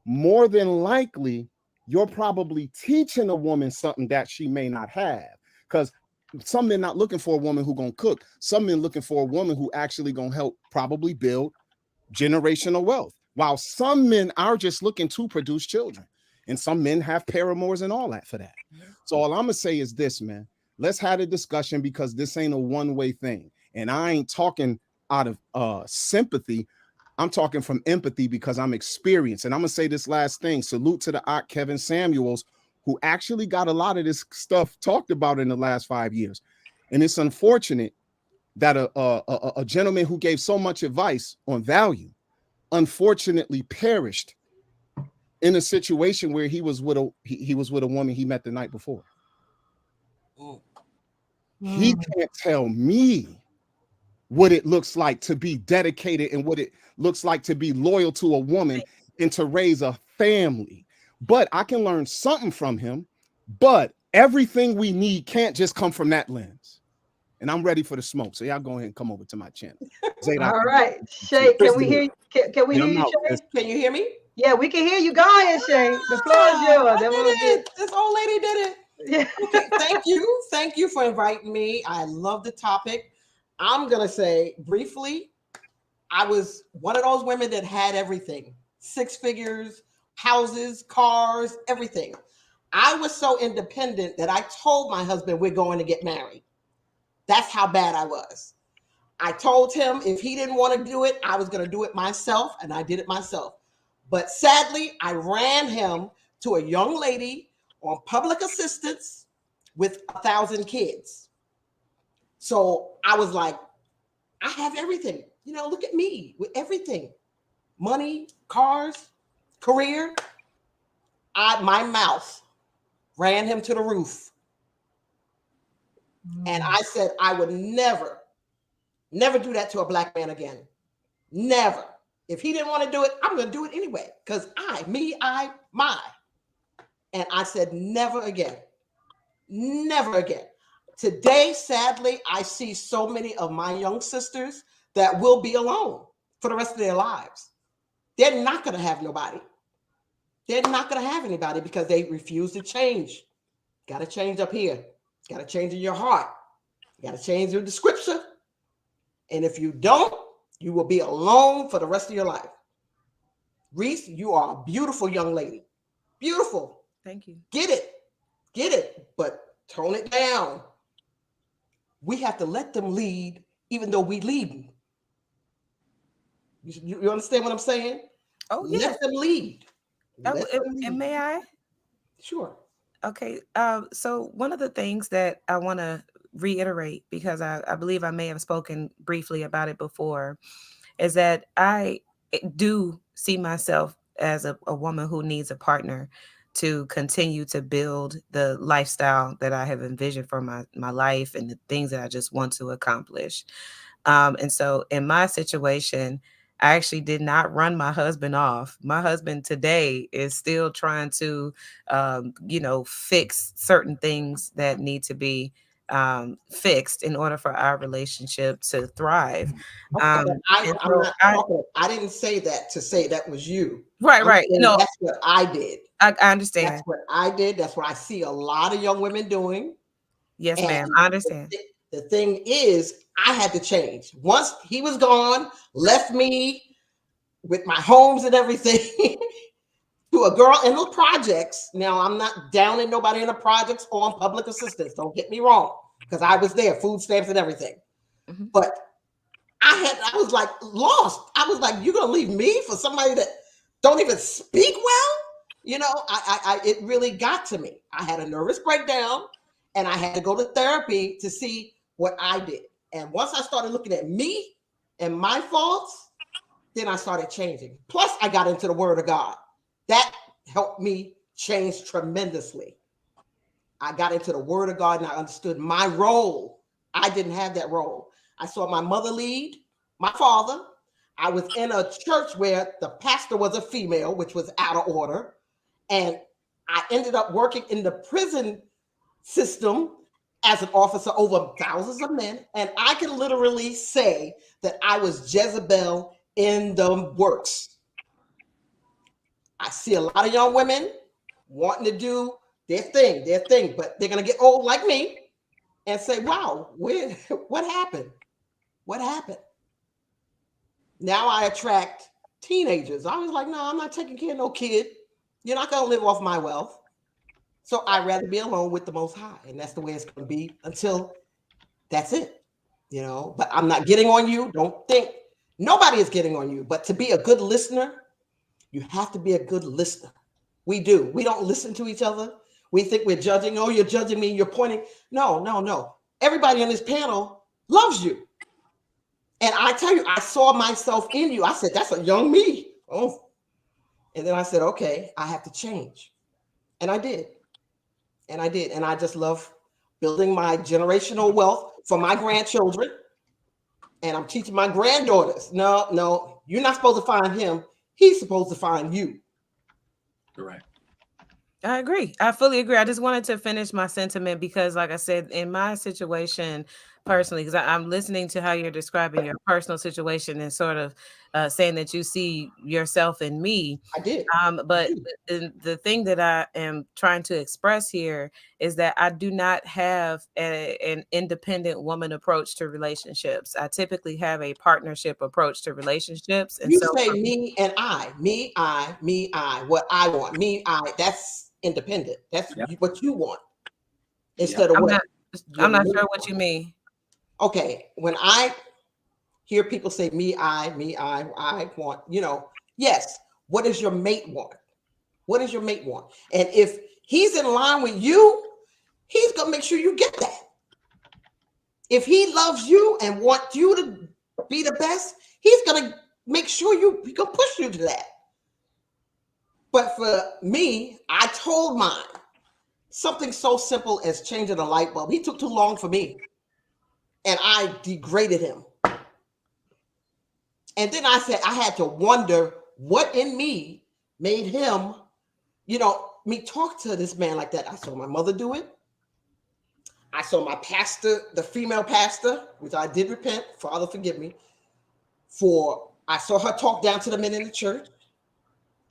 more than likely, you're probably teaching a woman something that she may not have. Because some men not looking for a woman who gonna cook. Some men looking for a woman who actually gonna help probably build generational wealth. While some men are just looking to produce children. And some men have paramours and all that for that. So all I'm gonna say is this, man. Let's have a discussion, because this ain't a one-way thing. And I ain't talking out of sympathy. I'm talking from empathy, because I'm experienced. And I'm gonna say this last thing. Salute to the Kevin Samuels, who actually got a lot of this stuff talked about in the last 5 years. And it's unfortunate that a gentleman who gave so much advice on value, unfortunately perished in a situation where he was with a woman he met the night before. He can't tell me what it looks like to be dedicated and what it looks like to be loyal to a woman and to raise a family. But I can learn something from him. But everything we need can't just come from that lens. And I'm ready for the smoke. So y'all go ahead and come over to my channel. All right. Shay, can we hear you? Can we hear you, Shay? Can you hear me? Yeah, we can hear you. Go ahead, Shay. The floor is yours. I did it. This old lady did it. Yeah. Okay, thank you. Thank you for inviting me. I love the topic. I'm going to say briefly, I was one of those women that had everything. 6 figures, houses, cars, everything. I was so independent that I told my husband we're going to get married. That's how bad I was. I told him if he didn't want to do it, I was going to do it myself, and I did it myself. But sadly, I ran him to a young lady on public assistance with 1,000 kids. So I was like, I have everything. You know, look at me with everything. Money, cars, career. My mouth ran him to the roof. And I said, I would never Never do that to a black man again. Never. If he didn't want to do it, I'm going to do it anyway. Because my. And I said, never again. Never again. Today, sadly, I see so many of my young sisters that will be alone for the rest of their lives. They're not going to have nobody. They're not going to have anybody because they refuse to change. Got to change up here. Got to change in your heart. Got to change in the scripture. And if you don't, you will be alone for the rest of your life. Reese, you are a beautiful young lady. Beautiful. Thank you. Get it, but tone it down. We have to let them lead, even though we lead. You understand what I'm saying? Oh, yeah. Let them lead. And may I? Sure. Okay. So one of the things that I want to reiterate, because I believe I may have spoken briefly about it before, is that I do see myself as a woman who needs a partner to continue to build the lifestyle that I have envisioned for my life and the things that I just want to accomplish. And so in my situation, I actually did not run my husband off. My husband today is still trying to, fix certain things that need to be fixed in order for our relationship to thrive. I didn't say that to say that was you. Right. No, that's what I did. I understand. That's what I did. That's what I see a lot of young women doing. Yes, ma'am. I understand. The thing is, I had to change. Once he was gone, left me with my homes and everything to a girl in the projects. Now, I'm not downing nobody in the projects or on public assistance. Don't get me wrong, because I was there, food stamps and everything. Mm-hmm. But I was like lost. I was like, you're gonna leave me for somebody that don't even speak well? You know, it really got to me. I had a nervous breakdown, and I had to go to therapy to see what I did. And once I started looking at me and my faults, then I started changing. Plus, I got into the Word of God. That helped me change tremendously. I got into the Word of God and I understood my role. I didn't have that role. I saw my mother lead, my father. I was in a church where the pastor was a female, which was out of order. And I ended up working in the prison system as an officer over thousands of men. And I can literally say that I was Jezebel in the works. I see a lot of young women wanting to do their thing, but they're going to get old like me and say, wow, what happened? What happened? Now I attract teenagers. I was like, no, I'm not taking care of no kid. You're not going to live off my wealth. So I'd rather be alone with the Most High. And that's the way it's going to be until that's it. You know, but I'm not getting on you. Don't think nobody is getting on you. But to be a good listener, you have to be a good listener. We do. We don't listen to each other. We think we're judging. Oh, you're judging me. You're pointing. No. Everybody on this panel loves you. And I tell you, I saw myself in you. I said, that's a young me. Oh. And then I said, okay, I have to change. And I did. And I just love building my generational wealth for my grandchildren. And I'm teaching my granddaughters. No, you're not supposed to find him. He's supposed to find you. Correct. I agree. I fully agree. I just wanted to finish my sentiment because, like I said, in my situation personally, because I'm listening to how you're describing your personal situation and sort of saying that you see yourself in me. I did. But the thing that I am trying to express here is that I do not have an independent woman approach to relationships. I typically have a partnership approach to relationships. And you so say me and I, me, I, what I want, me, I, that's independent. That's what you want. Instead of what I'm not sure what you mean. Okay, when I hear people say me, I want, yes, what does your mate want? What does your mate want? And if he's in line with you, he's gonna make sure you get that. If he loves you and wants you to be the best, he's gonna make sure he gonna push you to that. But for me, I told mine something so simple as changing a light bulb. He took too long for me. And I degraded him. And then I said, I had to wonder what in me made him, me talk to this man like that. I saw my mother do it. I saw my pastor, the female pastor, which I did repent. Father, forgive me. I saw her talk down to the men in the church.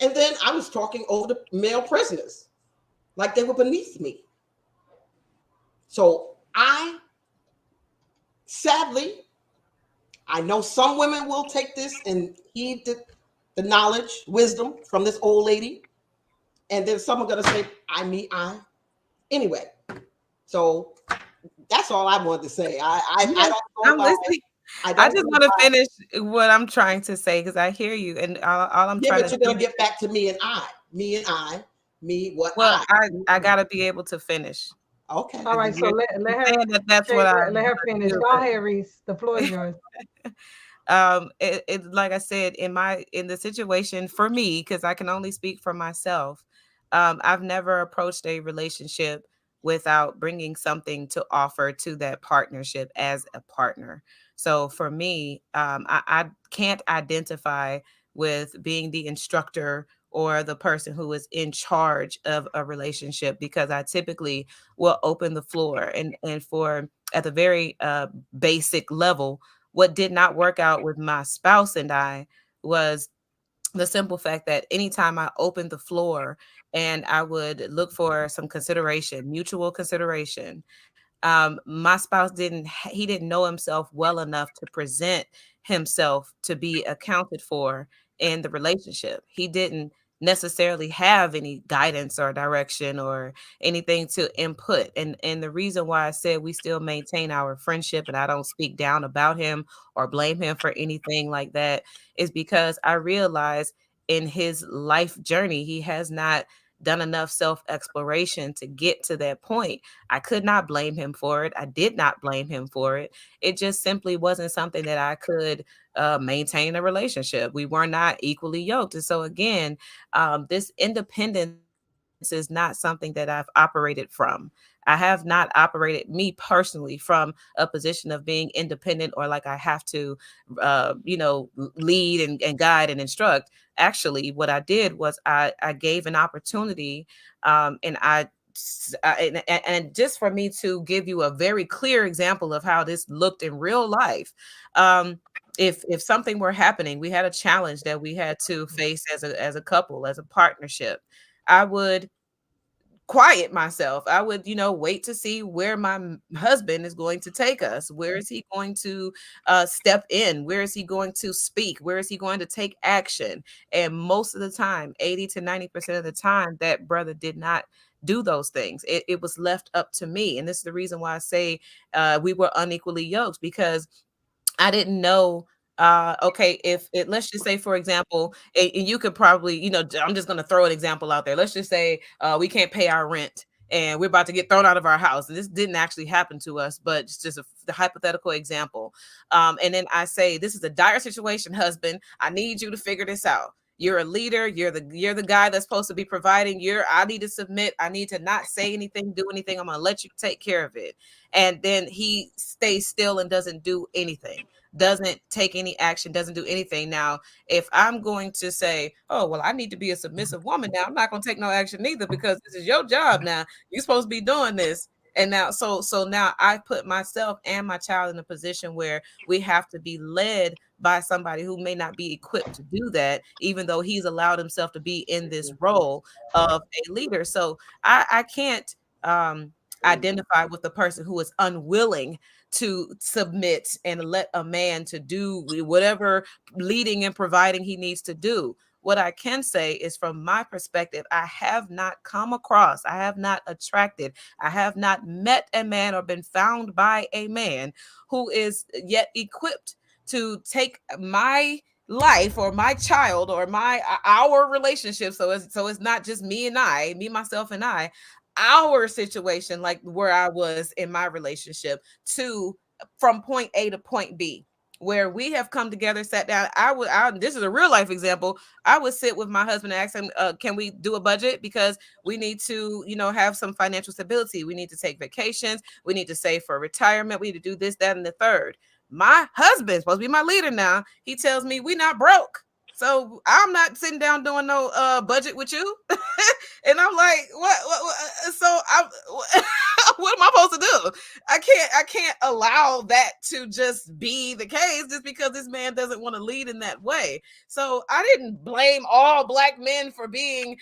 And then I was talking over the male prisoners like they were beneath me. So sadly, I know some women will take this and heed the knowledge, wisdom from this old lady. And then some are going to say, I. Anyway, so that's all I wanted to say. I don't I'm listening. I just want to finish what I'm trying to say because I hear you, and all I'm trying to. But you're gonna get back to me and I. Well, I gotta be able to finish. Okay. All right. So let her. That's what let her finish. Go ahead, Reese. The floor is yours. Like I said, in the situation for me, because I can only speak for myself, I've never approached a relationship without bringing something to offer to that partnership as a partner. So for me, I can't identify with being the instructor or the person who is in charge of a relationship because I typically will open the floor and for at the very basic level, what did not work out with my spouse and I was the simple fact that anytime I opened the floor and I would look for some consideration, mutual consideration, my spouse he didn't know himself well enough to present himself to be accounted for in the relationship. He didn't necessarily have any guidance or direction or anything to input. And the reason why I said we still maintain our friendship and I don't speak down about him or blame him for anything like that is because I realize in his life journey, he has not done enough self exploration to get to that point. I could not blame him for it. I did not blame him for it. It just simply wasn't something that I could maintain a relationship. We were not equally yoked. And so, again, this independence is not something that I've operated from. I have not operated, me personally, from a position of being independent or like I have to, lead and guide and instruct. Actually, what I did was I gave an opportunity and and just for me to give you a very clear example of how this looked in real life, if something were happening, we had a challenge that we had to face as a couple, as a partnership, I would quiet myself. I would, wait to see where my husband is going to take us. Where is he going to step in? Where is he going to speak? Where is he going to take action? And most of the time, 80 to 90% of the time, that brother did not do those things. It was left up to me. And this is the reason why I say we were unequally yoked, because I didn't know. Okay, if it, let's just say, for example, and you could probably, I'm just going to throw an example out there. Let's just say we can't pay our rent and we're about to get thrown out of our house. And this didn't actually happen to us, but it's just the hypothetical example. And then I say, this is a dire situation, husband. I need you to figure this out. You're a leader. You're the guy that's supposed to be providing. I need to submit. I need to not say anything, do anything. I'm going to let you take care of it. And then he stays still and doesn't do anything, doesn't take any action, doesn't do anything. Now, if I'm going to say, oh, well, I need to be a submissive woman now, I'm not going to take no action either, because this is your job now. You're supposed to be doing this. And now, so now I put myself and my child in a position where we have to be led by somebody who may not be equipped to do that, even though he's allowed himself to be in this role of a leader. So I can't identify with the person who is unwilling to submit and let a man to do whatever leading and providing he needs to do. What I can say is, from my perspective, I have not come across, I have not attracted, I have not met a man or been found by a man who is yet equipped to take my life or my child or our relationship. So it's not just me, myself and I, our situation, like where I was in my relationship, to from point A to point B, where we have come together, sat down. This is a real life example. I would sit with my husband and ask him, can we do a budget? Because we need to, have some financial stability. We need to take vacations. We need to save for retirement. We need to do this, that, and the third. my husband's supposed to be my leader now. He tells me we not broke. So I'm not sitting down doing no budget with you. And I'm like, what? So what am I supposed to do? I can't allow that to just be the case just because this man doesn't want to lead in that way. So I didn't blame all black men for being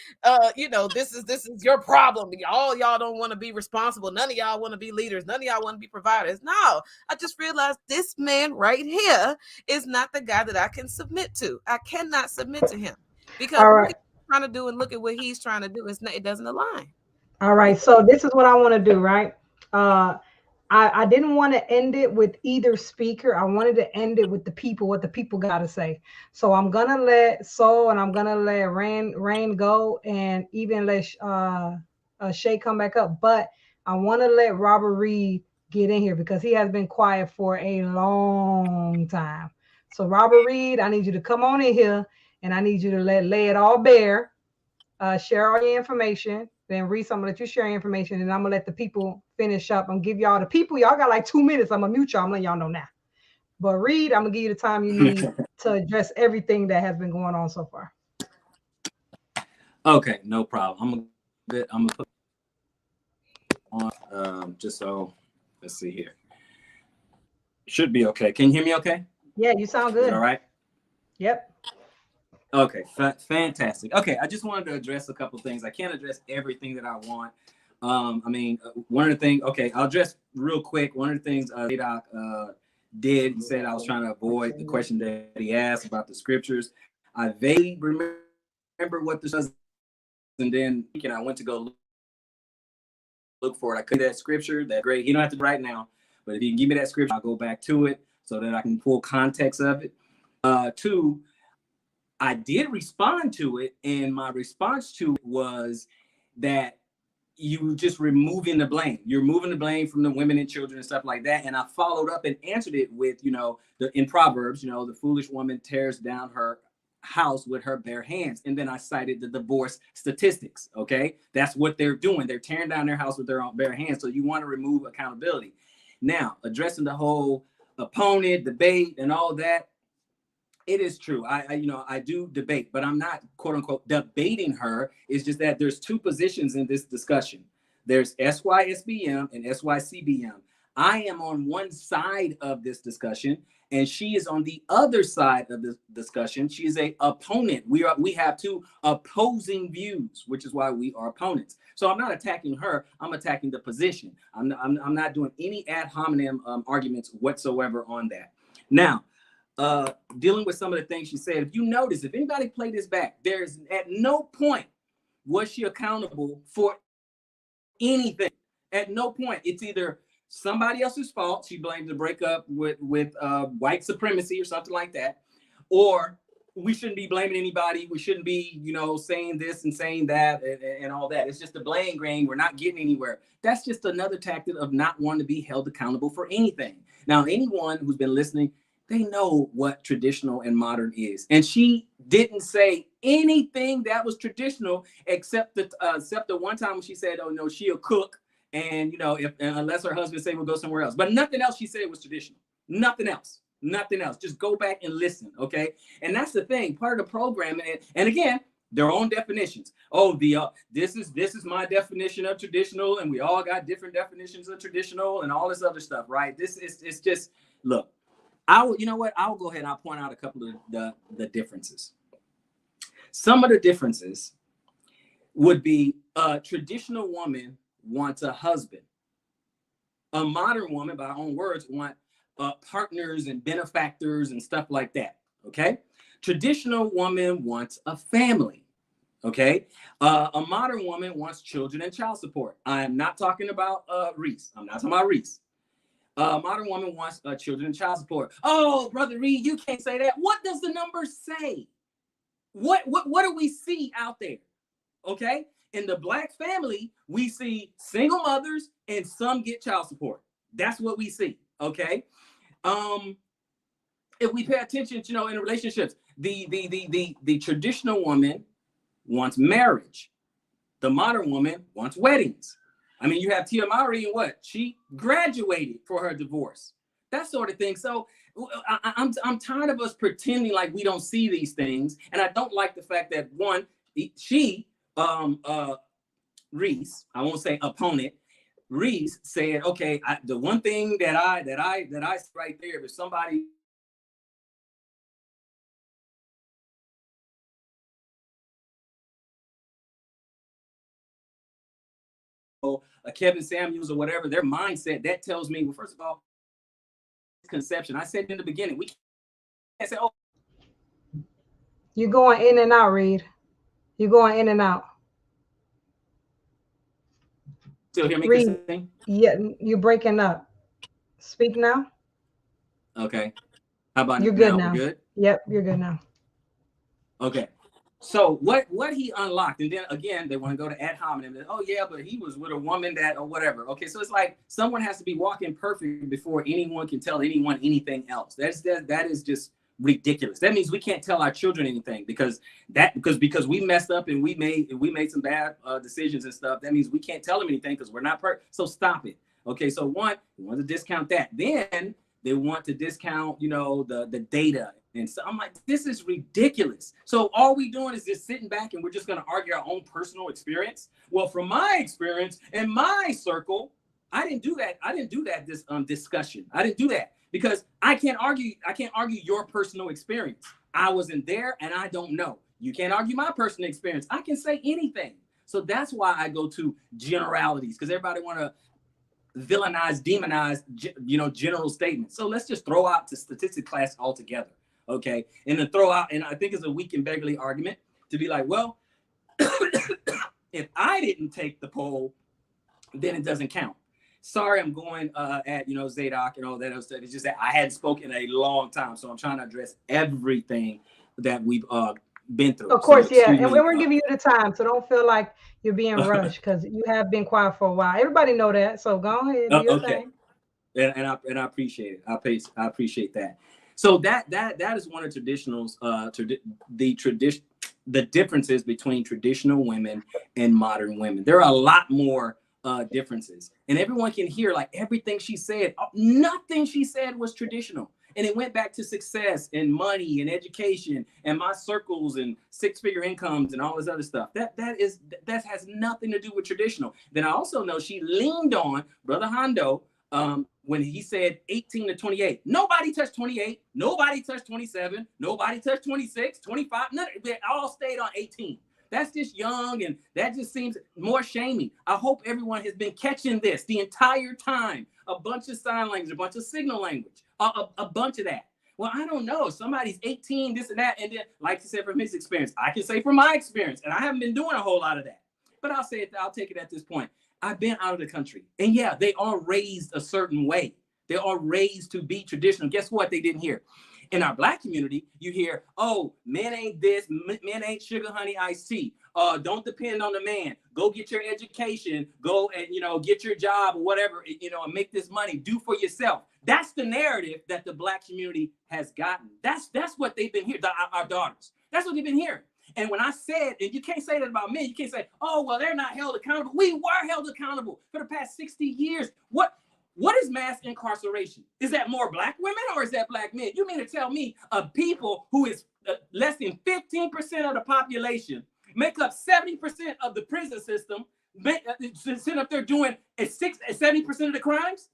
this is your problem. Y'all don't want to be responsible. None of y'all want to be leaders. None of y'all want to be providers. No, I just realized this man right here is not the guy that I can submit to. I cannot submit to him because All look right. at what he's trying to do and look at what he's trying to do. It doesn't align. All right. So this is what I want to do, right? I didn't want to end it with either speaker. I wanted to end it with the people, what the people got to say. So I'm gonna let Soul and I'm gonna let Rain go, and even let Shay come back up. But I want to let Robert Reed get in here because he has been quiet for a long time. So Robert Reed, I need you to come on in here, and I need you to lay it all bare. Share all your information. Then Reese, I'm gonna let you share your information, and I'm gonna let the people finish up. I'm gonna give y'all the people. Y'all got like 2 minutes. I'm gonna mute y'all. I'm letting y'all know now. But Reed, I'm gonna give you the time you need to address everything that has been going on so far. Okay, no problem. I'm gonna put on just so let's see here. Should be okay. Can you hear me okay? Yeah, you sound good. Is that all right? Yep. Okay, fantastic. Okay, I just wanted to address a couple things. I can't address everything that I want. One of the things, okay, I'll address real quick. One of the things Doc did, he said I was trying to avoid the question that he asked about the scriptures. I vaguely remember what this was, and then I went to go look for it. I could that scripture, that great. You don't have to right now, but if you can give me that scripture, I'll go back to it so that I can pull context of it. Two, I did respond to it, and my response to it was that you just removing the blame. You're moving the blame from the women and children and stuff like that. And I followed up and answered it with, in Proverbs, the foolish woman tears down her house with her bare hands. And then I cited the divorce statistics. Okay, that's what they're doing. They're tearing down their house with their own bare hands. So you want to remove accountability. Now, addressing the whole opponent debate and all that. It is true. I do debate, but I'm not quote unquote debating her. It's just that there's two positions in this discussion. There's SYSBM and SYCBM. I am on one side of this discussion, and she is on the other side of this discussion. She is an opponent. We have two opposing views, which is why we are opponents. So I'm not attacking her. I'm attacking the position. I'm not doing any ad hominem arguments whatsoever on that. Now, dealing with some of the things she said, if you notice, if anybody play this back, there's at no point was she accountable for anything. At no point. It's either somebody else's fault. She blamed the breakup with white supremacy or something like that, or we shouldn't be blaming anybody. We shouldn't be, saying this and saying that and all that. It's just a blame game. We're not getting anywhere. That's just another tactic of not wanting to be held accountable for anything. Now, anyone who's been listening, they know what traditional and modern is. And she didn't say anything that was traditional except the one time when she said, oh, no, she'll cook. And, unless her husband say we'll go somewhere else. But nothing else she said was traditional. Nothing else. Just go back and listen, okay? And that's the thing. Part of the program, and again, their own definitions. Oh, this is my definition of traditional, and we all got different definitions of traditional and all this other stuff, right? It's just, look. I'll go ahead and I'll point out a couple of the differences. Some of the differences would be a traditional woman wants a husband. A modern woman, by her own words, want partners and benefactors and stuff like that. Okay. Traditional woman wants a family. Okay. A modern woman wants children and child support. I am not talking about Reese. I'm not talking about Reese. Modern woman wants children and child support. Oh, Brother Reed, you can't say that. What does the numbers say? What do we see out there? Okay, in the Black family, we see single mothers and some get child support. That's what we see. Okay, if we pay attention, in relationships, the traditional woman wants marriage. The modern woman wants weddings. I mean, you have Tia Mowry and what? She graduated for her divorce. that sort of thing. So I'm tired of us pretending like we don't see these things, and I don't like the fact that one, she Reese, I won't say opponent, Reese said, okay, the one thing that I right there, if somebody Kevin Samuels or whatever, their mindset, that tells me, well, first of all, conception. I said in the beginning, we can't say, oh, you're going in and out, Reed. You're going in and out. Still hear me? Reed, yeah, you're breaking up. Speak now. Okay. How about you're now? good now? We're good? Yep, you're good now. Okay. So what he unlocked, and then again, they want to go to ad hominem. Oh yeah, but he was with a woman that or whatever. Okay, so it's like someone has to be walking perfect before anyone can tell anyone anything else. That is just ridiculous. That means we can't tell our children anything because we messed up and we made some bad decisions and stuff. That means we can't tell them anything because we're not perfect. So stop it. Okay, so one, they want to discount that. Then they want to discount, the data. And so I'm like, this is ridiculous. So all we doing is just sitting back and we're just going to argue our own personal experience. Well, from my experience in my circle, I didn't do that. This discussion. I didn't do that because I can't argue your personal experience. I wasn't there and I don't know. You can't argue my personal experience. I can say anything. So that's why I go to generalities, because everybody want to villainize, demonize, general statements. So let's just throw out the statistics class altogether. Okay. And then throw out, and I think it's a weak and beggarly argument to be like, well, if I didn't take the poll, then it doesn't count. Sorry, I'm going at, Zadok and all that other stuff. It's just that I hadn't spoken in a long time. So I'm trying to address everything that we've been through. Of course, so, yeah. And we're giving you the time. So don't feel like you're being rushed because you have been quiet for a while. Everybody know that. So go ahead, do your thing. And I appreciate it. I appreciate that. So that is one of traditionals, the differences between traditional women and modern women. There are a lot more differences, and everyone can hear like everything she said. Nothing she said was traditional, and it went back to success and money and education and my circles and six-figure incomes and all this other stuff. That has nothing to do with traditional. Then I also know she leaned on Brother Hondo. When he said 18 to 28, nobody touched 28, nobody touched 27, nobody touched 26, 25, none, they all stayed on 18. That's just young, and that just seems more shaming. I hope everyone has been catching this the entire time. A bunch of sign language, a bunch of signal language, a bunch of that. Well, I don't know. Somebody's 18, this and that, and then, like you said, from his experience, I can say from my experience, and I haven't been doing a whole lot of that. But I'll take it at this point. I've been out of the country, and yeah, they are raised a certain way. They are raised to be traditional. Guess what? They didn't hear. In our Black community, you hear, "Oh, men ain't this, men ain't sugar, honey, iced tea. Don't depend on the man. Go get your education. Go and get your job or whatever. And make this money. Do for yourself." That's the narrative that the Black community has gotten. That's what they've been hearing. Our daughters. That's what they've been hearing. And when I said, and you can't say that about men, you can't say, "Oh, well, they're not held accountable." We were held accountable for the past 60 years. What is mass incarceration? Is that more Black women or is that Black men? You mean to tell me a people who is less than 15% of the population make up 70% of the prison system, sit up there doing 70% of the crimes?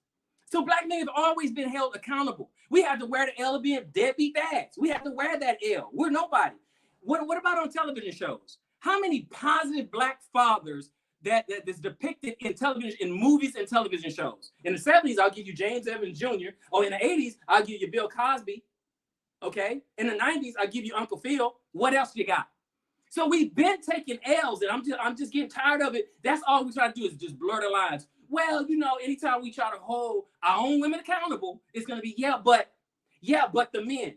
So Black men have always been held accountable. We have to wear the L of being deadbeat dads. We have to wear that L. We're nobody. What about on television shows? How many positive Black fathers that is depicted in television, in movies and television shows? In the 70s, I'll give you James Evans Jr. Or in the 80s, I'll give you Bill Cosby. Okay? In the 90s, I'll give you Uncle Phil. What else you got? So we've been taking L's, and I'm just getting tired of it. That's all we try to do is just blur the lines. Well, anytime we try to hold our own women accountable, it's going to be, but the men.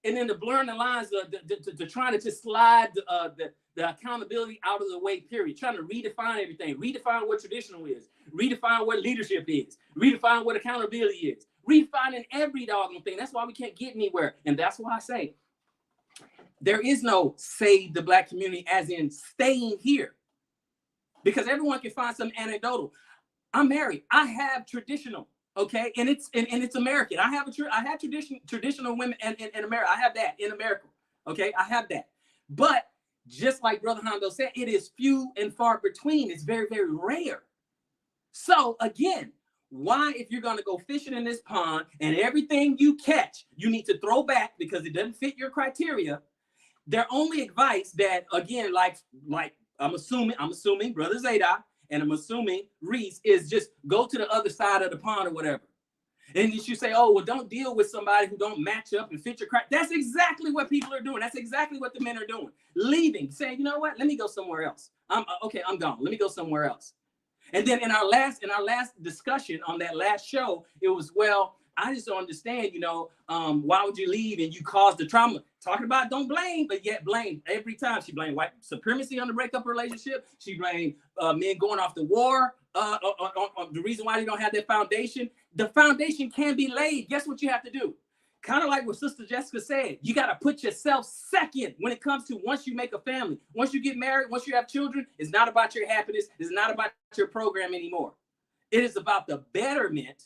And then the blurring the lines, the trying to just slide the accountability out of the way, period. Trying to redefine everything, redefine what traditional is, redefine what leadership is, redefine what accountability is, redefining every doggone thing. That's why we can't get anywhere. And that's why I say there is no save the Black community as in staying here. Because everyone can find some anecdotal. I'm married. I have traditional. Okay, and it's American. I have traditional women in America. I have that in America. Okay, I have that. But just like Brother Hondo said, it is few and far between. It's very, very rare. So again, why, if you're going to go fishing in this pond and everything you catch, you need to throw back because it doesn't fit your criteria? Their only advice that, again, like I'm assuming Brother Zadok and I'm assuming Reese is just go to the other side of the pond or whatever. And you say, oh, well, don't deal with somebody who don't match up and fit your criteria. That's exactly what people are doing. That's exactly what the men are doing. Leaving, saying, you know what? Let me go somewhere else. I'm gone. Let me go somewhere else. And then in our last discussion on that last show, it was, well, I just don't understand, why would you leave and you caused the trauma? Talking about don't blame, but yet blame every time. She blamed white supremacy on the breakup relationship. She blamed men going off to war. On the reason why they don't have that foundation. The foundation can be laid. Guess what you have to do? Kind of like what Sister Jessica said, you got to put yourself second when it comes to once you make a family. Once you get married, once you have children, it's not about your happiness. It's not about your program anymore. It is about the betterment.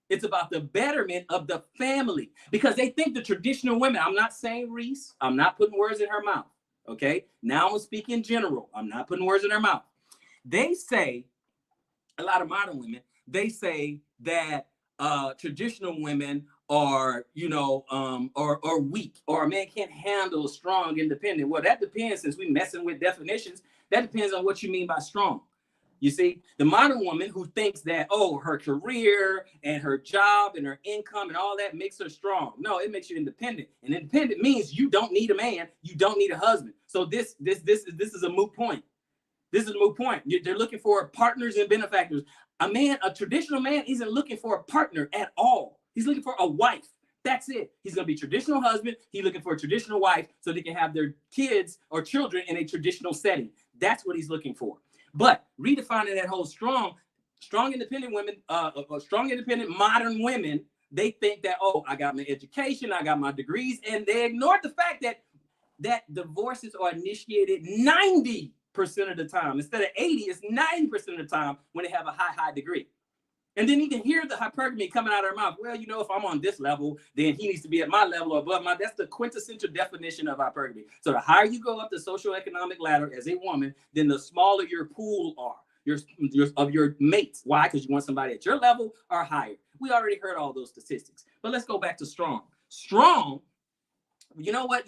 It's about the betterment of the family, because they think the traditional women, I'm not saying Reese, I'm not putting words in her mouth. Okay. Now I'm going to speak in general. I'm not putting words in her mouth. They say, a lot of modern women, they say that traditional women are, or weak, or a man can't handle a strong, independent. Well, that depends, since we're messing with definitions, that depends on what you mean by strong. You see, the modern woman who thinks that, oh, her career and her job and her income and all that makes her strong. No, it makes you independent. And independent means you don't need a man. You don't need a husband. So this is a moot point. This is a moot point. They're looking for partners and benefactors. A traditional man isn't looking for a partner at all. He's looking for a wife. That's it. He's going to be a traditional husband. He's looking for a traditional wife so they can have their kids or children in a traditional setting. That's what he's looking for. But redefining that whole strong independent women, strong independent modern women, they think that, oh, I got my education, I got my degrees, and they ignored the fact that divorces are initiated 90% of the time. Instead of 80, it's 90% of the time when they have a high degree. And then you can hear the hypergamy coming out of her mouth. Well, if I'm on this level, then he needs to be at my level or above my. That's the quintessential definition of hypergamy. So the higher you go up the socioeconomic ladder as a woman, then the smaller your pool are, of your mates. Why? Because you want somebody at your level or higher. We already heard all those statistics. But let's go back to strong. Strong. You know what?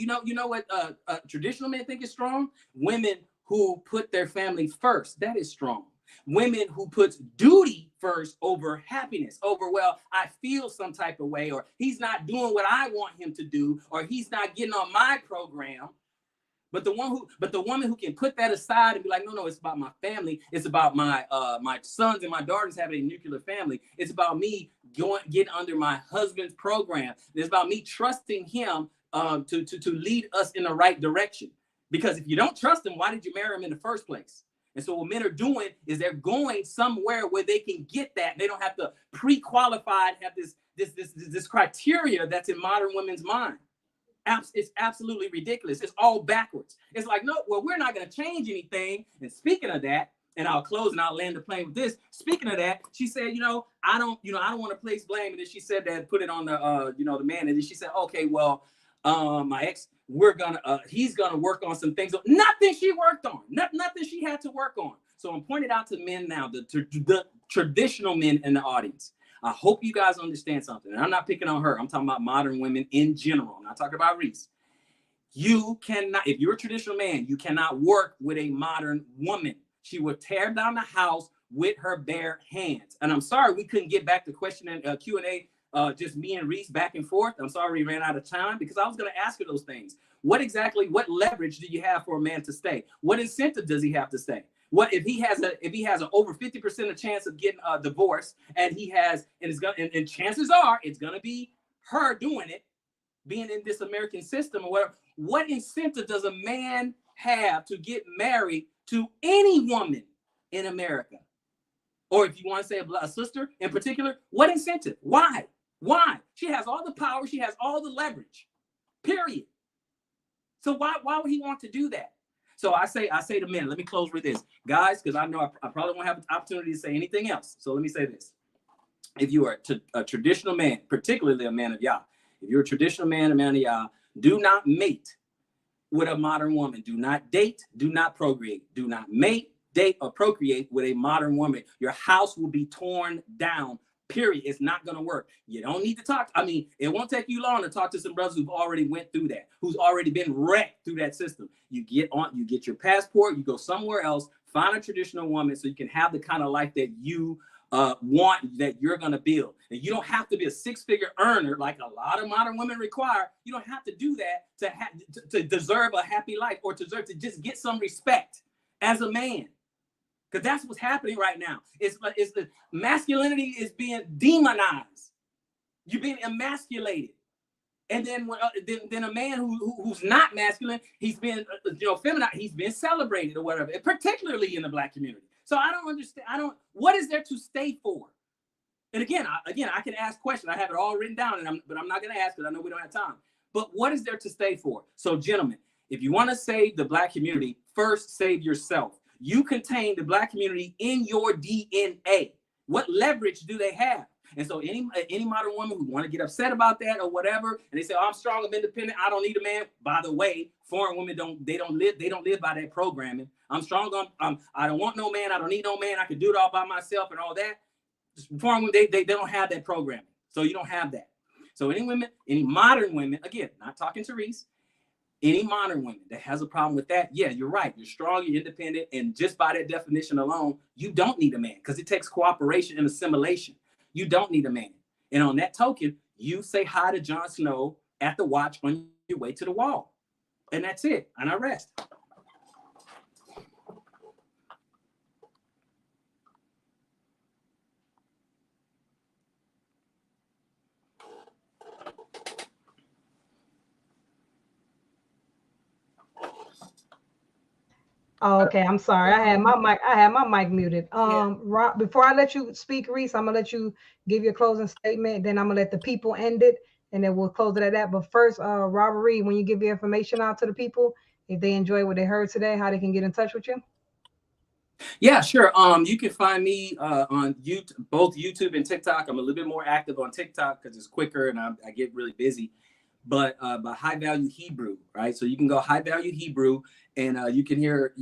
Traditional men think is strong? Women who put their family first. That is strong. Women who puts duty first over happiness, over, well, I feel some type of way, or he's not doing what I want him to do, or he's not getting on my program. But the woman who can put that aside and be like, no, it's about my family. It's about my sons and my daughters having a nuclear family. It's about me getting under my husband's program. It's about me trusting him to lead us in the right direction. Because if you don't trust him, why did you marry him in the first place? And so what men are doing is they're going somewhere where they can get that. They don't have to pre-qualify and have this criteria that's in modern women's mind. It's absolutely ridiculous. It's all backwards. It's like, no, well, we're not going to change anything. And speaking of that, and I'll close and I'll land the plane with this. Speaking of that, she said, I don't want to place blame. And then she said that, put it on the man. And then she said, okay, well, my ex, he's gonna work on some things. Nothing she worked on, nothing she had to work on. So I'm pointing out to men now, the traditional men in the audience. I hope you guys understand something. And I'm not picking on her. I'm talking about modern women in general. I'm not talking about Reese. You cannot, if you're a traditional man, you cannot work with a modern woman. She will tear down the house with her bare hands. And I'm sorry we couldn't get back to question and Q&A. Just me and Reese back and forth. I'm sorry we ran out of time, because I was going to ask her those things. What leverage do you have for a man to stay? What incentive does he have to stay? What if he has an over 50% of chance of getting a divorce, and and chances are it's gonna be her doing it, being in this American system or whatever. What incentive does a man have to get married to any woman in America? Or if you want to say a sister in particular, what incentive? Why? She has all the power. She has all the leverage, period. So why would he want to do that? So I say to men, let me close with this, guys, because I know I probably won't have an opportunity to say anything else. So let me say this. if you are a traditional man, particularly a man of Yah, if you're a traditional man, a man of Yah, do not mate with a modern woman. Do not date, do not procreate. Do not mate, date, or procreate with a modern woman. Your house will be torn down. Period. It's not going to work. You don't need to talk. I mean, it won't take you long to talk to some brothers who've already went through that, who's already been wrecked through that system. You get your passport, you go somewhere else, find a traditional woman so you can have the kind of life that you want, that you're going to build. And you don't have to be a six-figure earner like a lot of modern women require. You don't have to do that to deserve a happy life, or to deserve to just get some respect as a man. Because that's what's happening right now. It's the masculinity is being demonized. You're being emasculated. And then then a man who's not masculine, he's been feminine, he's been celebrated or whatever, particularly in the Black community. So I don't understand. What is there to stay for? And again, I can ask questions. I have it all written down, but I'm not going to ask because I know we don't have time. But what is there to stay for? So, gentlemen, if you want to save the Black community, first save yourself. You contain the Black community in your DNA. What leverage do they have? And so any modern woman who want to get upset about that or whatever, and they say, "Oh, I'm strong, I'm independent, I don't need a man." By the way, foreign women don't live by that programming. I'm strong, I don't want no man, I don't need no man, I can do it all by myself and all that. Foreign women, they don't have that programming. So you don't have that. So any modern women, again, not talking to Reese, any modern women that has a problem with that, yeah, you're right. You're strong, you're independent, and just by that definition alone, you don't need a man because it takes cooperation and assimilation. You don't need a man. And on that token, you say hi to Jon Snow at the watch on your way to the wall. And that's it. And I rest. Oh, okay, I'm sorry. I had my mic muted. Rob, before I let you speak, Reese, I'm gonna let you give your closing statement. Then I'm gonna let the people end it, and then we'll close it at that. But first, Robert Reed, when you give your information out to the people, if they enjoy what they heard today, how they can get in touch with you. Yeah, sure. You can find me on YouTube, both YouTube and TikTok. I'm a little bit more active on TikTok because it's quicker and I get really busy. But by High Value Hebrew, right? So you can go High Value Hebrew, and you can hear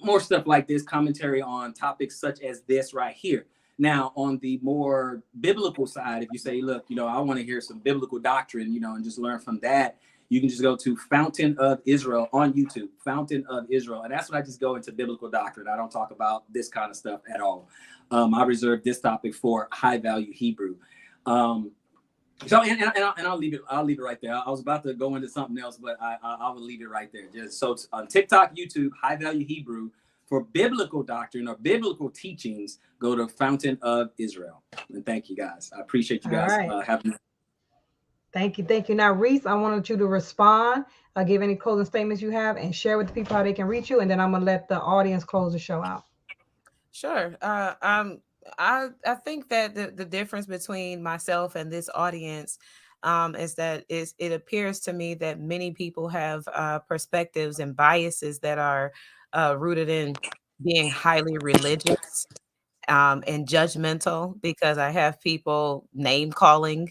more stuff like this, commentary on topics such as this right here. Now, on the more biblical side, if you say, look, I want to hear some biblical doctrine, and just learn from that, you can just go to Fountain of Israel on YouTube, Fountain of Israel. And that's when I just go into biblical doctrine. I don't talk about this kind of stuff at all. I reserve this topic for High Value Hebrew. So I'll leave it right there. I was about to go into something else, but I will leave it right there. Just so on TikTok, YouTube, High Value Hebrew. For biblical doctrine or biblical teachings, go to Fountain of Israel. And thank you guys. I appreciate you guys having me. Thank you. Now, Reese, I wanted you to respond, give any closing statements you have, and share with the people how they can reach you. And then I'm gonna let the audience close the show out. Sure. I think that the difference between myself and this audience is that it appears to me that many people have perspectives and biases that are rooted in being highly religious and judgmental, because I have people name calling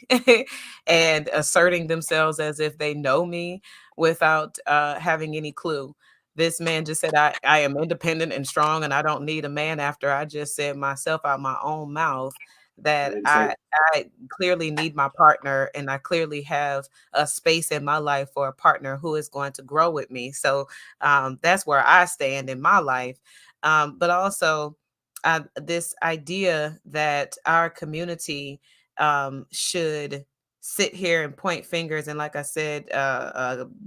and asserting themselves as if they know me without having any clue. This man just said, I am independent and strong and I don't need a man, after I just said myself out my own mouth that I clearly need my partner, and I clearly have a space in my life for a partner who is going to grow with me. So that's where I stand in my life. But also, this idea that our community should sit here and point fingers and, like I said,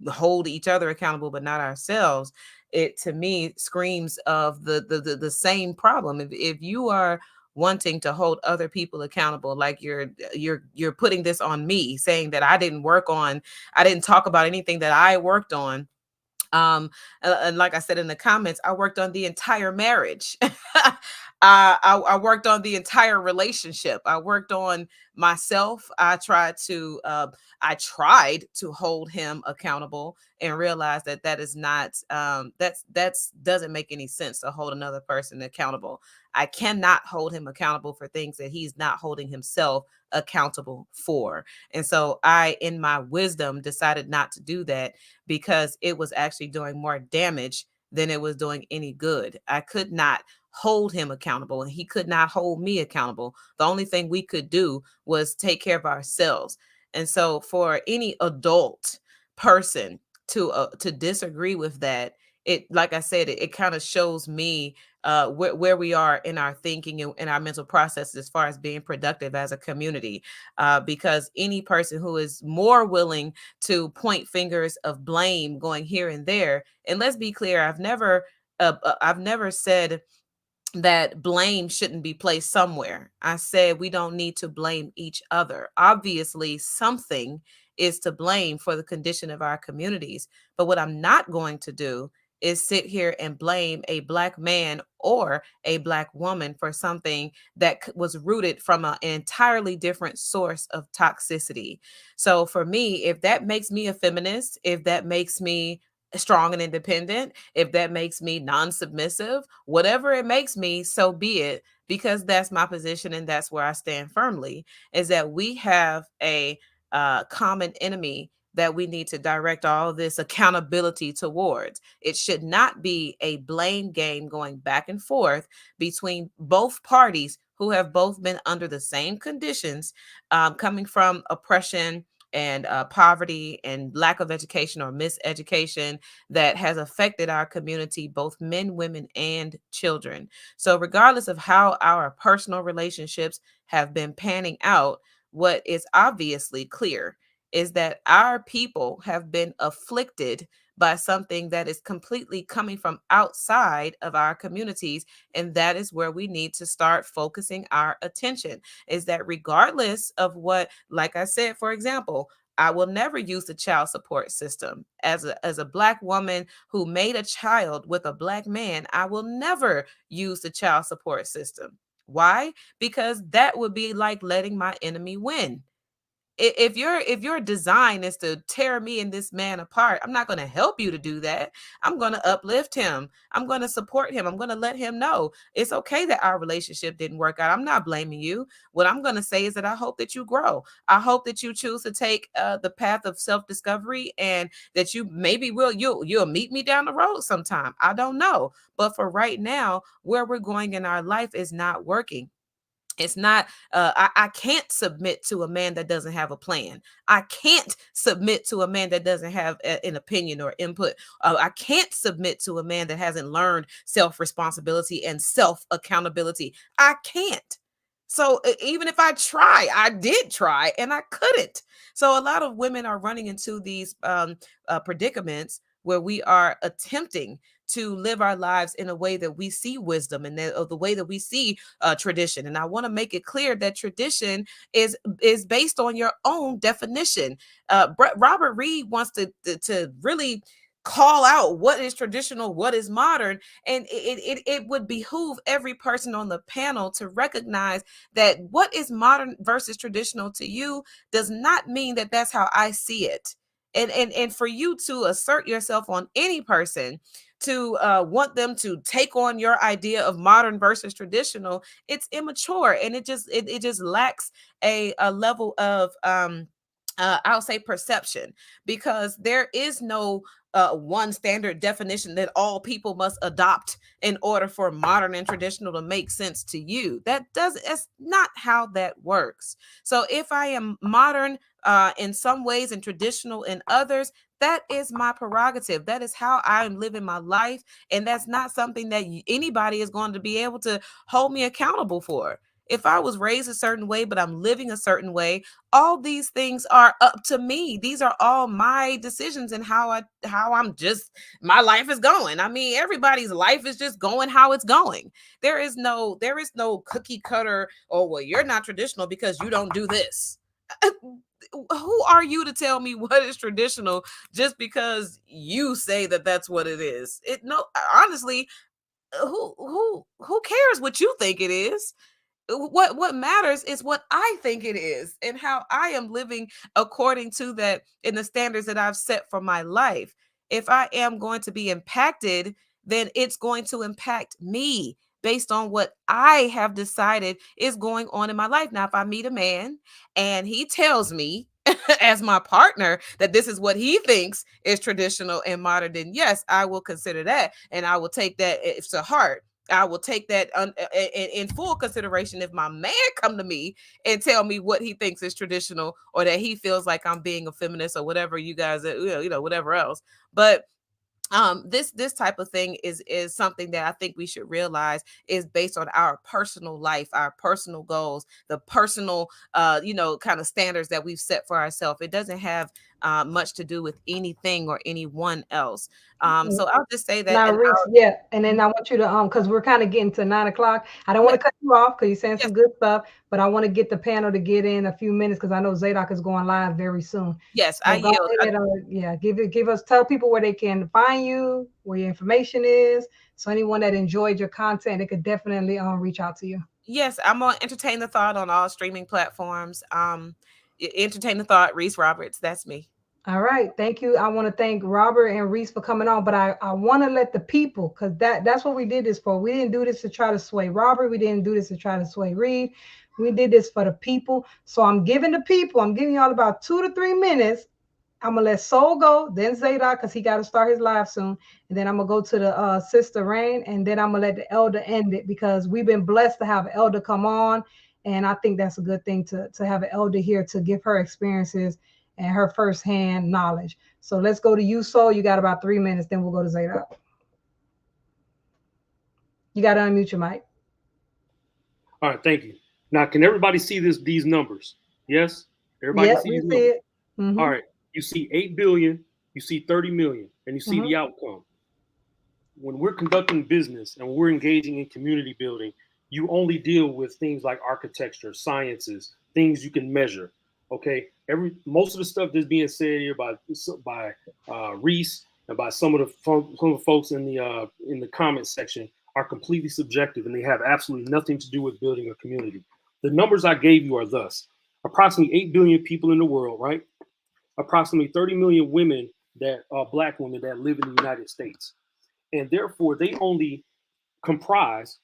hold each other accountable, but not ourselves. It, to me, screams of the same problem. If you are wanting to hold other people accountable, like you're putting this on me, saying that I didn't talk about anything that I worked on. And like I said in the comments, I worked on the entire marriage. I worked on the entire relationship. I worked on myself. I tried to hold him accountable and realize that that is not that's doesn't make any sense to hold another person accountable. I cannot hold him accountable for things that he's not holding himself accountable for. And so I, in my wisdom, decided not to do that because it was actually doing more damage than it was doing any good. I could not hold him accountable and he could not hold me accountable. The only thing we could do was take care of ourselves. And so for any adult person to disagree with that, it, like I said, it kind of shows me where we are in our thinking and in our mental processes as far as being productive as a community. Because any person who is more willing to point fingers of blame going here and there, and let's be clear, I've never said that blame shouldn't be placed somewhere. I said we don't need to blame each other. Obviously, something is to blame for the condition of our communities. But what I'm not going to do is sit here and blame a Black man or a Black woman for something that was rooted from an entirely different source of toxicity. So for me, if that makes me a feminist, if that makes me strong and independent, if that makes me non-submissive, whatever it makes me, so be it, because that's my position and that's where I stand firmly, is that we have a common enemy that we need to direct all this accountability towards. It should not be a blame game going back and forth between both parties who have both been under the same conditions, coming from oppression and poverty and lack of education or miseducation that has affected our community, both men, women, and children. So, regardless of how our personal relationships have been panning out, what is obviously clear is that our people have been afflicted by something that is completely coming from outside of our communities. And that is where we need to start focusing our attention. Is that regardless of what, like I said, for example, I will never use the child support system. As a Black woman who made a child with a Black man, I will never use the child support system. Why? Because that would be like letting my enemy win. If your design is to tear me and this man apart, I'm not going to help you to do that. I'm going to uplift him. I'm going to support him. I'm going to let him know it's okay that our relationship didn't work out. I'm not blaming you. What I'm going to say is that I hope that you grow. I hope that you choose to take the path of self-discovery, and that you maybe you'll meet me down the road sometime. I don't know, but for right now, where we're going in our life is not working. It's not, I can't submit to a man that doesn't have a plan. I can't submit to a man that doesn't have an opinion or input. I can't submit to a man that hasn't learned self-responsibility and self-accountability. I can't. So even if I did try and I couldn't. So a lot of women are running into these predicaments where we are attempting to live our lives in a way that we see wisdom and the way that we see tradition. And I want to make it clear that tradition is based on your own definition. Robert Reed wants to really call out what is traditional, what is modern, and it would behoove every person on the panel to recognize that what is modern versus traditional to you does not mean that that's how I see it. And for you to assert yourself on any person, to want them to take on your idea of modern versus traditional, it's immature, and it just lacks a level of I'll say perception, because there is no one standard definition that all people must adopt in order for modern and traditional to make sense to you. That's not how that works. So if I am modern in some ways and traditional in others, that is my prerogative. That is how I'm living my life. And that's not something that anybody is going to be able to hold me accountable for. If I was raised a certain way, but I'm living a certain way, all these things are up to me. These are all my decisions and how I'm just, my life is going. I mean, everybody's life is just going how it's going. There is no cookie cutter, oh, well, you're not traditional because you don't do this. Who are you to tell me what is traditional just because you say that that's what it is? Honestly, who cares what you think it is? What matters is what I think it is and how I am living according to that in the standards that I've set for my life. If I am going to be impacted, then it's going to impact me based on what I have decided is going on in my life. Now, if I meet a man and he tells me as my partner that this is what he thinks is traditional and modern, then yes, I will consider that and I will take that to heart. I will take that in full consideration if my man come to me and tell me what he thinks is traditional or that he feels like I'm being a feminist or whatever you guys, whatever else. But this type of thing is something that I think we should realize is based on our personal life, our personal goals, the personal kind of standards that we've set for ourselves. It doesn't have much to do with anything or anyone else. So I'll just say that. Now, Reese, yeah, and then I want you to because we're kind of getting to 9 o'clock. I don't want to cut you off because you're saying some good stuff, but I want to get the panel to get in a few minutes because I know Zadok is going live very soon. Yes, so I yield. Tell people where they can find you, where your information is. So anyone that enjoyed your content, they could definitely reach out to you. Yes, I'm on Entertain the Thought on all streaming platforms. Entertain the Thought, Reese Roberts. That's me. All right. Thank you. I want to thank Robert and Reese for coming on, but I want to let the people, because that's what we did this for. We didn't do this to try to sway Robert. We didn't do this to try to sway Reed. We did this for the people. So I'm giving y'all about 2 to 3 minutes. I'm going to let Soul go, then Zadok, because he got to start his live soon. And then I'm going to go to the Sister Rain, and then I'm going to let the elder end it, because we've been blessed to have an elder come on. And I think that's a good thing to have an elder here to give her experiences and her firsthand knowledge. So let's go to you, Soul. You got about 3 minutes, then we'll go to Zadok. You got to unmute your mic. All right, thank you. Now, can everybody see these numbers? Yes? Everybody see these numbers? It. Mm-hmm. All right. You see 8 billion, you see 30 million, and you see the outcome. When we're conducting business and we're engaging in community building, you only deal with things like architecture, sciences, things you can measure. Okay, most of the stuff that's being said here by Reese and by some of the folks in the comments section are completely subjective, and they have absolutely nothing to do with building a community. The numbers I gave you are thus: approximately 8 billion people in the world, right? Approximately 30 million women that are Black women that live in the United States, and therefore they only comprise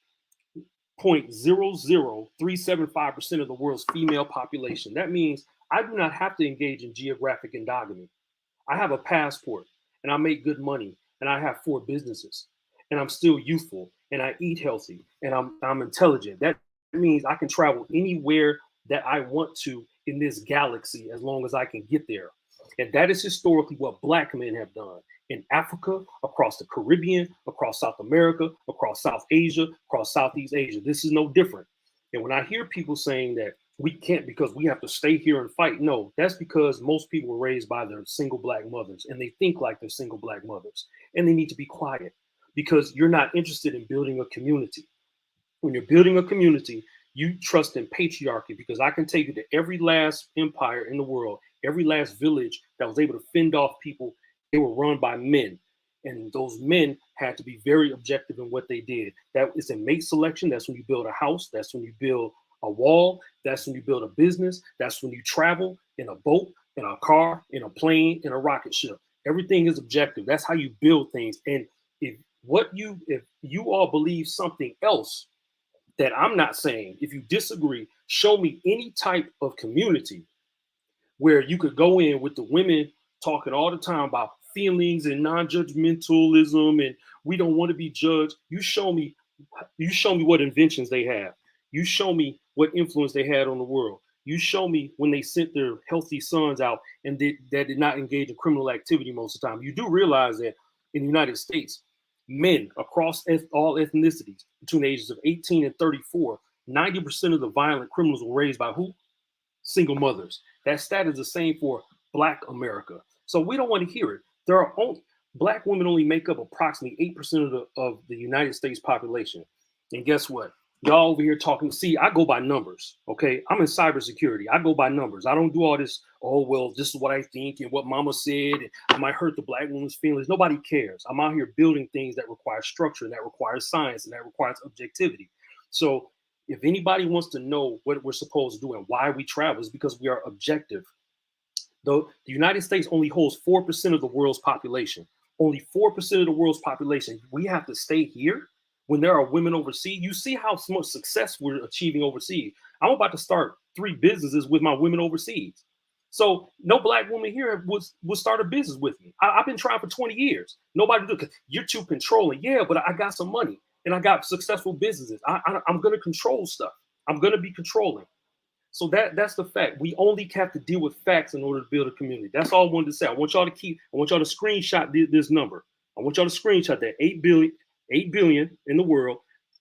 0.00375% of the world's female population. That means I do not have to engage in geographic endogamy. I have a passport and I make good money and I have 4 businesses and I'm still youthful and I eat healthy and I'm intelligent. That means I can travel anywhere that I want to in this galaxy as long as I can get there. And that is historically what Black men have done in Africa, across the Caribbean, across South America, across South Asia, across Southeast Asia. This is no different. And when I hear people saying that we can't because we have to stay here and fight, no, that's because most people were raised by their single Black mothers and they think like they're single Black mothers, and they need to be quiet because you're not interested in building a community. When you're building a community, you trust in patriarchy, because I can take you to every last empire in the world, every last village that was able to fend off people. They were run by men, and those men had to be very objective in what they did. That is a mate selection. That's when you build a house. That's when you build a wall. That's when you build a business. That's when you travel in a boat, in a car, in a plane, in a rocket ship. Everything is objective. That's how you build things. And if you all believe something else that I'm not saying, if you disagree, show me any type of community where you could go in with the women talking all the time about feelings and non-judgmentalism and we don't want to be judged. You show me what inventions they have. You show me what influence they had on the world. You show me when they sent their healthy sons out and that did not engage in criminal activity most of the time. You do realize that in the United States, men across all ethnicities between the ages of 18 and 34, 90% of the violent criminals were raised by who? Single mothers. That stat is the same for Black America. So we don't want to hear it. Black women only make up approximately 8% of the United States population. And guess what? Y'all over here talking. See, I go by numbers. Okay, I'm in cybersecurity. I go by numbers. I don't do all this. Oh well, this is what I think and what Mama said. And I might hurt the black woman's feelings. Nobody cares. I'm out here building things that require structure, and that requires science, and that requires objectivity. So, if anybody wants to know what we're supposed to do and why we travel, is because we are objective. Though the United States only holds 4% of the world's population. Only 4% of the world's population. We have to stay here when there are women overseas. You see how much success we're achieving overseas. I'm about to start 3 businesses with my women overseas. So no black woman here would start a business with me. I've been trying for 20 years. Nobody do it. You're too controlling. Yeah, but I got some money and I got successful businesses. I'm going to control stuff. I'm going to be controlling. So that's the fact. We only have to deal with facts in order to build a community. That's all I wanted to say. I want y'all to screenshot this number. I want y'all to screenshot that 8 billion in the world,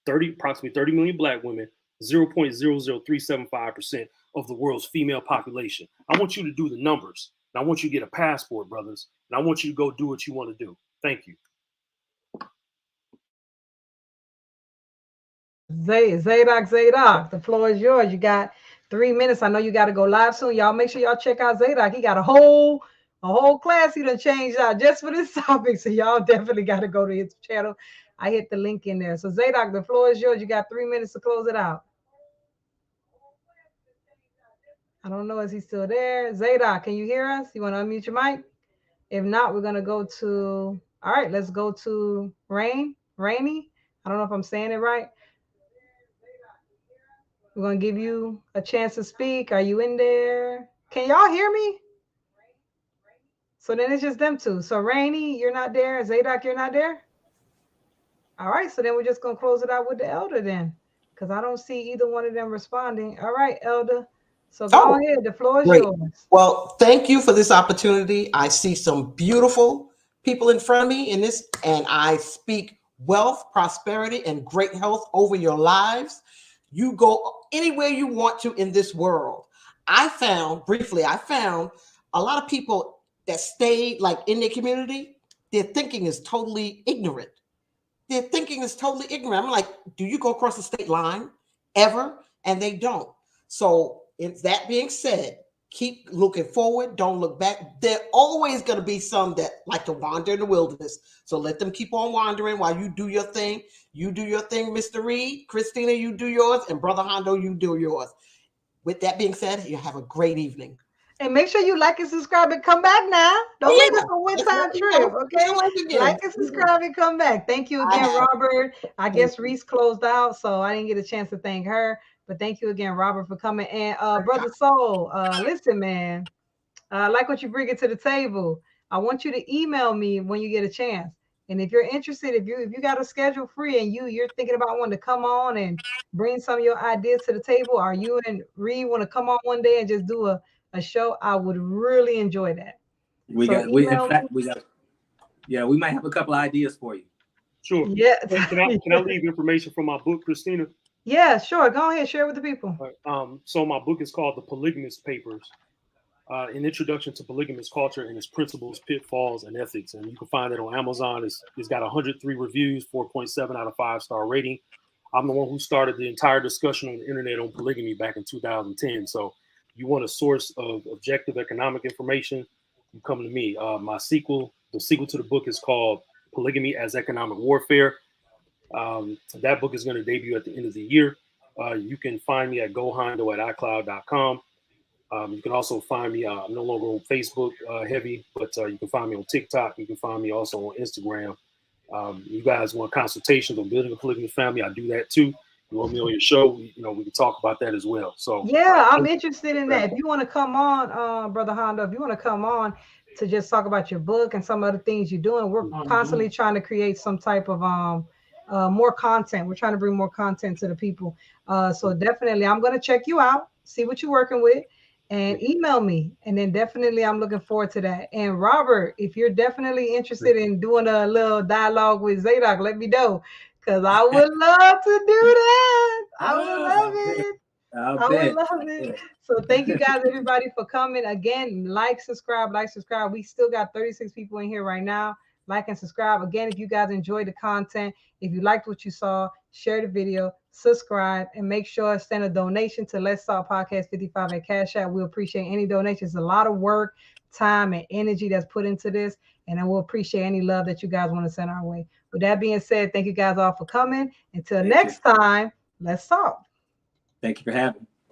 approximately 30 million black women, 0.00375% of the world's female population. I want you to do the numbers. And I want you to get a passport, brothers. And I want you to go do what you want to do. Thank you. Zadok, the floor is yours. You got 3 minutes. I know you got to go live soon. Y'all make sure y'all check out Zadok. He got a whole class he done changed out just for this topic. So y'all definitely got to go to his channel. I hit the link in there. So Zadok, the floor is yours. You got 3 minutes to close it out. I don't know. Is he still there? Zadok, can you hear us? You want to unmute your mic? If not, we're going to go to, all right, let's go to Rainy. I don't know if I'm saying it right. We're going to give you a chance to speak. Are you in there? Can y'all hear me? So then it's just them two. So Rainy, you're not there. Zadok, you're not there? All right. So then we're just going to close it out with the elder then, because I don't see either one of them responding. All right, elder. So go ahead. The floor is yours. Well, thank you for this opportunity. I see some beautiful people in front of me in this, and I speak wealth, prosperity, and great health over your lives. You go anywhere you want to in this world. I found a lot of people that stayed like in their community, their thinking is totally ignorant. I'm like, do you go across the state line ever? And they don't. So that being said, keep looking forward. Don't look back. There always going to be some that like to wander in the wilderness. So let them keep on wandering while you do your thing. You do your thing, Mr. Reed. Christina, you do yours. And Brother Hondo, you do yours. With that being said, you have a great evening. And make sure you like and subscribe and come back now. Don't make this a one-time trip, okay? Like and subscribe and come back. Thank you again, Robert. I guess Reese closed out, so I didn't get a chance to thank her. But thank you again, Robert, for coming. And Brother Soul, listen, man, I like what you bring it to the table. I want you to email me when you get a chance. And if you're interested, if you got a schedule free and you're thinking about wanting to come on and bring some of your ideas to the table, or you and Reed want to come on one day and just do a show, I would really enjoy that. We might have a couple of ideas for you. Sure. Yeah. Can I leave information from my book, Christina? Yeah, sure. Go ahead, share with the people. So my book is called The Polygamist Papers, an introduction to polygamous culture and its principles, pitfalls, and ethics. And you can find it on Amazon. It's got 103 reviews, 4.7 out of 5-star rating. I'm the one who started the entire discussion on the internet on polygamy back in 2010. So you want a source of objective economic information, you come to me. The sequel to the book is called Polygamy as Economic Warfare. That book is going to debut at the end of the year. You can find me at gohondo@icloud.com. You can also find me, I'm no longer on Facebook heavy, but you can find me on TikTok. You can find me also on Instagram. You guys want consultations on building a polygamous family, I do that too. You want me on your show, we can talk about that as well. So yeah, I'm interested in that. If you want to come on, Brother Hondo, if you want to come on to just talk about your book and some other things you're doing, we're constantly trying to create some type of more content. We're trying to bring more content to the people. So definitely, I'm going to check you out, see what you're working with, and email me. And then definitely, I'm looking forward to that. And Robert, if you're definitely interested in doing a little dialogue with Zadok, let me know. Because I would love to do that. I would love it. I would love it. So thank you guys, everybody, for coming. Again, like, subscribe. We still got 36 people in here right now. Like and subscribe. Again, if you guys enjoyed the content, if you liked what you saw, share the video, subscribe, and make sure to send a donation to Let's Talk Podcast 55 at Cash App. We appreciate any donations. A lot of work, time, and energy that's put into this, and I will appreciate any love that you guys want to send our way. With that being said, thank you guys all for coming. Until next time, let's talk. Thank you for having me.